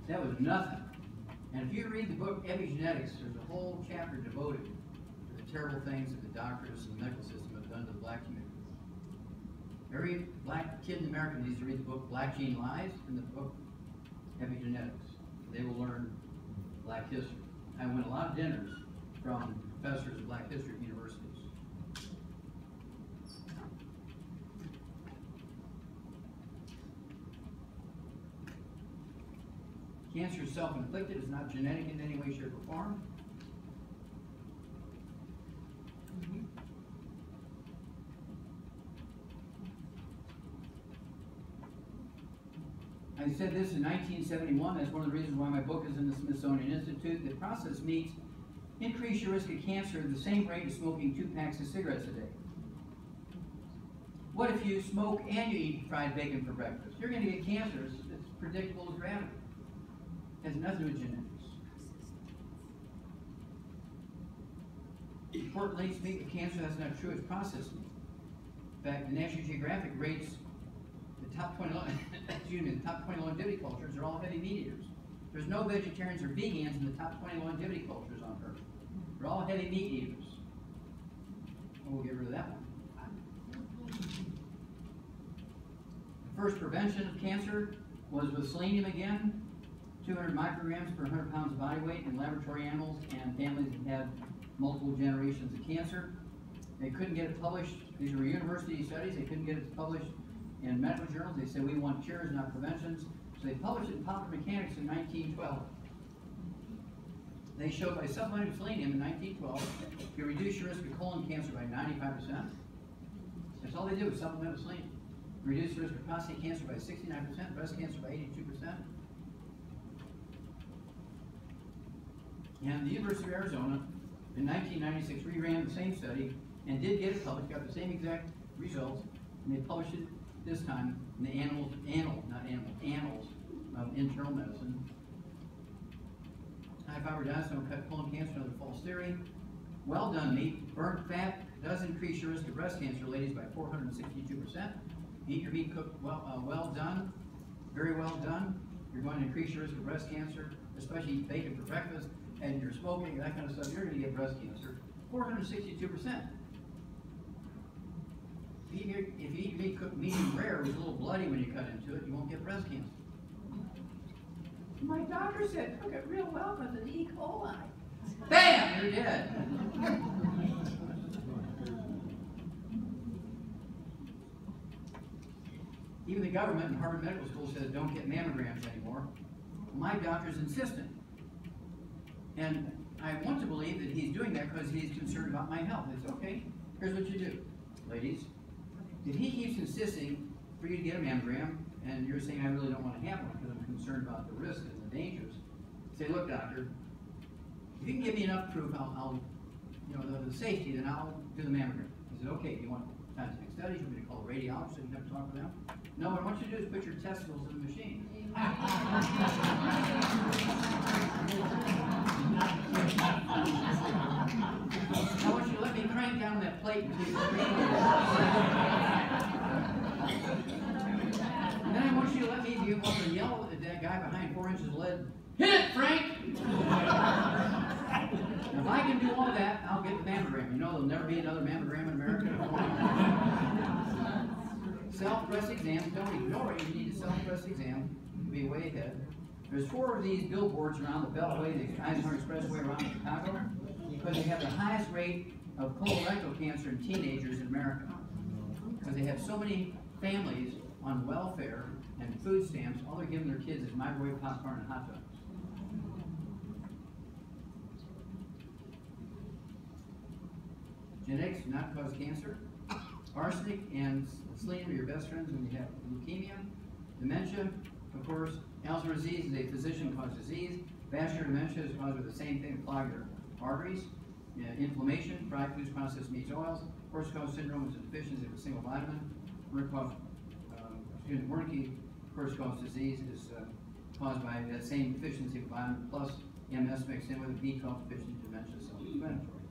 That was nothing. And if you read the book Epigenetics, there's a whole chapter devoted to the terrible things that the doctors and the medical system have done to the black community. Every black kid in America needs to read the book Black Gene Lies and the book Epigenetics. They will learn black history. I went a lot of dinners from professors of black history at universities. Cancer is self-inflicted. It's not genetic in any way, shape, or form. I said this in 1971. That's one of the reasons why my book is in the Smithsonian Institute. The process means increase your risk of cancer at the same rate as smoking 2 packs of cigarettes a day. What if you smoke and you eat fried bacon for breakfast? You're going to get cancer. It's predictable as gravity. It has nothing to do with genetics. Importantly, speaking of cancer, that's not true. It's processed meat. In fact, the National Geographic rates the top 20, the top 20 longevity cultures are all heavy meat eaters. There's no vegetarians or vegans in the top 20 longevity cultures on Earth. They're all heavy meat eaters. And we'll get rid of that one. The first prevention of cancer was with selenium again. 200 micrograms per 100 pounds of body weight in laboratory animals and families that had multiple generations of cancer. They couldn't get it published. These were university studies. They couldn't get it published in medical journals. They said, we want cures, not preventions. So they published it in Popular Mechanics in 1912. They showed by supplementing selenium in 1912, you reduce your risk of colon cancer by 95%. That's all they did was supplement with selenium. Reduce the risk of prostate cancer by 69%, breast cancer by 82%. And the University of Arizona in 1996 reran the same study and did get it published, got the same exact results, and they published it this time in the Annals of Internal Medicine. High fiber diets don't cut colon cancer, another false theory. Well done meat, burnt fat does increase your risk of breast cancer, ladies, by 462%. Eat your meat cooked well done, very well done. You're going to increase your risk of breast cancer, especially eat bacon for breakfast, and you're smoking, that kind of stuff, you're going to get breast cancer. 462%. If you eat your meat cooked medium rare, which is a little bloody when you cut into it, you won't get breast cancer. My doctor said, cook it real well with an E. coli. Bam! You're dead. Even the government and Harvard Medical School says don't get mammograms anymore. My doctor's insistent. And I want to believe that he's doing that because he's concerned about my health. It's okay. Here's what you do, ladies. If he keeps insisting for you to get a mammogram, and you're saying I really don't want to have one because I'm concerned about the risks and the dangers, say, look, doctor, if you can give me enough proof, I'll the safety, then I'll do the mammogram. He said, okay, do you want scientific studies? You want me to call a radiologist so you can have to talk to them? No, what I want you to do is put your testicles in the machine. I want you to let me crank down that plate until you scream. And then I want you to let me be able to yell at that guy behind 4 inches of lead, hit it, Frank! If I can do all that, I'll get the mammogram. You know there'll never be another mammogram in America. Self-breast exams, don't ignore it. You need a self-breast exam to be way ahead. There's 4 of these billboards around the Beltway, the Eisenhower Expressway around Chicago, because they have the highest rate of colorectal cancer in teenagers in America. Because they have so many families on welfare and food stamps, all they're giving their kids is microwave popcorn and hot dogs. Genetics do not cause cancer. Arsenic and selenium are your best friends when you have leukemia. Dementia, of course. Alzheimer's disease is a physician-caused disease. Vascular dementia is caused by the same thing that clogs your arteries. Inflammation, fried foods, processed meats, oils. Korsakoff syndrome is a deficiency of a single vitamin. Wernicke-Korsakoff disease is caused by that same deficiency of vitamin plus MS mixed in with a B12 deficiency dementia, self-explanatory.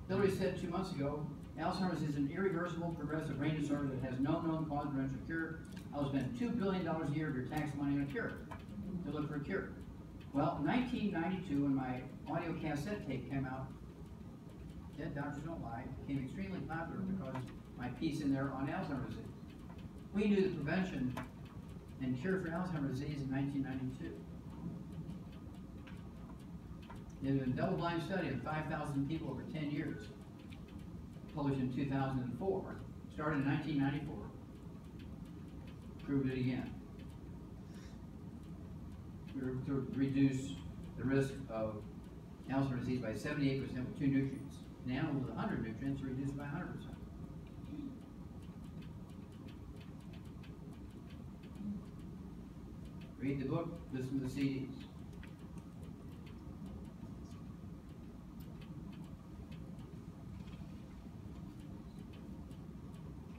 Hillary said 2 months ago, Alzheimer's is an irreversible progressive brain disorder that has no known cause or potential cure. I will spend $2 billion a year of your tax money on a cure, to look for a cure. Well, in 1992, when my audio cassette tape came out, Dead Doctors Don't Lie, became extremely popular because my piece in there on Alzheimer's disease. We knew the prevention and cure for Alzheimer's disease in 1992. In a double-blind study of 5,000 people over 10 years, published in 2004, started in 1994, proved it again. We were to reduce the risk of Alzheimer's disease by 78% with 2 nutrients. In animals with 100 nutrients, reduced by 100%. Read the book, listen to the CDs.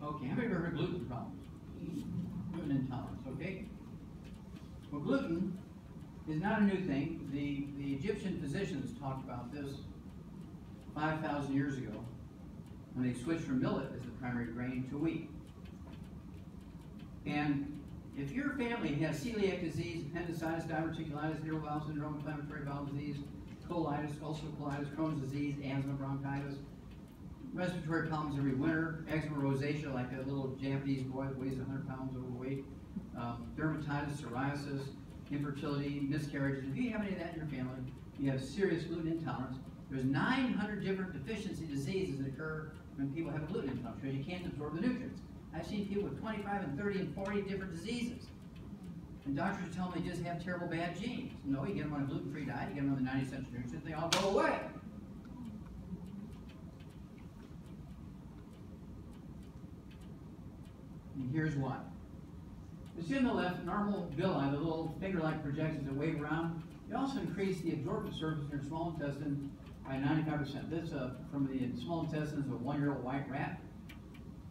Okay, have you ever heard of gluten problems? Gluten intolerance, okay? Well, gluten is not a new thing. The Egyptian physicians talked about this 5,000 years ago when they switched from millet as the primary grain to wheat. And if your family has celiac disease, appendicitis, diverticulitis, irritable bowel syndrome, inflammatory bowel disease, colitis, ulcerative colitis, Crohn's disease, asthma, bronchitis, respiratory problems every winter, eczema rosacea, like a little Japanese boy that weighs 100 pounds overweight, dermatitis, psoriasis, infertility, miscarriages. If you have any of that in your family, you have serious gluten intolerance. There's 900 different deficiency diseases that occur when people have a gluten intolerance because you can't absorb the nutrients. I've seen people with 25 and 30 and 40 different diseases. And doctors tell them they just have terrible bad genes. No, you get them on a gluten-free diet, you get them on the 90 essential nutrients, they all go away. And here's why. You see on the left, normal villi, the little finger-like projections that wave around, they also increase the absorptive surface in your small intestine by 95%. This from the small intestines of a 1-year-old white rat.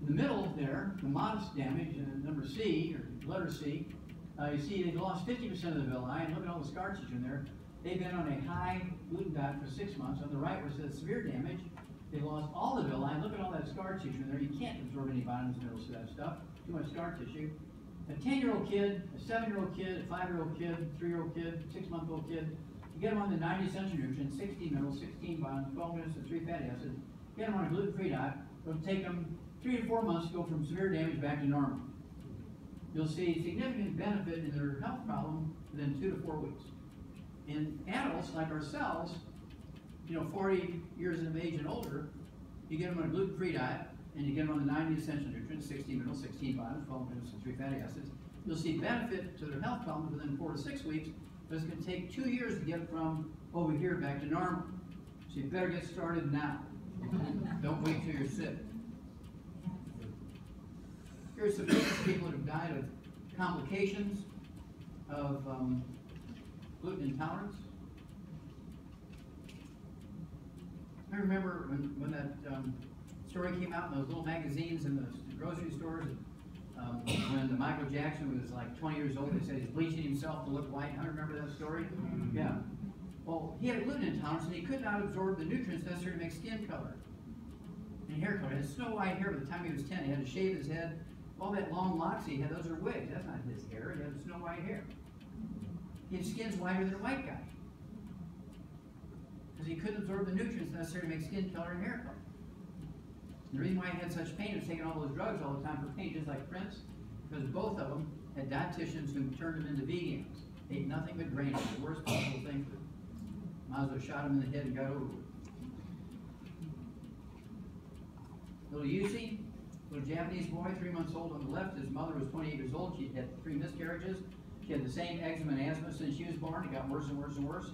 In the middle there, the modest damage, number C, or letter C, you see they lost 50% of the villi, and look at all the scar tissue in there. They've been on a high gluten diet for 6 months. On the right where it says severe damage, they lost all the villi, and look at all that scar tissue in there. You can't absorb any vitamins, minerals, that stuff. Too much scar tissue. A 10-year-old kid, a 7-year-old kid, a 5-year-old kid, a 3-year-old kid, a 6-month-old kid, you get them on the 90 essential nutrients, 16 minerals, 16 vitamins, 12 minutes, and 3 fatty acids. Get them on a gluten-free diet. It'll take them 3 to 4 months to go from severe damage back to normal. You'll see significant benefit in their health problem within 2 to 4 weeks. In adults like ourselves, 40 years of age and older, you get them on a gluten-free diet, and you get them on the 90 essential nutrients, 16 minerals, 16 vitamins, 12 minutes, and 3 fatty acids. You'll see benefit to their health problems within 4 to 6 weeks, but it's going to take 2 years to get from over here back to normal. So you better get started now. Don't wait till you're sick. Here's some people that have died of complications of gluten intolerance. I remember when that story came out in those little magazines in the grocery stores, when the Michael Jackson was like 20 years old, they said he's bleaching himself to look white. I remember that story. Yeah. Well, he had a gluten intolerance, and he could not absorb the nutrients necessary to make skin color and hair color. He had snow white hair by the time he was 10. He had to shave his head. All that long locks he had, those are wigs. That's not his hair. He had snow white hair. His skin's whiter than a white guy because he couldn't absorb the nutrients necessary to make skin color and hair color. And the reason why he had such pain was taking all those drugs all the time for pain, just like Prince, because both of them had dietitians who turned them into vegans. Ate nothing but grain. The worst possible thing for them. Might as well shot him in the head and got over with. Little Yusi, little Japanese boy, 3 months old on the left. His mother was 28 years old. She had 3 miscarriages. She had the same eczema and asthma since she was born. It got worse and worse and worse.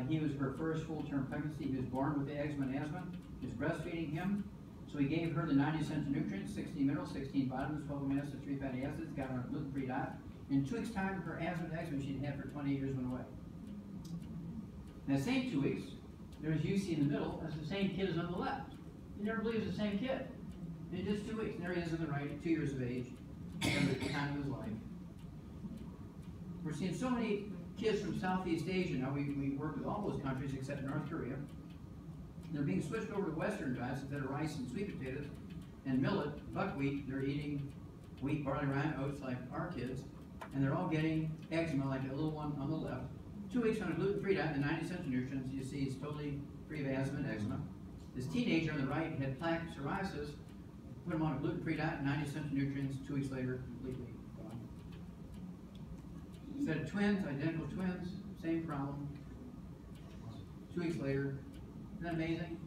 He was her first full-term pregnancy. He was born with the eczema and asthma. He was breastfeeding him. So he gave her the 90 essential nutrients, 16 minerals, 16 vitamins, 12 amino acids, 3 fatty acids, got her on a gluten-free diet. In 2 weeks' time, her asthma and eczema she'd had for 28 years went away. In that same 2 weeks, there was UC in the middle. That's the same kid as on the left. You never believe it's the same kid. In just 2 weeks. And there he is on the right, 2 years of age, at the time of his life. We're seeing so many kids from Southeast Asia now. We work with all those countries except North Korea. They're being switched over to Western diets instead of rice and sweet potatoes and millet, buckwheat. They're eating wheat, barley, rye, oats like our kids. And they're all getting eczema like that little one on the left. 2 weeks on a gluten-free diet, the 90 essential nutrients, you see he's totally free of asthma and eczema. This teenager on the right had plaque psoriasis. Put him on a gluten-free diet, 90 essential nutrients, 2 weeks later, completely gone. Set of twins, identical twins, same problem. 2 weeks later, isn't that amazing?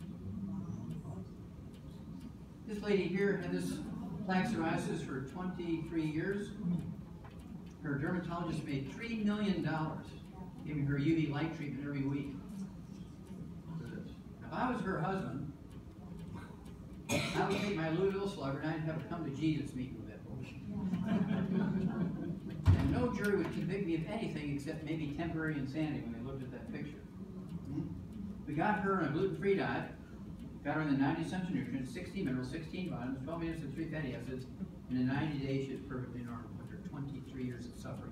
This lady here had this plaque psoriasis for 23 years. Her dermatologist made $3 million giving her UV light treatment every week for this. If I was her husband, I would take my Louisville Slugger and I'd have a come to Jesus meeting with that bullshit. And no jury would convict me of anything except maybe temporary insanity when they looked at that picture. We got her on a gluten-free diet, got her on the 90 essential nutrients, 16 minerals, 16 vitamins, 12 minutes and 3 fatty acids, and in 90 days she was perfectly normal after 23 years of suffering.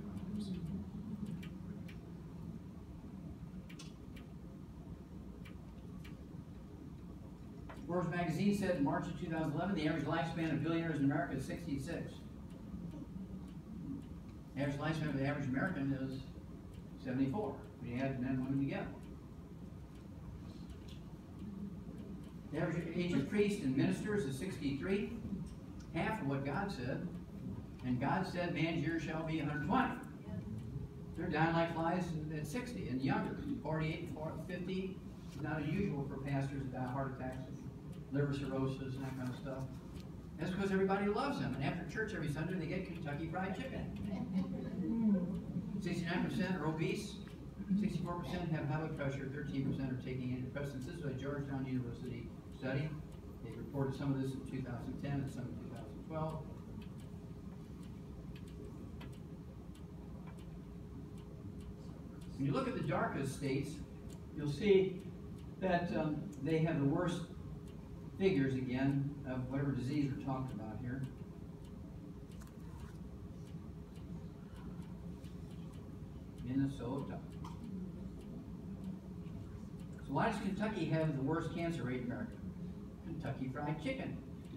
Forbes magazine said in March of 2011, the average lifespan of billionaires in America is 66. The average lifespan of the average American is 74. We add men and women together. The average age of priests and ministers is 63, half of what God said. And God said, man's years shall be 120. They're dying like flies at 60 and younger. 48, 50 is not unusual for pastors to die of heart attacks, liver cirrhosis, and that kind of stuff. That's because everybody loves them. And after church every Sunday, they get Kentucky Fried Chicken. 69% are obese. 64% have high blood pressure. 13% are taking antidepressants. This is a Georgetown University study. They reported some of this in 2010 and some in 2012. When you look at the darkest states, you'll see that they have the worst figures, again, of whatever disease we're talking about here. Minnesota. So why does Kentucky have the worst cancer rate in America? Kentucky Fried Chicken.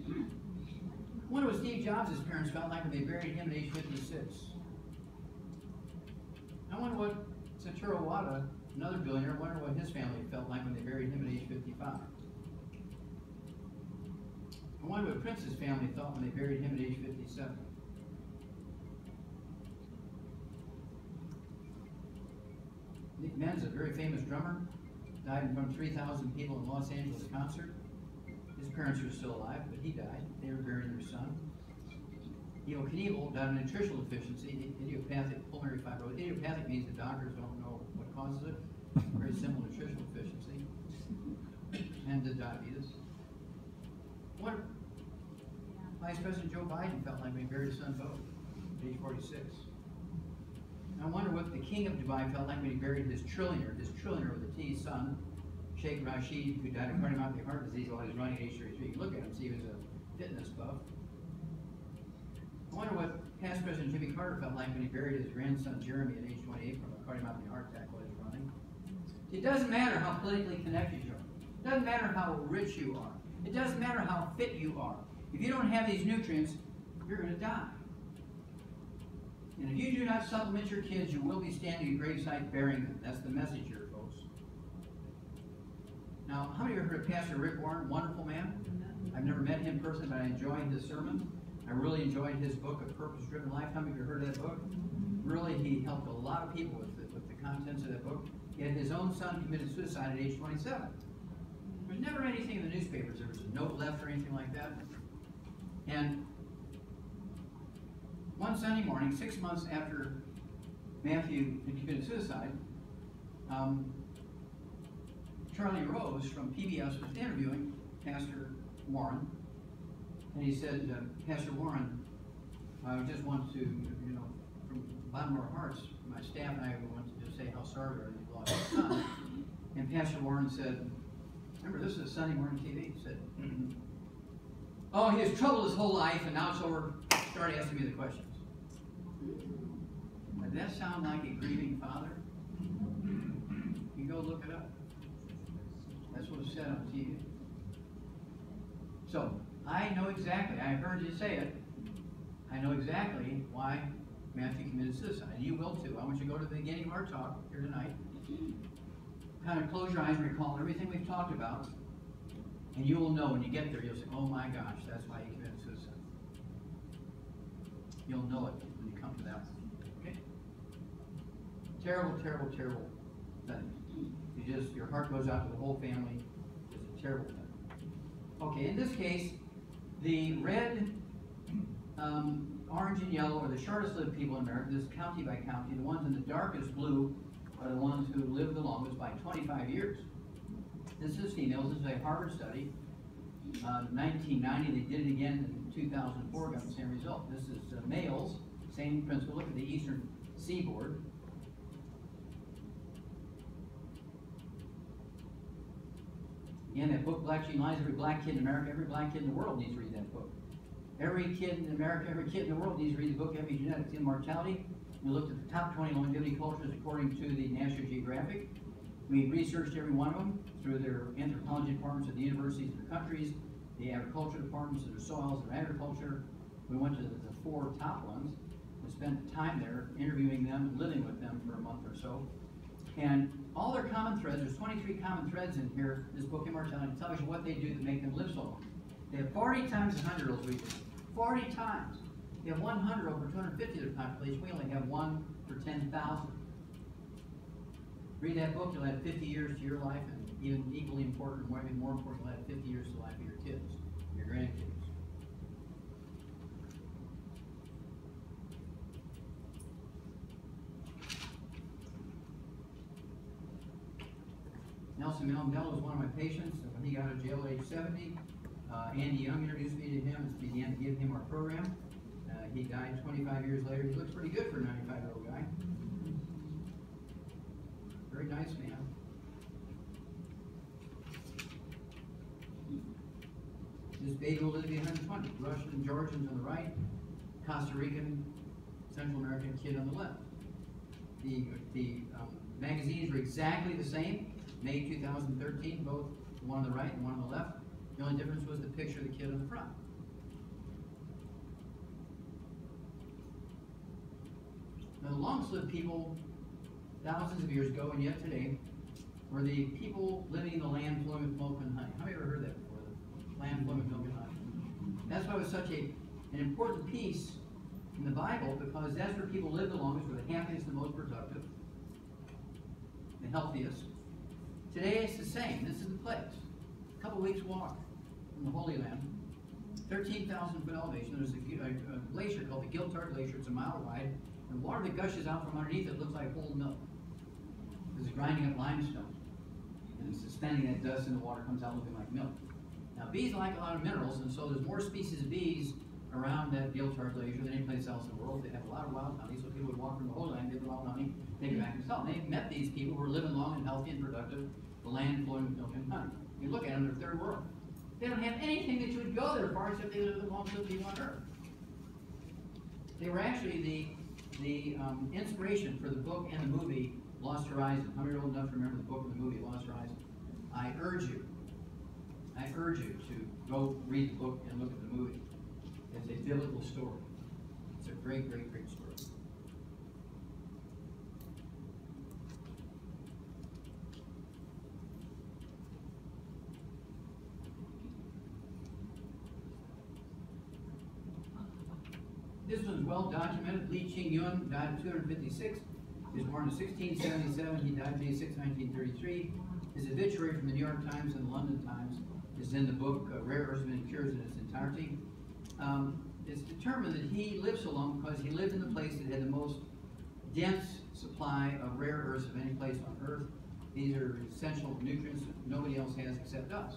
I wonder what Steve Jobs' parents felt like when they buried him at age 56. I wonder what Satoru Iwata, another billionaire, I wonder what his family felt like when they buried him at age 55. I wonder what Prince's family thought when they buried him at age 57. Nick Menz, a very famous drummer, died in front of 3,000 people in Los Angeles concert. His parents are still alive, but he died. They were burying their son. Evel Knievel died of nutritional deficiency, idiopathic pulmonary fibrosis. Idiopathic means the doctors don't know what causes it. Very simple nutritional deficiency. And the diabetes. What Vice President Joe Biden felt like when he buried his son Bo at age 46. I wonder what the king of Dubai felt like when he buried his trillionaire with a T son, Sheikh Rashid, who died of cardiomyopathy heart disease while he was running at age 33. You can look at him and see he was a fitness buff. I wonder what past President Jimmy Carter felt like when he buried his grandson Jeremy at age 28 from a cardiomyopathy heart attack while he was running. It doesn't matter how politically connected you are. It doesn't matter how rich you are. It doesn't matter how fit you are. If you don't have these nutrients, you're going to die. And if you do not supplement your kids, you will be standing at gravesite burying them. That's the message here, folks. Now, how many of you have heard of Pastor Rick Warren? Wonderful man. I've never met him personally, but I enjoyed his sermon. I really enjoyed his book, A Purpose-Driven Life. How many of you heard of that book? Really, he helped a lot of people with the contents of that book. Yet his own son committed suicide at age 27. There's never anything in the newspapers. There was a note left or anything like that. And one Sunday morning, 6 months after Matthew had committed suicide, Charlie Rose from PBS was interviewing Pastor Warren, and he said, Pastor Warren, I just want to, from the bottom of our hearts, my staff and I want to just say how sorry we are that you lost your son. And Pastor Warren said, remember, this is Sunday morning TV, he said, oh, he has troubled his whole life, and now it's over. Start asking me the questions. Does that sound like a grieving father? You go look it up. That's what was said on TV. So, I know exactly, I heard you say it, I know exactly why Matthew committed suicide. You will too. I want you to go to the beginning of our talk here tonight. Kind of close your eyes and recall everything we've talked about. And you will know when you get there, you'll say, oh my gosh, that's why he committed suicide. You'll know it when you come to that one. Okay? Terrible, terrible, terrible thing. Your heart goes out to the whole family. It's a terrible thing. Okay, in this case, the red, orange, and yellow are the shortest lived people in America. This is county by county. The ones in the darkest blue are the ones who live the longest by 25 years. This is females. This is a Harvard study. 1990, they did it again in 2004, got the same result. This is males, same principle. Look at the eastern seaboard. Again, that book, Black Gene Lies, every black kid in America, every black kid in the world needs to read that book. Every kid in America, every kid in the world needs to read the book, Epigenetics and Mortality. We looked at the top 20 longevity cultures according to the National Geographic. We researched every one of them through their anthropology departments at the universities of their countries, the agriculture departments of their soils and agriculture. We went to the 4 top ones and spent time there interviewing them and living with them for a month or so. And all their common threads, there's 23 common threads in here, this book, Immortality, tells you what they do to make them live so long. They have 40 times the 100-year-olds we do. 40 times. They have 100 over 250 of the population. We only have 1 for 10,000. Read that book, you'll add 50 years to your life, and even equally important, or maybe more important, you'll add 50 years to the life of your kids, your grandkids. Nelson Mandela was one of my patients, and when he got out of jail at age 70, Andy Young introduced me to him and began to give him our program. He died 25 years later. He looks pretty good for a 95-year-old guy. Very nice man. This baby will live to be 120. Russian and Georgians on the right, Costa Rican, Central American kid on the left. The magazines were exactly the same, May 2013, both one on the right and one on the left. The only difference was the picture of the kid on the front. Now, the long-lived people, thousands of years ago and yet today, were the people living in the land flowing with milk and honey. How many ever heard that before? The land flowing with milk and honey. That's why it was such an important piece in the Bible, because that's where people live the longest, were the happiest, the most productive, the healthiest. Today it's the same. This is the place. A couple weeks walk from the Holy Land, 13,000 foot elevation. There's a glacier called the Giltard Glacier. It's a mile wide. The water that gushes out from underneath it looks like whole milk. It's grinding up limestone. And it's suspending that dust, and the water comes out looking like milk. Now, bees like a lot of minerals, and so there's more species of bees around that Giltard Glacier than any place else in the world. They have a lot of wild honey, so people would walk from the Holy Land, get the wild honey, take it back and sell. And they met these people who were living long and healthy and productive, the land flowing with milk and honey. You look at them, they're third world. They don't have anything that you would go there for except they live the longest people on earth. They were actually the inspiration for the book and the movie Lost Horizon. How many are old enough to remember the book and the movie Lost Horizon? I urge you to go read the book and look at the movie. It's a biblical story. It's a great, great, great story. This one's well documented. Li Qingyun died in 256. He was born in 1677. He died May 6, 1933. His obituary from the New York Times and the London Times is in the book Rare Earths and Cures in its entirety. It's determined that he lived so long because he lived in the place that had the most dense supply of rare earths of any place on Earth. These are essential nutrients that nobody else has except us.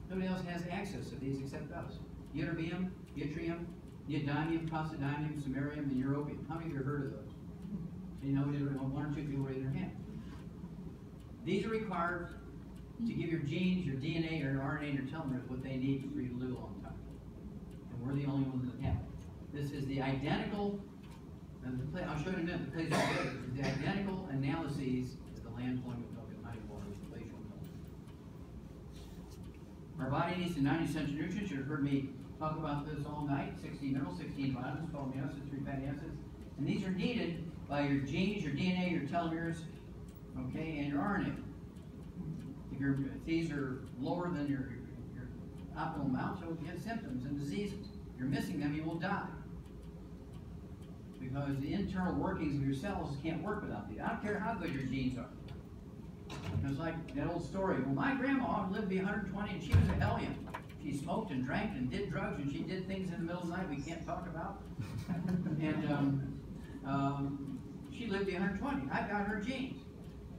Nobody else has access to these except us. Ytterbium, yttrium, neodymium, praseodymium, samarium, and europium. How many of you have heard of those? You know, one or two people raise their hand. These are required to give your genes, your DNA, or your RNA, and your telomeres what they need for you to live a long time. And we're the only ones that have it. This is the identical, and I'll show you in a minute, the place is the identical analyses of the land flowing with milk and honey water, glacial milk. Our body needs the 90 essential nutrients. You've heard me talk about this all night. 16 minerals, 16 vitamins, 12 amino acids, 3 fatty acids. And these are needed by your genes, your DNA, your telomeres, okay, and your RNA. If these are lower than your optimal amount, you'll get symptoms and diseases. If you're missing them, you will die. Because the internal workings of your cells can't work without these. I don't care how good your genes are. It's like that old story. Well, my grandma lived to be 120 and she was a hellion. She smoked and drank and did drugs and she did things in the middle of the night we can't talk about. And she lived to be 120. I've got her genes.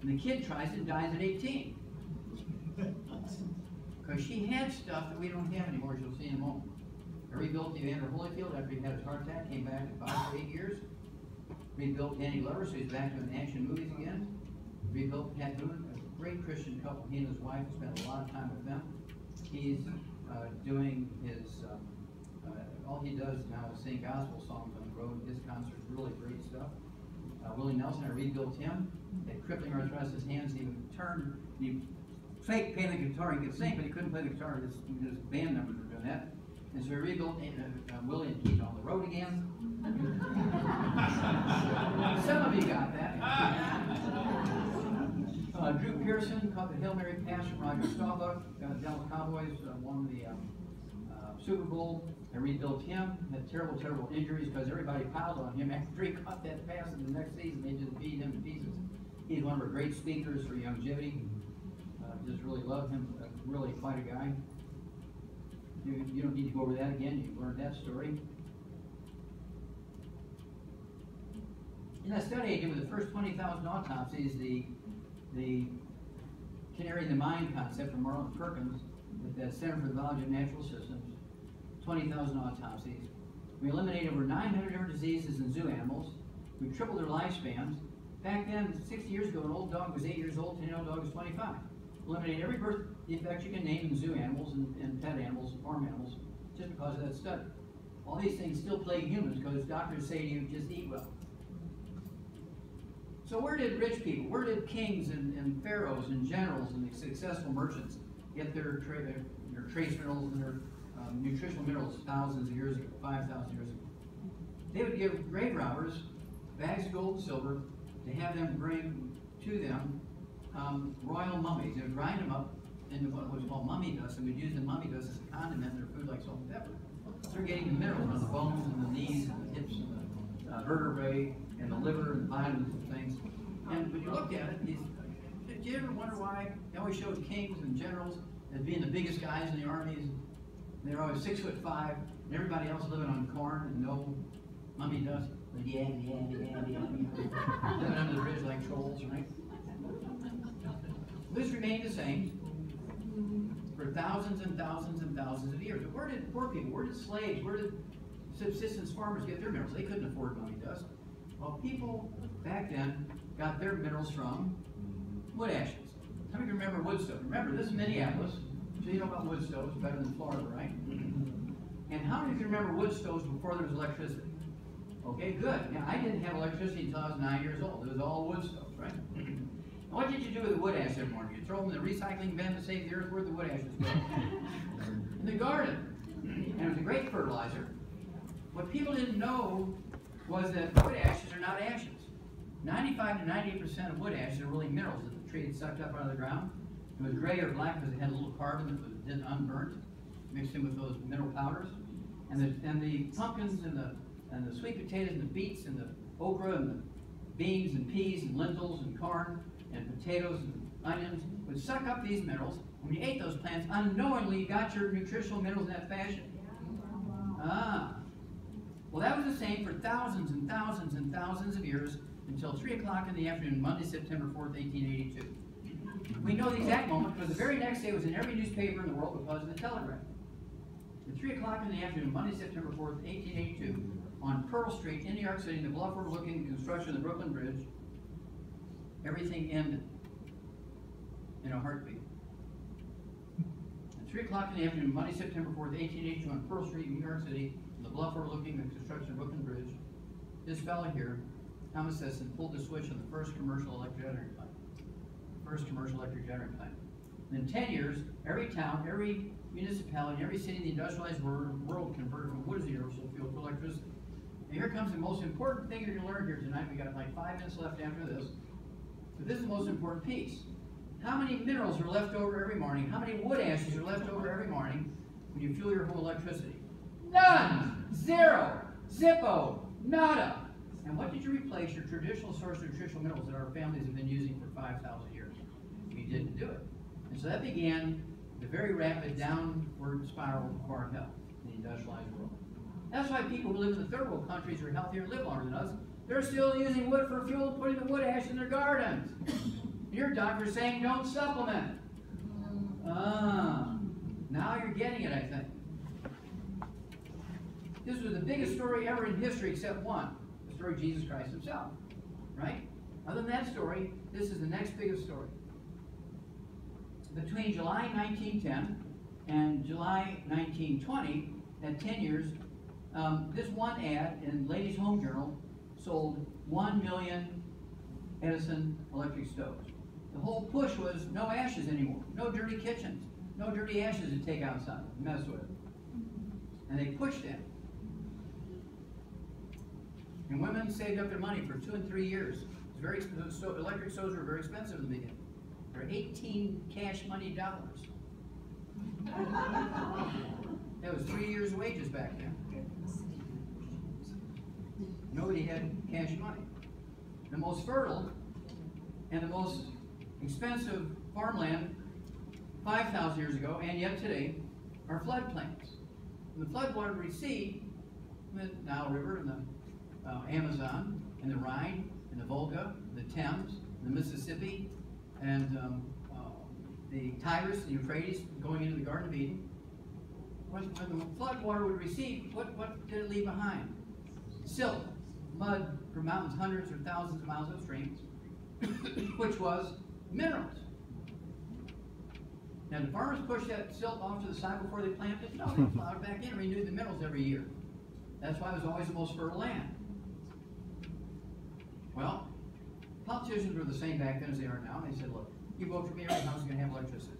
And the kid tries it and dies at 18. Because she had stuff that we don't have anymore, as you'll see in a moment. I rebuilt Evander Holyfield after he had his heart attack, came back in 5 to 8 years. Rebuilt Danny Glover, so he's back doing action movies again. Rebuilt Pat Boone, a great Christian couple. He and his wife spent a lot of time with them. He's doing his, all he does now is sing gospel songs on the road. His concerts, really great stuff. Willie Nelson, I rebuilt him. He had crippling arthritis in his hands. He would turn, he faked playing the guitar. He could sing, but he couldn't play the guitar. His band members were doing that. And so he rebuilt Willie, and he's on the road again. Some of you got that. Drew Pearson caught the Hail Mary pass from Roger Staubach. The Dallas Cowboys won the Super Bowl. I rebuilt him. Had terrible, terrible injuries because everybody piled on him after he caught that pass in the next season. They just beat him to pieces. He's one of our great speakers for longevity. Just really love him. Really quite a guy. You don't need to go over that again. You've learned that story. In that study I did with the first 20,000 autopsies, the canary in the mind concept from Marlon Perkins at the Center for the Biology of Natural Systems, 20,000 autopsies. We eliminated over 900 different diseases in zoo animals. We tripled their lifespans. Back then, 60 years ago, an old dog was 8 years old, and an old dog was 25. eliminate every birth defect you can name in zoo animals and pet animals and farm animals just because of that study. All these things still plague humans because doctors say to you, just eat well. So where did rich people, where did kings and pharaohs and generals and successful merchants get their trace minerals and their nutritional minerals thousands of years ago, 5,000 years ago? They would give grave robbers bags of gold and silver to have them bring to them royal mummies. They would grind them up into what was called mummy dust, and we'd use the mummy dust as a condiment in their food like salt and pepper. So they're getting the minerals from the bones and the knees and the hips and the vertebrae and the liver and vitamins and things. And when you looked at it, did you ever wonder why they always showed kings and generals as being the biggest guys in the armies? They're always 6'5", and everybody else living on corn and no mummy dust. Living under the ridge like trolls, right? This remained the same for thousands and thousands and thousands of years. But where did poor people, where did slaves, where did subsistence farmers get their minerals? They couldn't afford mummy dust. Well, people back then got their minerals from wood ashes. How many of you remember wood stove? Remember, this is Minneapolis, so you know about wood stoves better than Florida, right? And how many of you remember wood stoves before there was electricity? Okay, good. Now, I didn't have electricity until I was 9 years old. It was all wood stoves, right? And what did you do with the wood ash every morning? You throw them in the recycling bin to save the earth. Where'd the wood ashes go? In the garden. And it was a great fertilizer. What people didn't know was that wood ashes are not ashes. 95 to 98% of wood ashes are really minerals that the tree had sucked up out of the ground. It was gray or black because it had a little carbon that was unburnt, mixed in with those mineral powders. And the pumpkins and the sweet potatoes and the beets and the okra and the beans and peas and lentils and corn and potatoes and onions would suck up these minerals. When you ate those plants, unknowingly you got your nutritional minerals in that fashion. Well, that was the same for thousands and thousands and thousands of years until 3 o'clock in the afternoon, Monday, September 4th, 1882. We know the exact moment because the very next day it was in every newspaper in the world because of the telegraph. At 3 o'clock in the afternoon, Monday, September 4th, 1882, on Pearl Street in New York City, the bluff overlooking the construction of the Brooklyn Bridge, everything ended in a heartbeat. At 3 o'clock in the afternoon, Monday, September 4th, 1882, on Pearl Street in New York City, the bluff overlooking the construction of the Brooklyn Bridge, this fellow here, Thomas Edison, pulled the switch on the first commercial electric generating plant. First commercial electric generating plant. And in 10 years, every town, every municipality, every city in the industrialized world converted from wood as the universal fuel to electricity. And here comes the most important thing you're going to learn here tonight. We got like 5 minutes left after this. But this is the most important piece. How many minerals are left over every morning? How many wood ashes are left over every morning when you fuel your home with electricity? None! Zero! Zippo! Nada! And what did you replace your traditional source of nutritional minerals that our families have been using for 5,000 years? We didn't do it. And so that began the very rapid downward spiral of our health in the industrialized world. That's why people who live in the third world countries are healthier and live longer than us. They're still using wood for fuel, putting the wood ash in their gardens. Your doctor's saying don't supplement. Now you're getting it, I think. This was the biggest story ever in history except one, the story of Jesus Christ himself, right? Other than that story, this is the next biggest story. Between July 1910 and July 1920, at 10 years, this one ad in Ladies' Home Journal sold 1 million Edison electric stoves. The whole push was no ashes anymore, no dirty kitchens, no dirty ashes to take outside, mess with. And they pushed it. And women saved up their money for 2 and 3 years. It's very expensive. Electric stoves were very expensive in the beginning. They're 18 cash money dollars. That was 3 years' wages back then. Nobody had cash money. The most fertile and the most expensive farmland 5,000 years ago and yet today are floodplains. When the floodwater recede, the Nile River and the Amazon and the Rhine and the Volga, the Thames, the Mississippi, and the Tigris, the Euphrates, going into the Garden of Eden. When the floodwater would recede, what did it leave behind? Silt, mud from mountains hundreds or thousands of miles upstream, which was minerals. Now, the farmers push that silt off to the side before they plant it? No, they plow it back in and renew the minerals every year. That's why it was always the most fertile land. Well, politicians were the same back then as they are now. They said, look, you vote for me, every house is going to have electricity.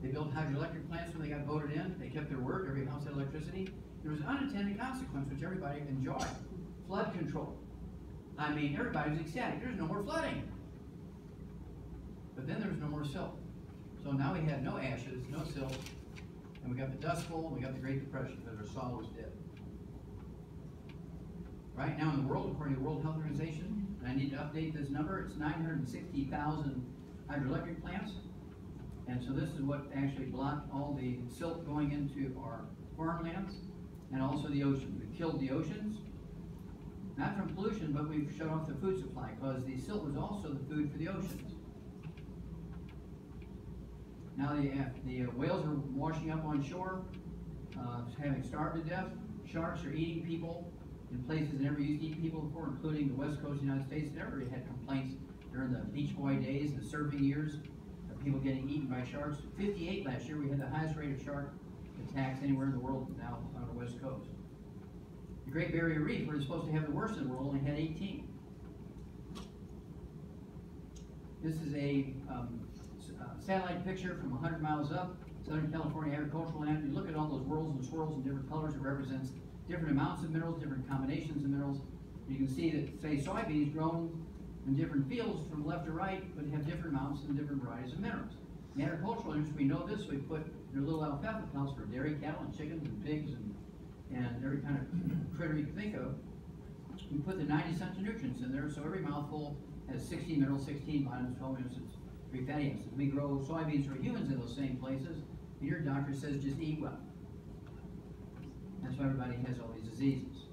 They built hydroelectric plants when they got voted in. They kept their word. Every house had electricity. There was an unintended consequence, which everybody enjoyed. Flood control. I mean, everybody was ecstatic. There's no more flooding. But then there was no more silt. So now we had no ashes, no silt, and we got the Dust Bowl, and we got the Great Depression because our soil was dead. Right now in the world, according to the World Health Organization, and I need to update this number, it's 960,000 hydroelectric plants. And so this is what actually blocked all the silt going into our farmlands and also the oceans. We killed the oceans, not from pollution, but we've shut off the food supply because the silt was also the food for the oceans. Now the whales are washing up on shore, having starved to death. Sharks are eating people in places they never used to eat people before, including the west coast of the United States. They already had complaints during the Beach Boy days, the surfing years, of people getting eaten by sharks. 58 last year, we had the highest rate of shark attacks anywhere in the world now on the west coast. The Great Barrier Reef, where it's supposed to have the worst in the world, only had 18. This is a satellite picture from 100 miles up, Southern California agricultural land. You look at all those whirls and swirls in different colors. It represents different amounts of minerals, different combinations of minerals. You can see that, say, soybeans grown in different fields from left to right, but have different amounts and different varieties of minerals. In the agricultural industry, we know this. We put their little alfalfa pelts for dairy cattle and chickens and pigs and every kind of critter you can think of. We put the 90 cents of nutrients in there, so every mouthful has 16 minerals, 16 vitamins, 12 amino acids, 3 fatty acids. We grow soybeans for humans in those same places, and your doctor says just eat well. That's why everybody has all these diseases.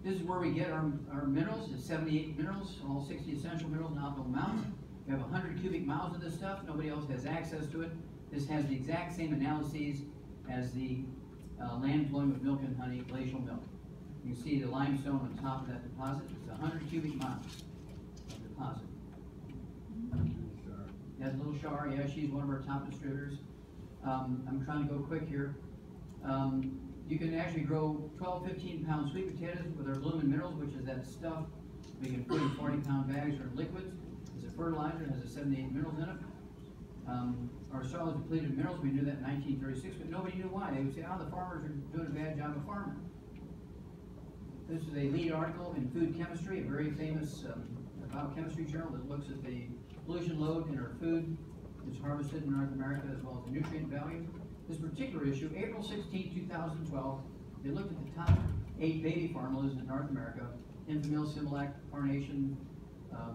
This is where we get our minerals. It's 78 minerals, all 60 essential minerals in optimal amounts. We have 100 cubic miles of this stuff. Nobody else has access to it. This has the exact same analyses as the land flowing with milk and honey, glacial milk. You can see the limestone on top of that deposit. It's 100 cubic miles of deposit. That's a little Shar. Yeah, she's one of our top distributors. I'm trying to go quick here. You can actually grow 12, 15-pound sweet potatoes with our lumen minerals, which is that stuff we can put in 40-pound bags or in liquids. It's a fertilizer. It has 78 minerals in it. Our soil is depleted of minerals. We knew that in 1936, but nobody knew why. They would say, oh, the farmers are doing a bad job of farming. This is a lead article in Food Chemistry, a very famous biochemistry journal that looks at the pollution load in our food that's harvested in North America, as well as the nutrient value. This particular issue, April 16, 2012, they looked at the top 8 baby formulas in North America, Enfamil, Similac, Carnation,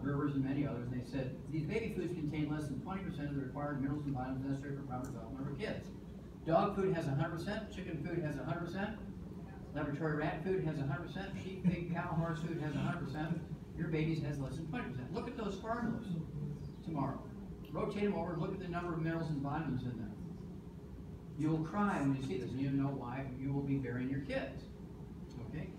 Brewers, and many others. And they said, these baby foods contain less than 20% of the required minerals and vitamins necessary for proper development of our kids. Dog food has 100%, chicken food has 100%, laboratory rat food has 100%, sheep, pig, cow, horse food has 100%, your baby's has less than 20%. Look at those formulas tomorrow. Rotate them over and look at the number of minerals and vitamins in them. You will cry when you see this, and you know why. You will be burying your kids. Okay?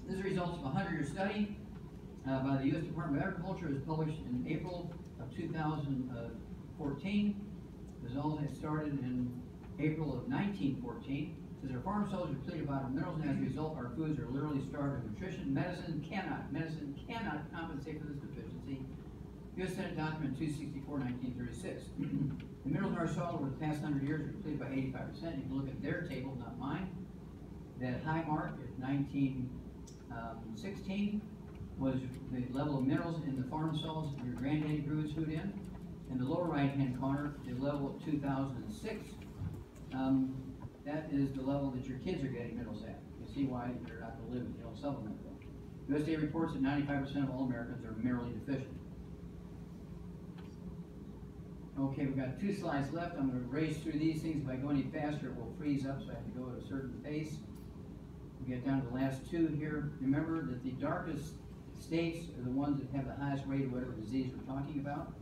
This is the results of a 100-year study by the U.S. Department of Agriculture. It was published in April of 2014. The results had started in April of 1914. It says our farm soils are depleted by minerals, and as a result, our foods are literally starved of nutrition. Medicine cannot compensate for this deficiency. U.S. Senate document 264, 1936. The minerals in our soil over the past 100 years are depleted by 85%. You can look at their table, not mine. That high mark at 1916 was the level of minerals in the farm soils your granddaddy grew his food in. In the lower right-hand corner, the level of 2006. That is the level that your kids are getting minerals at. You see why they're not going to live if you don't supplement them. USDA reports that 95% of all Americans are minerally deficient. Okay, we've got 2 slides left. I'm going to race through these things. If I go any faster, it will freeze up, so I have to go at a certain pace. We get down to the last 2 here. Remember that the darkest states are the ones that have the highest rate of whatever disease we're talking about.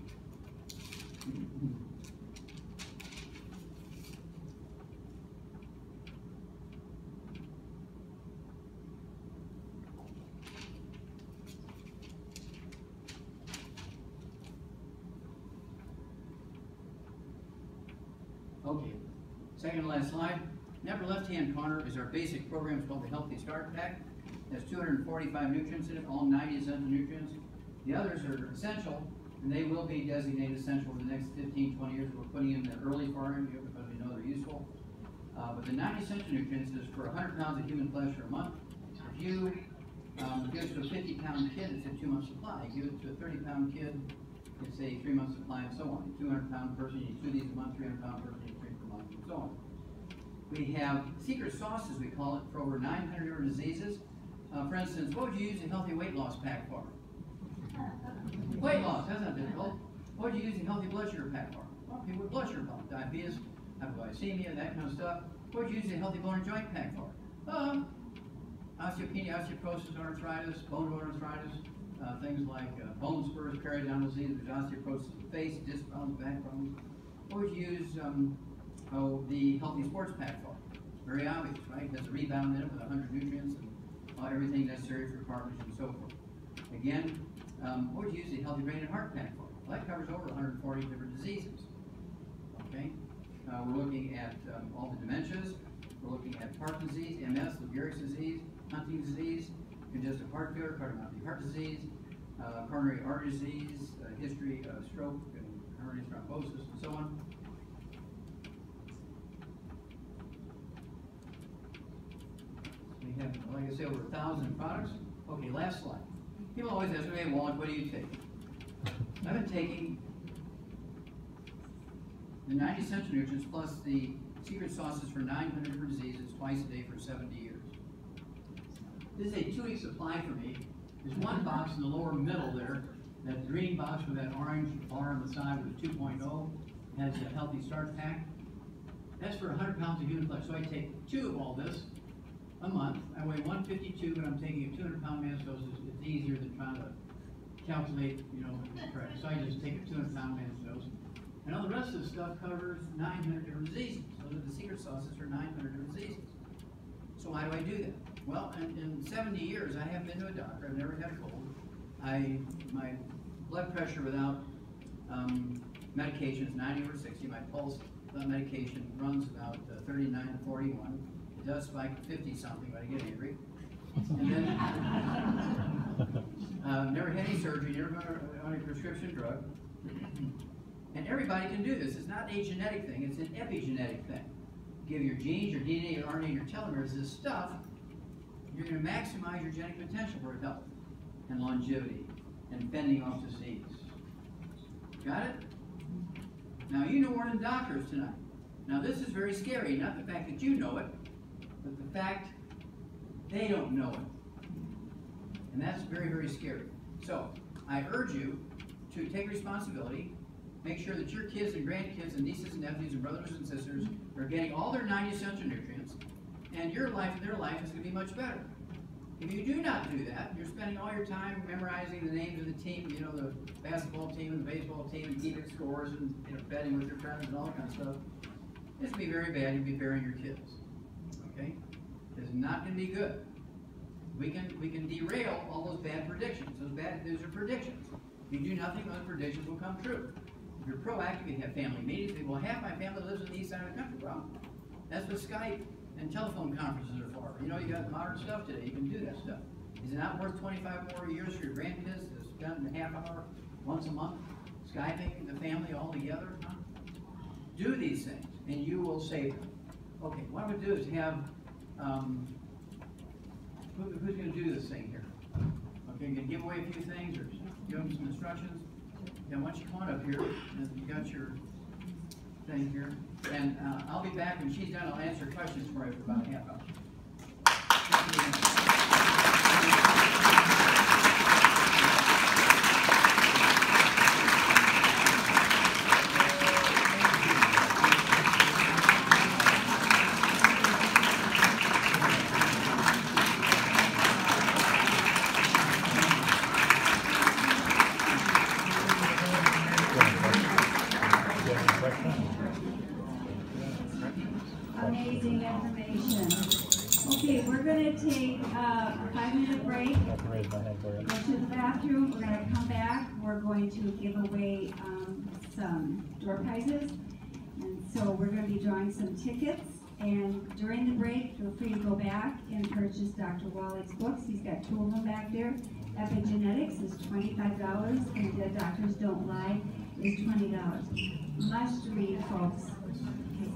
Okay, second to last slide. In the upper left-hand corner is our basic program. It's called the Healthy Start Pack. It has 245 nutrients in it, all 90 essential nutrients. The others are essential, and they will be designated essential for the next 15, 20 years. We're putting in the early for you because we know they're useful. But the 90 essential nutrients is for 100 pounds of human flesh a month. If you give it to a 50-pound kid, it's a 2-month supply. Give it to a 30-pound kid, it's a 3-month supply, and so on. A 200-pound person, you need 2 of these a month. 300-pound person, you need 3 per month, and so on. We have secret sauces, we call it, for over 900 different diseases. For instance, what would you use a healthy weight loss pack for? Weight loss, that's not difficult. What would you use a healthy blood sugar pack for? Well, people with blood sugar problem, diabetes, hypoglycemia, that kind of stuff. What would you use a healthy bone and joint pack for? Osteopenia, osteoporosis, arthritis, bone arthritis, things like bone spurs, periodontal disease, there's osteoporosis of the face, disc problems, back problems. What would you use the healthy sports pack for? Very obvious, right? It has a rebound in it with 100 nutrients and everything necessary for cartilage and so forth. Again, what would you use the healthy brain and heart pack for? Well, that covers over 140 different diseases. Okay, we're looking at all the dementias. We're looking at heart disease, MS, Lou Gehrig's disease, Huntington's disease, congestive heart failure, cardiomyopathy heart disease, coronary artery disease, history of stroke and coronary thrombosis, and so on. We have, like I say, over 1,000 products. Okay, last slide. People always ask me, hey, Wallach, what do you take? I've been taking the 90 essential nutrients plus the secret sauces for 900 different diseases twice a day for 70 years. This is a 2-week supply for me. There's one box in the lower middle there, that green box with that orange bar on the side with a 2.0, has a healthy start pack. That's for 100 pounds of human flesh. So I take 2 of all this a month. I weigh 152, but I'm taking a 200-pound mass dose. It's easier than trying to calculate, correct. So I just take a 200-pound mass dose. And all the rest of the stuff covers 900 different diseases. Those are the secret sauces for 900 different diseases. So why do I do that? Well, in 70 years, I haven't been to a doctor. I've never had a cold. My blood pressure without medication is 90 over 60. My pulse without medication runs about 39 to 41. It does spike to 50-something when I get angry. And then, never had any surgery, never been on a prescription drug. And everybody can do this. It's not a genetic thing, it's an epigenetic thing. Give your genes, your DNA, your RNA, your telomeres this stuff, you're going to maximize your genetic potential for health and longevity and fending off disease. Got it? Now, you know more than doctors tonight. Now, this is very scary, not the fact that you know it, but the fact they don't know it. And that's very, very scary. So, I urge you to take responsibility. Make sure that your kids and grandkids and nieces and nephews and brothers and sisters are getting all their 90 essential nutrients, and your life and their life is going to be much better. If you do not do that, you're spending all your time memorizing the names of the team, the basketball team and the baseball team, and keeping scores and betting with your friends and all that kind of stuff. It's going to be very bad. You'll be burying your kids. Okay? It's not going to be good. We can derail all those bad predictions. Those are predictions. If you do nothing, those predictions will come true. If you're proactive, you have family meetings. Well, half my family lives on the east side of the country. Well, that's what Skype and telephone conferences are for. You got modern stuff today. You can do that stuff. Is it not worth 25 more years for your grandkids to spend a half hour once a month Skyping the family all together? Huh? Do these things, and you will save them. Okay, what I'm going to do is have, who's going to do this thing here? Okay, I'm going to give away a few things or give them some instructions. Now, why don't you come on up here, and you got your thing here, and I'll be back when she's done. I'll answer questions for you for about a half hour. Amazing information. Okay, we're going to take a 5-minute break. Go to the bathroom. We're going to come back. We're going to give away some door prizes. And so we're going to be drawing some tickets, and during the break, feel free to go back and purchase Dr. Wallach's books. He's got 2 of them back there. Epigenetics is $25, and Dead Doctors Don't Lie is $20. Must read, folks. Okay.